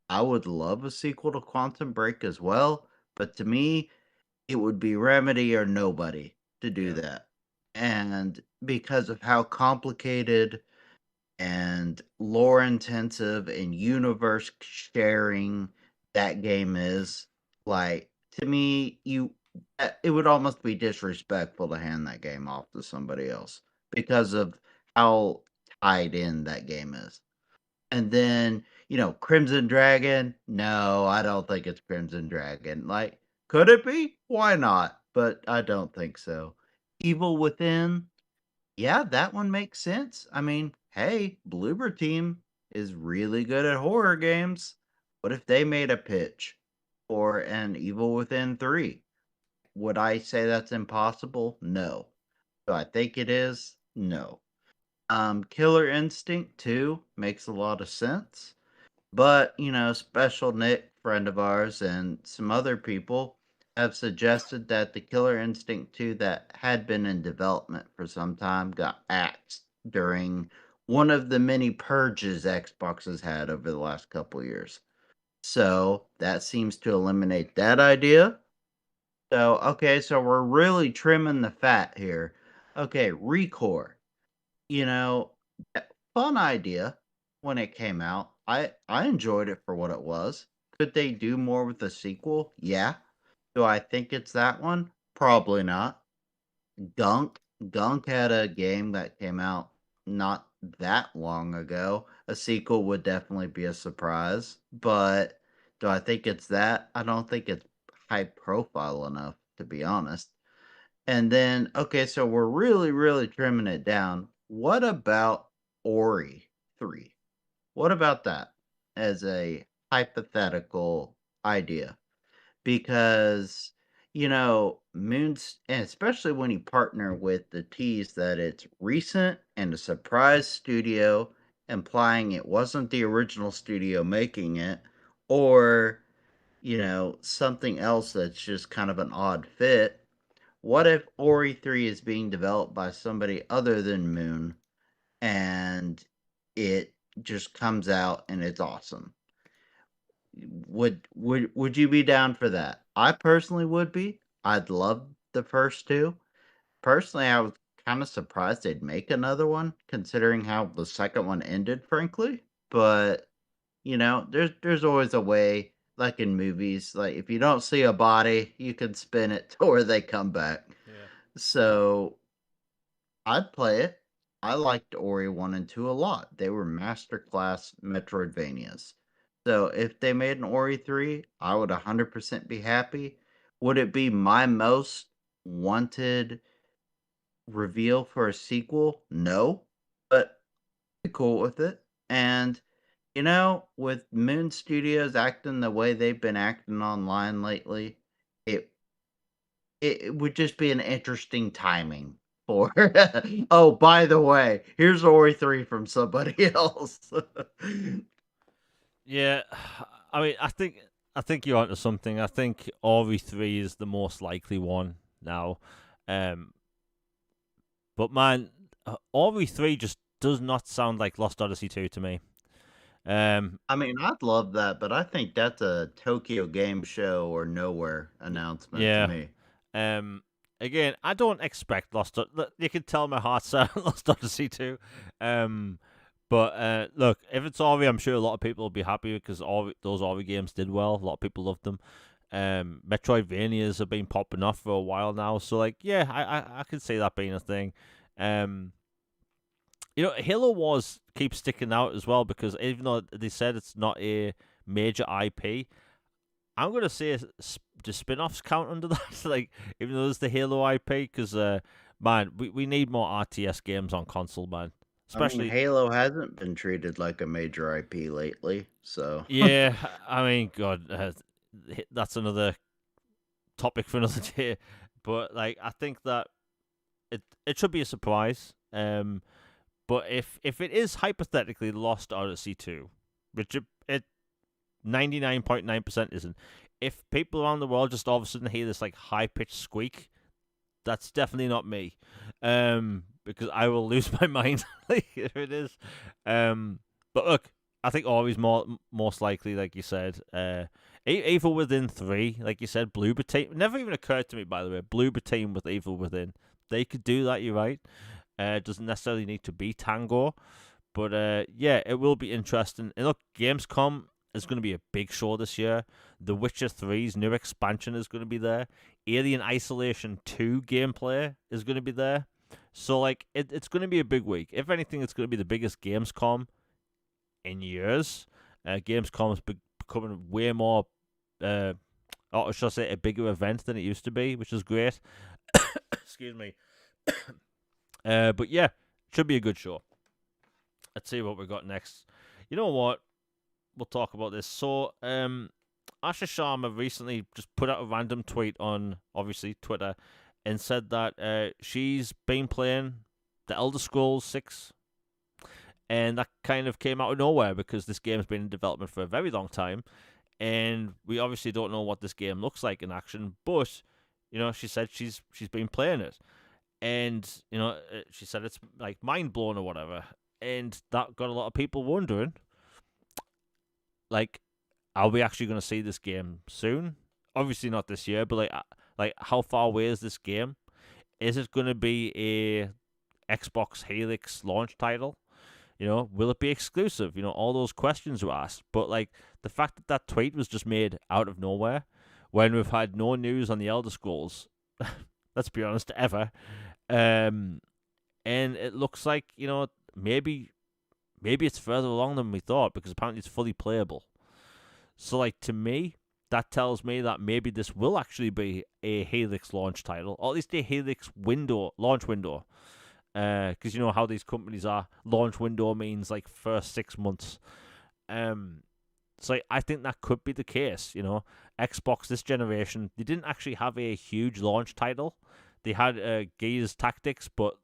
I would love a sequel to Quantum Break as well, but to me, it would be Remedy or nobody to do Yeah. that. And because of how complicated and lore intensive and universe sharing that game is, like, to me, it would almost be disrespectful to hand that game off to somebody else because of how tied in that game is. And then, Crimson Dragon, no, I don't think it's Crimson Dragon. Like, could it be? Why not? But I don't think so. Evil Within, yeah, that one makes sense. I mean, hey, Bloober Team is really good at horror games. What if they made a pitch for an Evil Within 3? Would I say that's impossible? No. Do I think it is? No. Killer Instinct 2 makes a lot of sense. But, Special Nick, friend of ours, and some other people have suggested that the Killer Instinct 2 that had been in development for some time got axed during one of the many purges Xbox has had over the last couple years. So that seems to eliminate that idea. So, okay, so we're really trimming the fat here. Okay, Recore. You know, fun idea when it came out. I enjoyed it for what it was. Could they do more with the sequel? Yeah. Do I think it's that one? Probably not. Gunk. Gunk had a game that came out not that long ago. A sequel would definitely be a surprise. But do I think it's that? I don't think it's high profile enough, to be honest. And then, okay, so we're really, really trimming it down. What about Ori 3? What about that as a hypothetical idea? Because, Moon's, and especially when you partner with the tease that it's recent and a surprise studio, implying it wasn't the original studio making it, or, something else that's just kind of an odd fit. What if Ori 3 is being developed by somebody other than Moon and it just comes out and it's awesome? Would you be down for that? I personally would be. I'd love the first two. Personally, I was kind of surprised they'd make another one considering how the second one ended, frankly. But, there's always a way, like in movies, like if you don't see a body, you can spin it to where they come back. Yeah. So I'd play it. I liked Ori 1 and 2 a lot. They were masterclass Metroidvanias. So if they made an Ori 3, I would 100% be happy. Would it be my most wanted reveal for a sequel? No, but I'd be cool with it. And with Moon Studios acting the way they've been acting online lately, it it would just be an interesting timing for oh, by the way, here's Ori 3 from somebody else. Yeah, I mean, I think you're onto something. I think RE3 is the most likely one now. Um, but man, RE3 just does not sound like Lost Odyssey 2 to me. I mean, I'd love that, but I think that's a Tokyo Game Show or nowhere announcement to yeah. me. Um, again, I don't expect You can tell my heart's out on Lost Odyssey 2. But look, if it's Ori, I'm sure a lot of people will be happy because those Ori games did well. A lot of people loved them. Metroidvanias have been popping off for a while now, so like, yeah, I could see that being a thing. Halo Wars keeps sticking out as well because even though they said it's not a major IP, I'm gonna say the spin-offs count under that. Like, even though there's the Halo IP, because man, we need more RTS games on console, man. I mean, Especially, Halo hasn't been treated like a major IP lately, so yeah. I mean, God, that's another topic for another day. But like, I think that it should be a surprise. But if it is hypothetically Lost Odyssey 2, which it 99.9% isn't, if people around the world just all of a sudden hear this like high pitched squeak, that's definitely not me. Because I will lose my mind like, if it is. But look, I think always most likely, like you said. Evil Within 3, like you said, Bloober Team. Never even occurred to me, by the way. Bloober Team with Evil Within. They could do that, you're right. Doesn't necessarily need to be Tango. But yeah, it will be interesting. And look, Gamescom is going to be a big show this year. The Witcher 3's new expansion is going to be there. Alien Isolation 2 gameplay is going to be there. So, like, it's going to be a big week. If anything, it's going to be the biggest Gamescom in years. Gamescom is becoming way more, or should I say, a bigger event than it used to be, which is great. Excuse me. But yeah, should be a good show. Let's see what we got next. You know what? We'll talk about this. So, Asha Sharma recently just put out a random tweet on, obviously, Twitter and said that she's been playing The Elder Scrolls 6. And that kind of came out of nowhere because this game's been in development for a very long time. And we obviously don't know what this game looks like in action. But, she said she's been playing it. And, she said it's like mind blown or whatever. And that got a lot of people wondering, like, are we actually going to see this game soon? Obviously not this year, but like how far away is this game? Is it going to be a Xbox Helix launch title? Will it be exclusive? All those questions were asked. But like the fact that tweet was just made out of nowhere when we've had no news on the Elder Scrolls, let's be honest, ever. And it looks like, maybe it's further along than we thought because apparently it's fully playable. So, like, to me, that tells me that maybe this will actually be a Helix launch title, or at least a Helix launch window. Because you know how these companies are. Launch window means, like, first 6 months. So I think that could be the case, Xbox this generation, they didn't actually have a huge launch title. They had Gears Tactics, but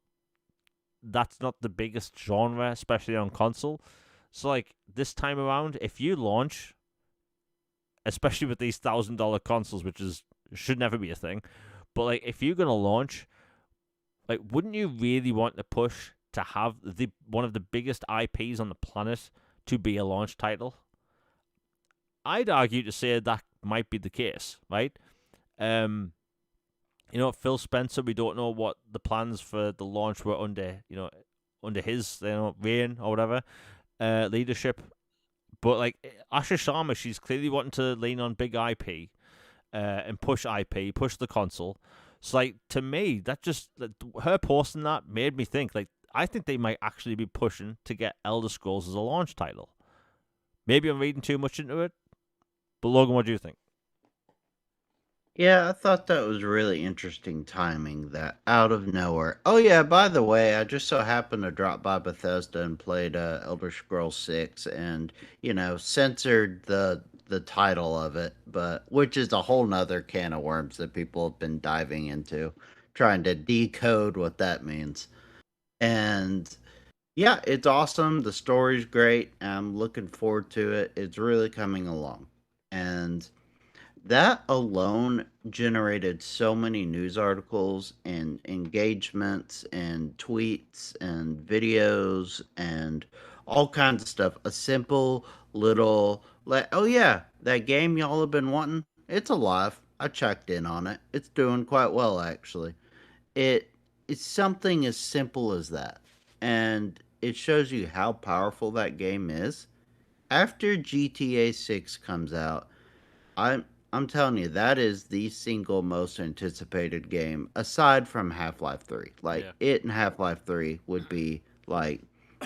that's not the biggest genre, especially on console. So, like, this time around, if you launch, especially with these $1,000 consoles, which should never be a thing, but like if you're gonna launch, like, wouldn't you really want to push to have one of the biggest IPs on the planet to be a launch title? I'd argue to say that might be the case, right? Phil Spencer, we don't know what the plans for the launch were under his reign or whatever leadership. But like Asha Sharma, she's clearly wanting to lean on big IP and push the console. So like to me, that just her posting that made me think like I think they might actually be pushing to get Elder Scrolls as a launch title. Maybe I'm reading too much into it, but Logan, what do you think? Yeah, I thought that was really interesting timing that out of nowhere. Oh yeah, by the way, I just so happened to drop by Bethesda and played Elder Scrolls 6 and, censored the title of it, but which is a whole nother can of worms that people have been diving into, trying to decode what that means. And yeah, it's awesome. The story's great. I'm looking forward to it. It's really coming along. And that alone generated so many news articles and engagements and tweets and videos and all kinds of stuff. A simple little, like, oh yeah, that game y'all have been wanting, it's alive. I checked in on it. It's doing quite well, actually. It it's something as simple as that. And it shows you how powerful that game is. After GTA 6 comes out, I'm I'm telling you, that is the single most anticipated game aside from Half-Life 3. Like Yeah. it and Half-Life 3 would be like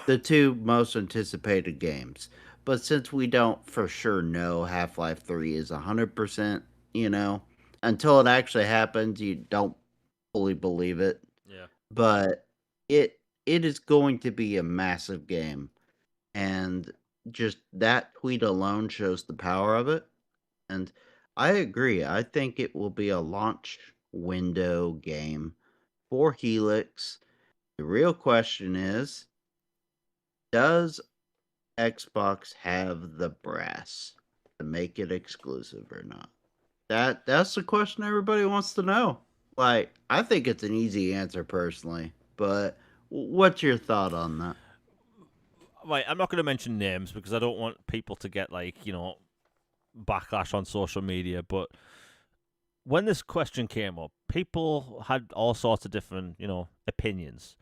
the two most anticipated games. But since we don't for sure know Half-Life 3 is 100%, you know, until it actually happens, you don't fully believe it. Yeah. But it is going to be a massive game, and just that tweet alone shows the power of it. And I agree. I think it will be a launch window game for Helix. The real question is, does Xbox have the brass to make it exclusive or not? That's the question everybody wants to know. Like, I think it's an easy answer personally, but what's your thought on that? Right, I'm not going to mention names because I don't want people to get like backlash on social media. But when this question came up, people had all sorts of different opinions.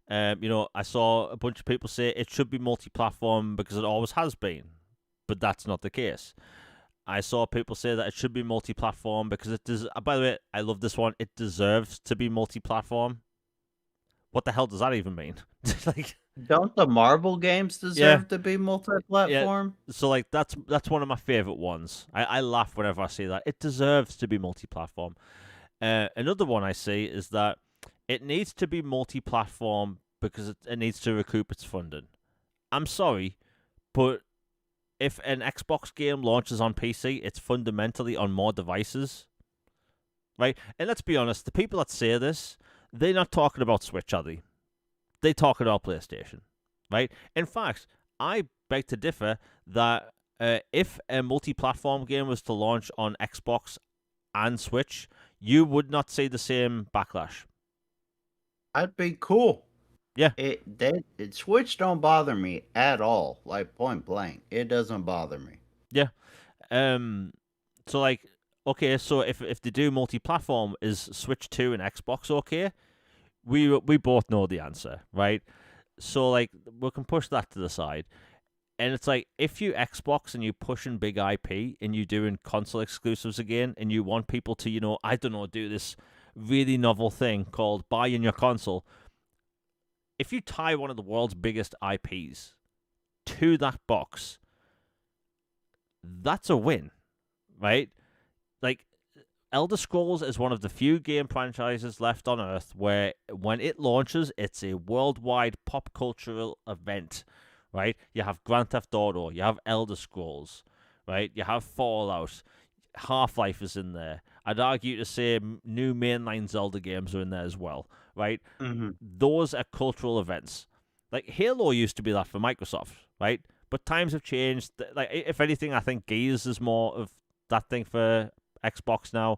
I saw a bunch of people say it should be multi-platform because it always has been, but that's not the case. I saw people say that it should be multi-platform because it does. By the way, I love this one. It deserves to be multi-platform. What the hell does that even mean? Like, Don't the Marvel games yeah, deserve to be yeah. multi-platform? So like that's one of my favorite ones. I laugh whenever I see that. It deserves to be multi-platform. Another one I see is that it needs to be multi-platform because it needs to recoup its funding. I'm sorry, but if an Xbox game launches on PC, it's fundamentally on more devices, right? And let's be honest, the people that say this, they're not talking about Switch, are they? They're talking about PlayStation, right? In fact, I beg to differ that if a multi-platform game was to launch on Xbox and Switch, you would not see the same backlash. That'd be cool. Yeah, Switch don't bother me at all. Like point blank, it doesn't bother me. yeah. Um, so like, okay, so if they do multi-platform, is Switch 2 and Xbox okay? We both know the answer, right? So like, we can push that to the side. And it's like, if you Xbox and you pushing big IP and you doing console exclusives again, and you want people to, I don't know, do this really novel thing called buying your console. If you tie one of the world's biggest IPs to that box, that's a win, right? Like, Elder Scrolls is one of the few game franchises left on Earth where, when it launches, it's a worldwide pop cultural event, right? You have Grand Theft Auto, you have Elder Scrolls, right? You have Fallout, Half-Life is in there. I'd argue to say new mainline Zelda games are in there as well, right? Mm-hmm. Those are cultural events. Like, Halo used to be that for Microsoft, right? But times have changed. Like, if anything, I think Gears is more of that thing for Xbox now.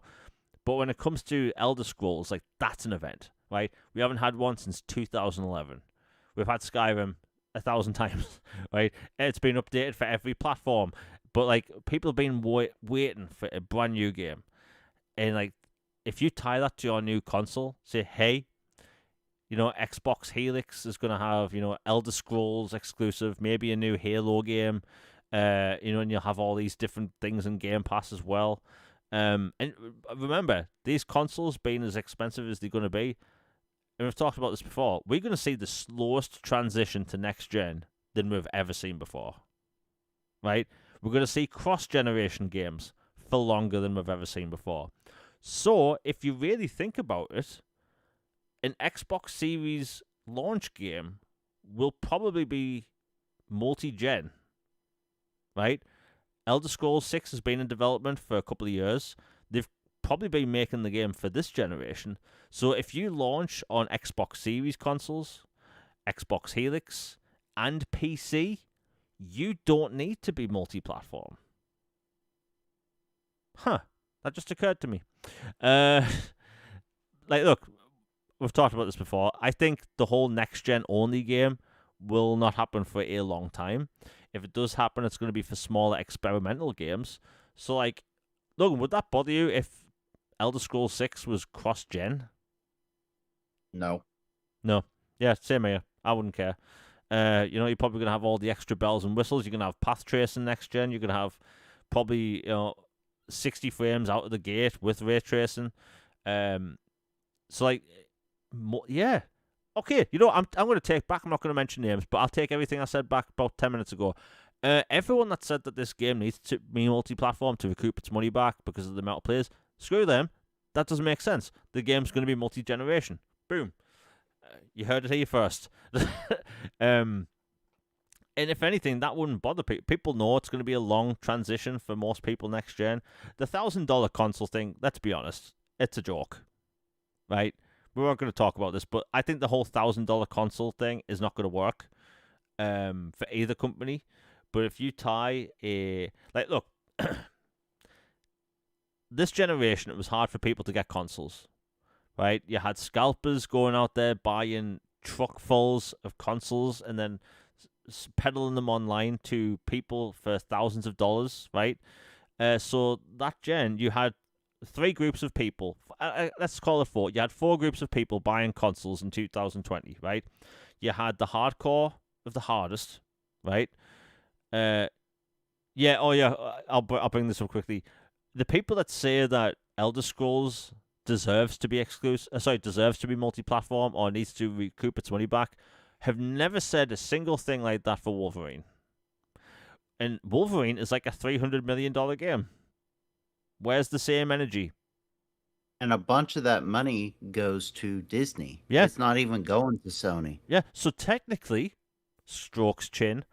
But when it comes to Elder Scrolls, like, that's an event, right? We haven't had one since 2011. We've had Skyrim 1,000 times, right? It's been updated for every platform, but like, people have been waiting for a brand new game, and like, if you tie that to your new console, say, hey, Xbox Helix is gonna have Elder Scrolls exclusive, maybe a new Halo game, and you'll have all these different things in Game Pass as well. And remember, these consoles being as expensive as they're going to be, and we've talked about this before, we're going to see the slowest transition to next gen than we've ever seen before. Right? We're going to see cross-generation games for longer than we've ever seen before. So, if you really think about it, an Xbox Series launch game will probably be multi-gen, right? Elder Scrolls 6 has been in development for a couple of years. They've probably been making the game for this generation. So if you launch on Xbox Series consoles, Xbox Helix, and PC, you don't need to be multi-platform. Huh. That just occurred to me. Look, we've talked about this before. I think the whole next-gen only game will not happen for a long time. If it does happen, it's going to be for smaller experimental games. So, Logan, would that bother you if Elder Scrolls 6 was cross-gen? No. No. Yeah, same here. I wouldn't care. You're probably going to have all the extra bells and whistles. You're going to have path tracing next gen. You're going to have probably 60 frames out of the gate with ray tracing. Yeah. Okay, I'm going to take back. I'm not going to mention names, but I'll take everything I said back about 10 minutes ago. Everyone that said that this game needs to be multi-platform to recoup its money back because of the amount of players, screw them. That doesn't make sense. The game's going to be multi-generation. Boom. You heard it here first. And if anything, that wouldn't bother people. People know it's going to be a long transition for most people next gen. The $1,000 console thing, let's be honest, it's a joke, right? We weren't going to talk about this, but I think the whole $1,000 console thing is not going to work for either company. But if you tie look, this generation, it was hard for people to get consoles, right? You had scalpers going out there buying truckfuls of consoles and then peddling them online to people for thousands of dollars, right? So that gen, you had three groups of people. Let's call it four. You had four groups of people buying consoles in 2020, right? You had the hardcore of the hardest, right? I'll bring this up quickly. The people that say that Elder Scrolls deserves to be multi-platform or needs to recoup its money back, have never said a single thing like that for Wolverine. And Wolverine is like a $300 million game. Where's the same energy? And a bunch of that money goes to Disney. Yeah. It's not even going to Sony. Yeah, so technically, strokes chin,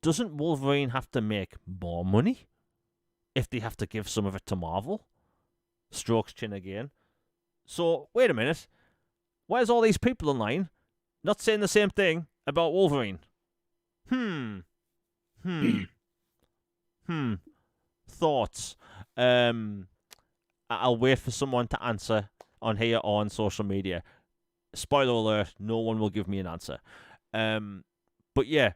doesn't Wolverine have to make more money if they have to give some of it to Marvel? Strokes chin again. So, wait a minute. Where's all these people online not saying the same thing about Wolverine? Thoughts. I'll wait for someone to answer on here or on social media. Spoiler alert, no one will give me an answer. But yeah,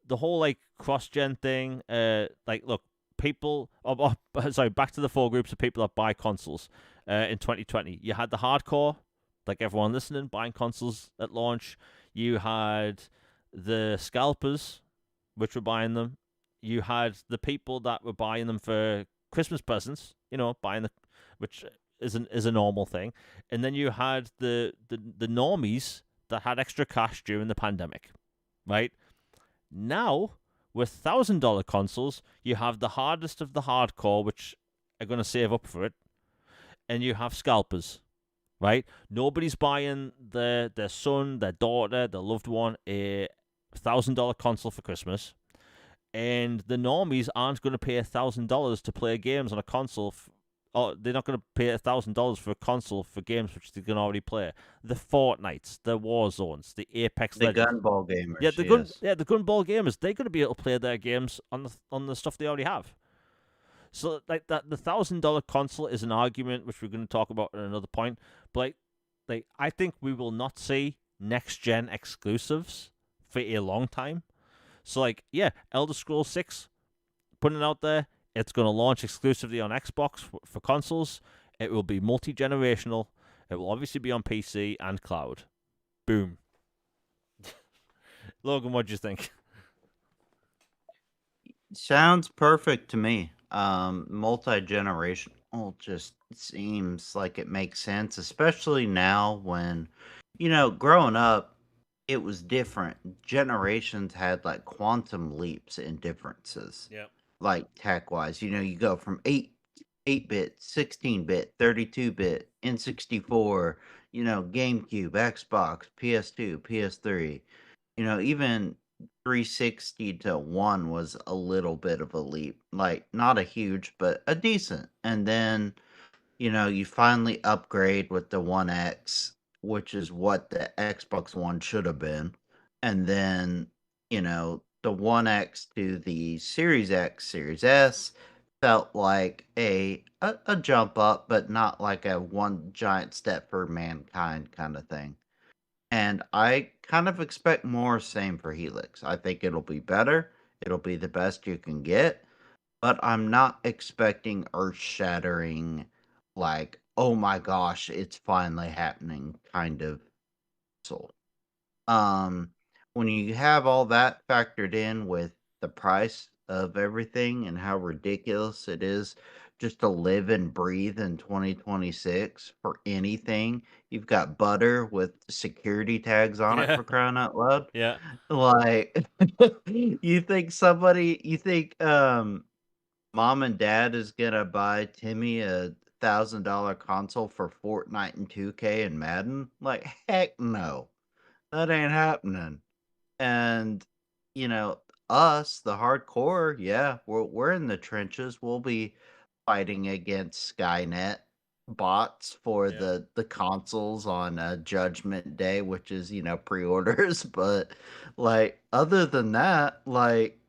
the whole cross-gen thing, look, people back to the four groups of people that buy consoles in 2020. You had the hardcore, like everyone listening, buying consoles at launch. You had the scalpers, which were buying them. You had the people that were buying them for Christmas presents, which is a normal thing. And then you had the normies that had extra cash during the pandemic, right? Now, with $1,000 consoles, you have the hardest of the hardcore, which are going to save up for it, and you have scalpers, right? Nobody's buying their son, their daughter, their loved one a $1,000 console for Christmas, and the normies aren't going to pay $1,000 to play games on a console. Or they're not going to pay $1,000 for a console for games which they can already play. The Fortnites, the Warzones, the Apex Legends, Gunball gamers. the Gunball gamers. They're going to be able to play their games on the stuff they already have. So the $1,000 console is an argument which we're going to talk about at another point. But I think we will not see next gen exclusives for a long time. So Elder Scrolls 6, putting it out there. It's going to launch exclusively on Xbox for consoles. It will be multi-generational. It will obviously be on PC and cloud. Boom. Logan, what do you think? Sounds perfect to me. Multi-generation. Well, just seems like it makes sense, especially now when, growing up, it was different. Generations had like quantum leaps in differences, Yeah. like tech wise. You go from 8-bit, 16-bit, 32-bit, N64, GameCube, Xbox, PS2, PS3. Even 360 to 1 was a little bit of a leap. Like, not a huge, but a decent. And then, you finally upgrade with the One X, which is what the Xbox One should have been. And then, the One X to the Series X, Series S felt like a jump up, but not like a one giant step for mankind kind of thing. And I kind of expect more same for Helix. I think it'll be better. It'll be the best you can get, but I'm not expecting earth-shattering, like, oh my gosh, it's finally happening kind of soul. Um, when you have all that factored in with the price of everything and how ridiculous it is just to live and breathe in 2026 for anything, you've got butter with security tags on it Yeah. for crying out loud. Yeah. Like, you think mom and dad is gonna buy Timmy a $1,000 console for Fortnite and 2K and Madden? Like, heck no. That ain't happening. And, you know, us, the hardcore, yeah, we're in the trenches. We'll be fighting against Skynet bots for Yeah. the consoles on Judgment Day, which is, pre-orders. But like other than that, like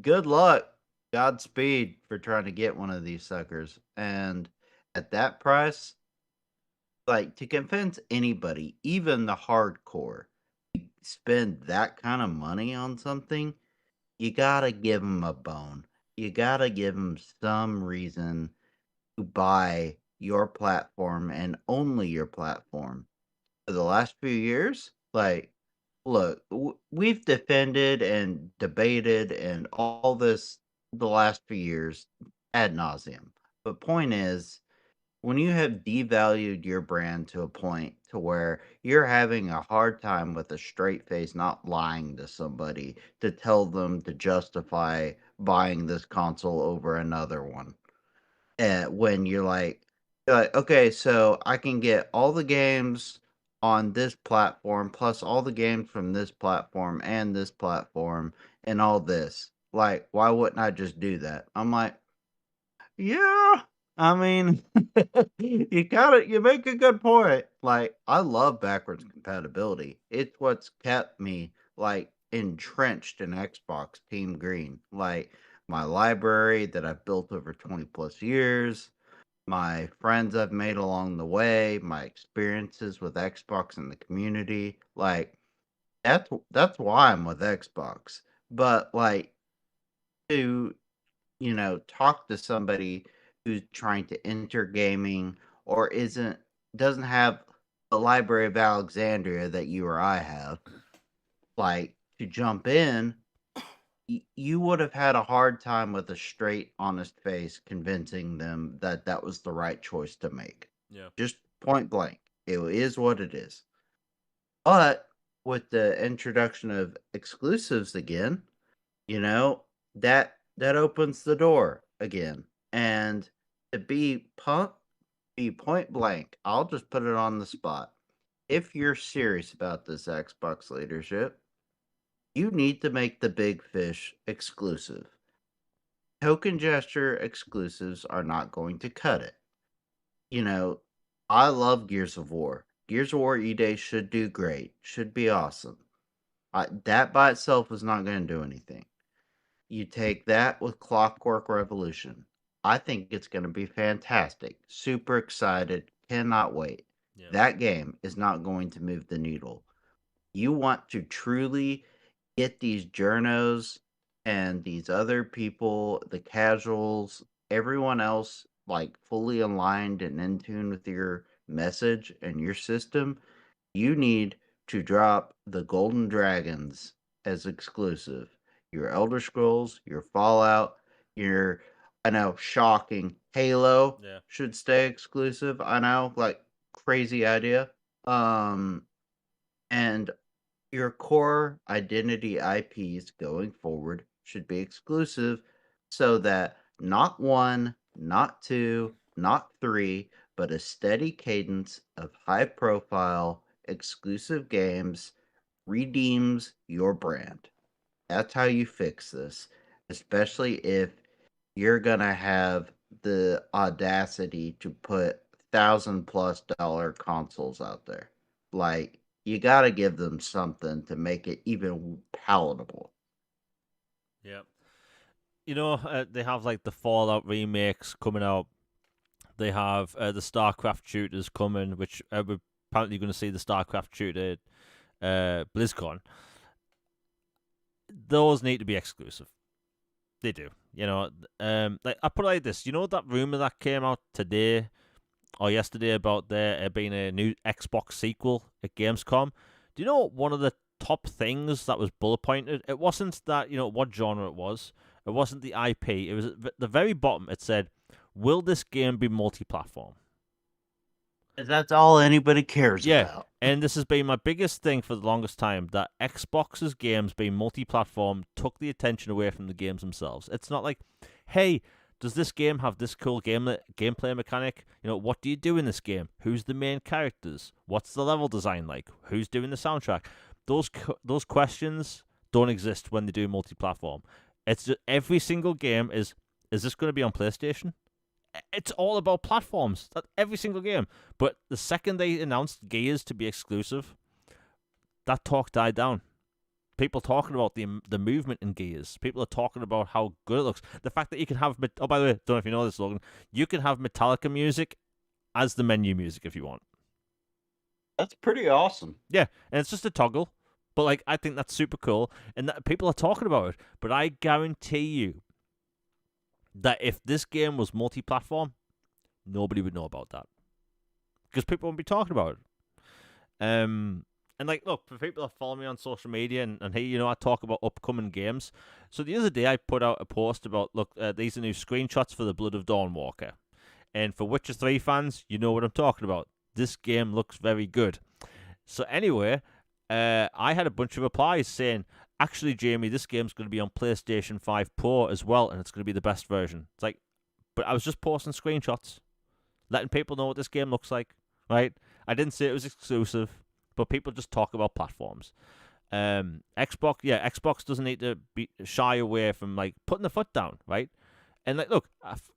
good luck. Godspeed for trying to get one of these suckers. And at that price, like to convince anybody, even the hardcore, spend that kind of money on something, you gotta give them a bone. You gotta give them some reason to buy your platform and only your platform. For the last few years, like, look, we've defended and debated and all this the last few years ad nauseum. But point is, when you have devalued your brand to a point to where you're having a hard time with a straight face not lying to somebody to tell them to justify buying this console over another one. And when you're like, okay, so I can get all the games on this platform plus all the games from this platform and this platform and all this. Like, why wouldn't I just do that? I'm like, yeah, I mean, you make a good point. Like, I love backwards compatibility. It's what's kept me like entrenched in Xbox Team Green. Like my library that I've built over 20 plus years, my friends I've made along the way, my experiences with Xbox and the community. Like that's why I'm with Xbox. But like to talk to somebody who's trying to enter gaming or doesn't have the Library of Alexandria that you or I have, like to jump in, you would have had a hard time with a straight, honest face convincing them that that was the right choice to make. Yeah. Just point blank. It is what it is. But with the introduction of exclusives again, you know, that opens the door again. And to be point blank, I'll just put it on the spot. If you're serious about this Xbox leadership, you need to make the big fish exclusive. Token gesture exclusives are not going to cut it. You know, I love Gears of War. Gears of War E-Day should do great, should be awesome. That by itself is not going to do anything. You take that with Clockwork Revolution. I think it's going to be fantastic. Super excited. Cannot wait. Yeah. That game is not going to move the needle. You want to truly get these journos and these other people, the casuals, everyone else, like fully aligned and in tune with your message and your system. You need to drop the Golden Dragons as exclusive. Your Elder Scrolls, your Fallout, your I know, shocking. Halo Yeah. should stay exclusive. I know, like crazy idea. And your core identity IPs going forward should be exclusive so that not one, not two, not three, but a steady cadence of high profile exclusive games redeems your brand. That's how you fix this, especially if you're gonna have the audacity to put $1,000+ consoles out there. Like, you gotta give them something to make it even palatable. Yeah. They have like the Fallout remakes coming out. They have the StarCraft shooters coming, which we're apparently going to see the StarCraft shooter BlizzCon. Those need to be exclusive. They do. Like I put it like this. You know that rumor that came out today or yesterday about there being a new Xbox sequel at Gamescom? Do you know one of the top things that was bullet pointed? It wasn't that, what genre it was. It wasn't the IP. It was at the very bottom. It said, "Will this game be multi-platform?" That's all anybody cares Yeah, about. and this has been my biggest thing for the longest time, that Xbox's games being multi-platform took the attention away from the games themselves. It's not like, hey, does this game have this cool gameplay mechanic? What do you do in this game? Who's the main characters? What's the level design like? Who's doing the soundtrack? Those questions don't exist when they do multi-platform. It's just every single game is this going to be on PlayStation? It's all about platforms. That every single game. But the second they announced Gears to be exclusive, that talk died down. People talking about the movement in Gears. People are talking about how good it looks. The fact that you can have by the way, don't know if you know this, Logan. You can have Metallica music as the menu music if you want. That's pretty awesome. Yeah, and it's just a toggle. But like, I think that's super cool, and that people are talking about it. But I guarantee you that if this game was multi-platform, nobody would know about that because people won't be talking about it. And like, look, for people that follow me on social media and hey, I talk about upcoming games. So the other day I put out a post about, look, these are new screenshots for the Blood of Dawnwalker. And for Witcher 3 fans, you know what I'm talking about. This game looks very good. So anyway, I had a bunch of replies saying, actually, Jamie, this game's going to be on PlayStation 5 Pro as well, and it's going to be the best version. It's like, but I was just posting screenshots, letting people know what this game looks like, right? I didn't say it was exclusive, but people just talk about platforms. Xbox doesn't need to be shy away from like putting the foot down, right? And like, look,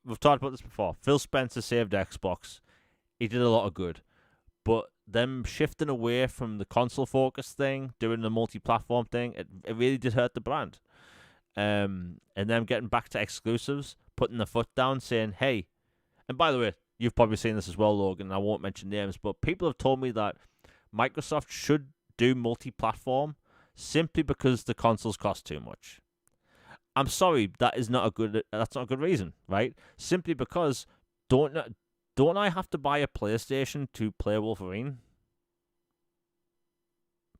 we've talked about this before. Phil Spencer saved Xbox. He did a lot of good, but them shifting away from the console focus thing, doing the multi-platform thing, it really did hurt the brand. And them getting back to exclusives, putting the foot down, saying, hey, and by the way, you've probably seen this as well, Logan, I won't mention names, but people have told me that Microsoft should do multi-platform simply because the consoles cost too much. I'm sorry, that's not a good reason, right? Simply because don't I have to buy a PlayStation to play Wolverine?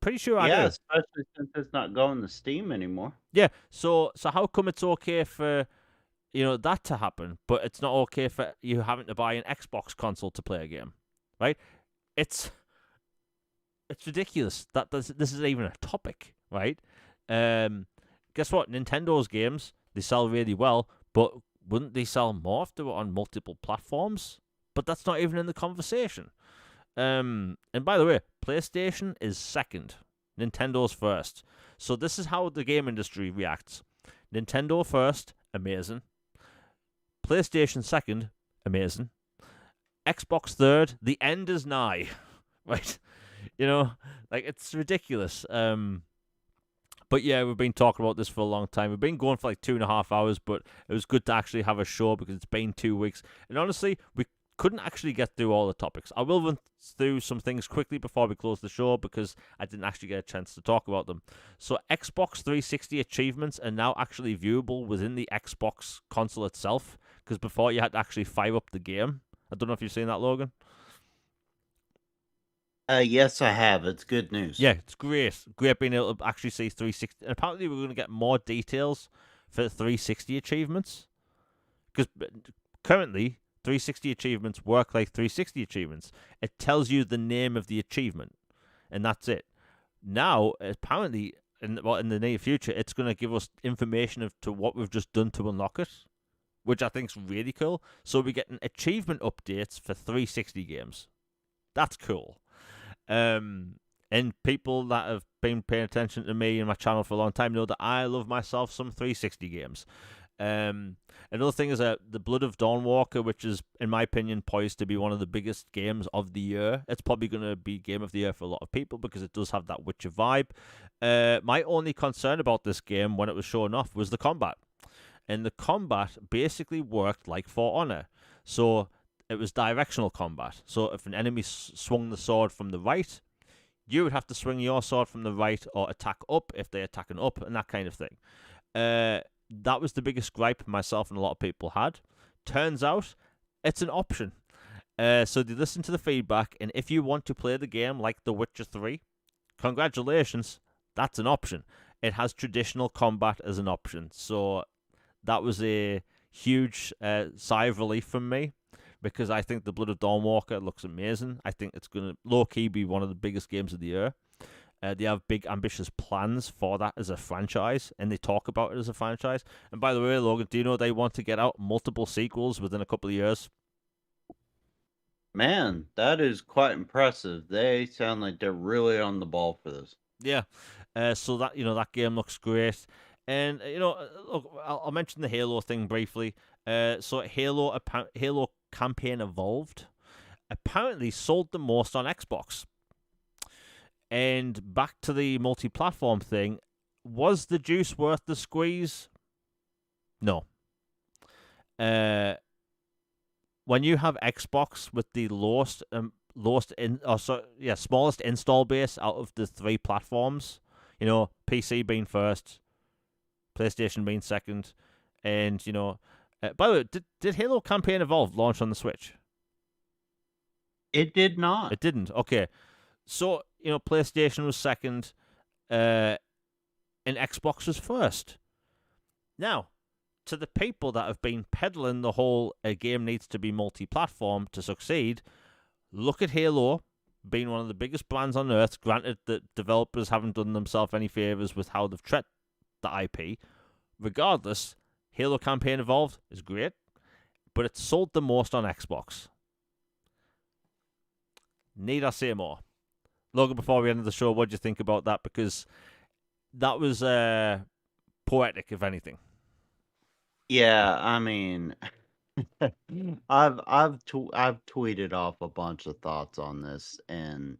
Pretty sure I do. Especially since it's not going to Steam anymore. Yeah. So how come it's okay for that to happen, but it's not okay for you having to buy an Xbox console to play a game, right? It's ridiculous that this is even a topic, right? Guess what? Nintendo's games, they sell really well, but wouldn't they sell more if they were on multiple platforms? But that's not even in the conversation. And by the way, PlayStation is second, Nintendo's first. So this is how the game industry reacts. Nintendo first, amazing. PlayStation second, amazing. Xbox third, the end is nigh, right? Like it's ridiculous. But yeah, we've been talking about this for a long time. We've been going for like 2.5 hours, but it was good to actually have a show because it's been 2 weeks. And honestly, we couldn't actually get through all the topics. I will run through some things quickly before we close the show because I didn't actually get a chance to talk about them. So Xbox 360 achievements are now actually viewable within the Xbox console itself, because before you had to actually fire up the game. I don't know if you've seen that, Logan. Yes, I have. It's good news. Yeah, it's great. Great being able to actually see 360. And apparently we're going to get more details for 360 achievements. because currently 360 achievements work like 360 achievements. It tells you the name of the achievement, and that's it. Now, apparently, in the near future, it's going to give us information of to what we've just done to unlock it, which I think is really cool. So we're getting achievement updates for 360 games. That's cool. And people that have been paying attention to me and my channel for a long time know that I love myself some 360 games. Another thing is the Blood of Dawnwalker, which is, in my opinion, poised to be one of the biggest games of the year. It's probably going to be game of the year for a lot of people because it does have that Witcher vibe. My only concern about this game when it was shown off was the combat. And the combat basically worked like For Honor. So it was directional combat. So if an enemy swung the sword from the right, you would have to swing your sword from the right or attack up if they're attacking up and that kind of thing. That was the biggest gripe myself and a lot of people had. Turns out it's an option. So they listen to the feedback, and if you want to play the game like The Witcher 3, congratulations, that's an option. It has traditional combat as an option. So that was a huge sigh of relief from me because I think the Blood of Dawnwalker looks amazing. I think it's going to low-key be one of the biggest games of the year. They have big, ambitious plans for that as a franchise, and they talk about it as a franchise. And by the way, Logan, do you know they want to get out multiple sequels within a couple of years? Man, that is quite impressive. They sound like they're really on the ball for this. Yeah. So that that game looks great, and look, I'll mention the Halo thing briefly. So Halo campaign evolved. Apparently, sold the most on Xbox. And back to the multi-platform thing, was the juice worth the squeeze? No. When you have Xbox with the smallest install base out of the three platforms, PC being first, PlayStation being second, and by the way, did Halo Campaign Evolved launch on the Switch? It did not. It didn't. Okay, so PlayStation was second, and Xbox was first. Now, to the people that have been peddling the whole a game needs to be multi-platform to succeed, look at Halo being one of the biggest brands on earth. Granted that developers haven't done themselves any favors with how they've treated the IP. Regardless, Halo Campaign Evolved is great, but it sold the most on Xbox. Need I say more? Logan, before we end the show, what do you think about that? Because that was poetic, if anything. Yeah, I mean, I've tweeted off a bunch of thoughts on this, and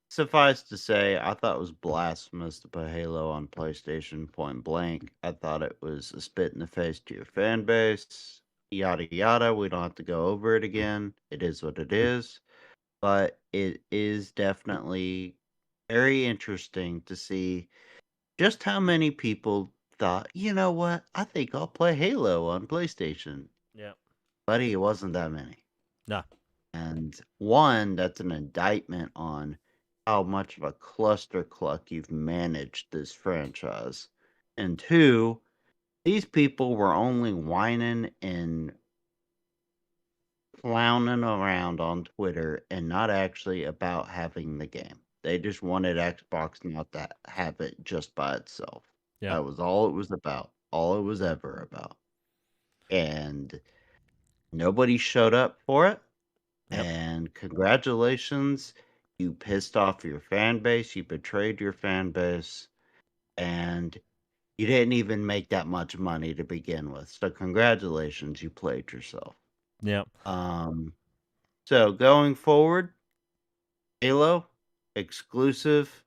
suffice to say, I thought it was blasphemous to put Halo on PlayStation point blank. I thought it was a spit in the face to your fan base. Yada yada. We don't have to go over it again. It is what it is. But it is definitely very interesting to see just how many people thought, you know what, I think I'll play Halo on PlayStation. Yeah. Buddy, it wasn't that many. Nah. And one, that's an indictment on how much of a cluster cluck you've managed this franchise. And two, these people were only whining and clowning around on Twitter and not actually about having the game. They just wanted Xbox not to have it just by itself. Yeah. That was all it was about. All it was ever about. And nobody showed up for it. Yep. And congratulations. You pissed off your fan base. You betrayed your fan base. And you didn't even make that much money to begin with. So congratulations. You played yourself. Yeah. So going forward, Halo exclusive,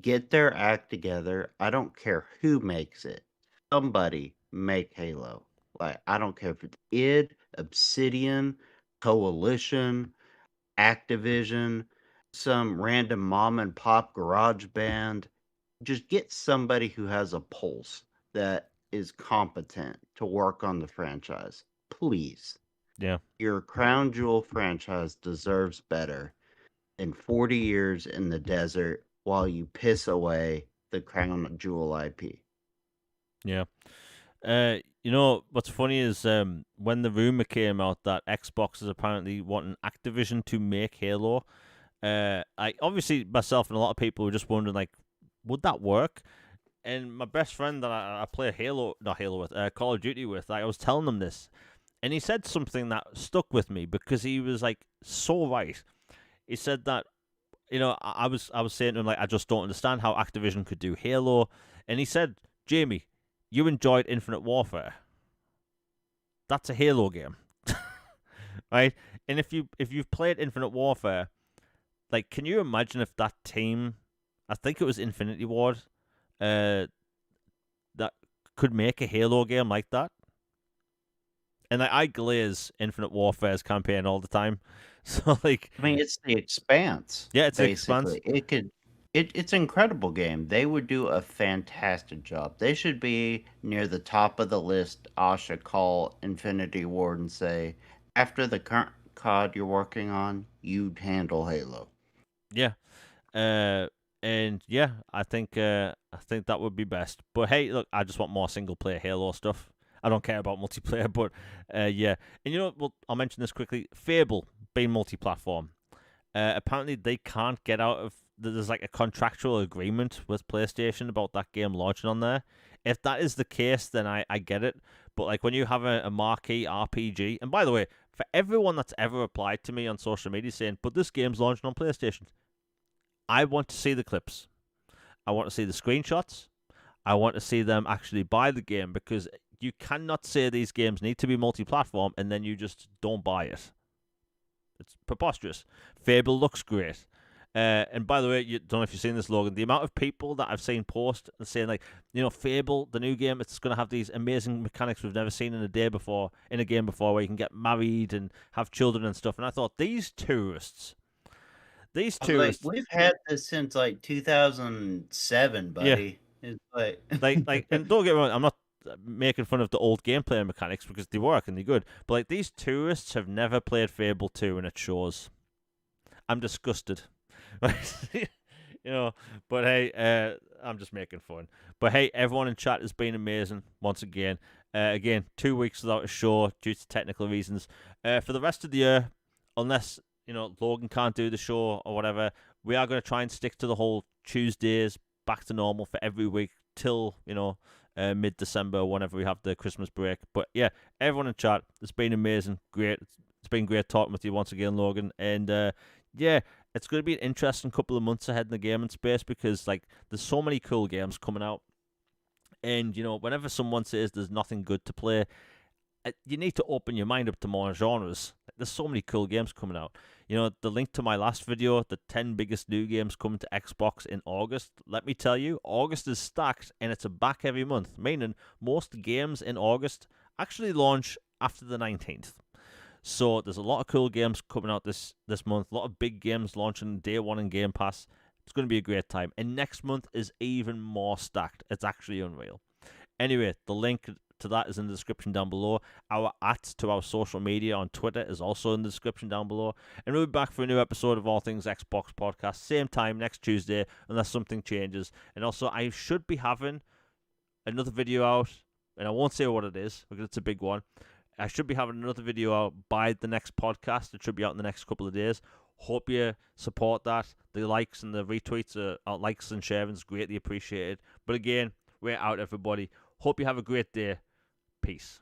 get their act together. I don't care who makes it. Somebody make Halo. Like, I don't care if it's id, Obsidian, Coalition, Activision, some random mom and pop garage band. Just get somebody who has a pulse that is competent to work on the franchise. Please. Yeah. Your crown jewel franchise deserves better than 40 years in the desert while you piss away the crown jewel IP. Yeah. You know what's funny is when the rumor came out that Xbox is apparently wanting Activision to make Halo. I obviously myself and a lot of people were just wondering like, would that work? And my best friend that I play Halo, not Halo with, Call of Duty with, like, I was telling him this, and he said something that stuck with me because he was like so right. He said that I was saying to him like I just don't understand how Activision could do Halo, and he said, Jamie, you enjoyed Infinite Warfare. That's a Halo game, right? And if you've played Infinite Warfare, like, can you imagine if that team, I think it was Infinity Ward, uh, that could make a Halo game like that? And like, I glaze Infinite Warfare's campaign all the time, so like, I mean, it's the Expanse, yeah, it's an Expanse. basically. It's an incredible game. They would do a fantastic job. They should be near the top of the list. I should call Infinity Ward and say, after the current COD you're working on, you'd handle Halo. Yeah, uh, and yeah, I think that would be best. But hey, look, I just want more single player Halo stuff. I don't care about multiplayer, but yeah. And you know, well, I'll mention this quickly. Fable being multi-platform. Apparently, they can't get out of. There's like a contractual agreement with PlayStation about that game launching on there. If that is the case, then I get it. But like when you have a marquee RPG, and by the way, for everyone that's ever replied to me on social media saying, "But this game's launching on PlayStation," I want to see the clips. I want to see the screenshots. I want to see them actually buy the game because you cannot say these games need to be multi-platform and then you just don't buy it. It's preposterous. Fable looks great. And by the way, you don't know if you've seen this, Logan. The amount of people that I've seen post and saying like, Fable, the new game, it's going to have these amazing mechanics we've never seen in a game before, where you can get married and have children and stuff. And I thought these tourists, Like, we've had this since like 2007, yeah, buddy. It's like, and don't get me wrong, I'm not making fun of the old gameplay mechanics because they work and they're good. But like these tourists have never played Fable 2 and it shows. I'm disgusted. you know, but hey, I'm just making fun. But hey, everyone in chat has been amazing once again. Again, 2 weeks without a show due to technical reasons. For the rest of the year, unless Logan can't do the show or whatever, we are going to try and stick to the whole Tuesdays back to normal for every week till mid-December, whenever we have the Christmas break. But yeah, everyone in chat, it's been amazing, great. It's been great talking with you once again, Logan. And yeah, it's going to be an interesting couple of months ahead in the gaming space because like there's so many cool games coming out, and whenever someone says there's nothing good to play, you need to open your mind up to more genres. There's so many cool games coming out. The link to my last video, the 10 biggest new games coming to Xbox in August. Let me tell you, August is stacked and it's a back-heavy month, meaning most games in August actually launch after the 19th. So there's a lot of cool games coming out this month, a lot of big games launching day one in Game Pass. It's going to be a great time. And next month is even more stacked. It's actually unreal. Anyway, the link to that is in the description down below. Our to our social media on Twitter is also in the description down below. And we'll be back for a new episode of All Things Xbox Podcast, same time next Tuesday, unless something changes. And also, I should be having another video out, and I won't say what it is because it's a big one. I should be having another video out by the next podcast. It should be out in the next couple of days. Hope you support that. The likes and the retweets, likes and sharings, greatly appreciated. But again, we're out, everybody. Hope you have a great day. Peace.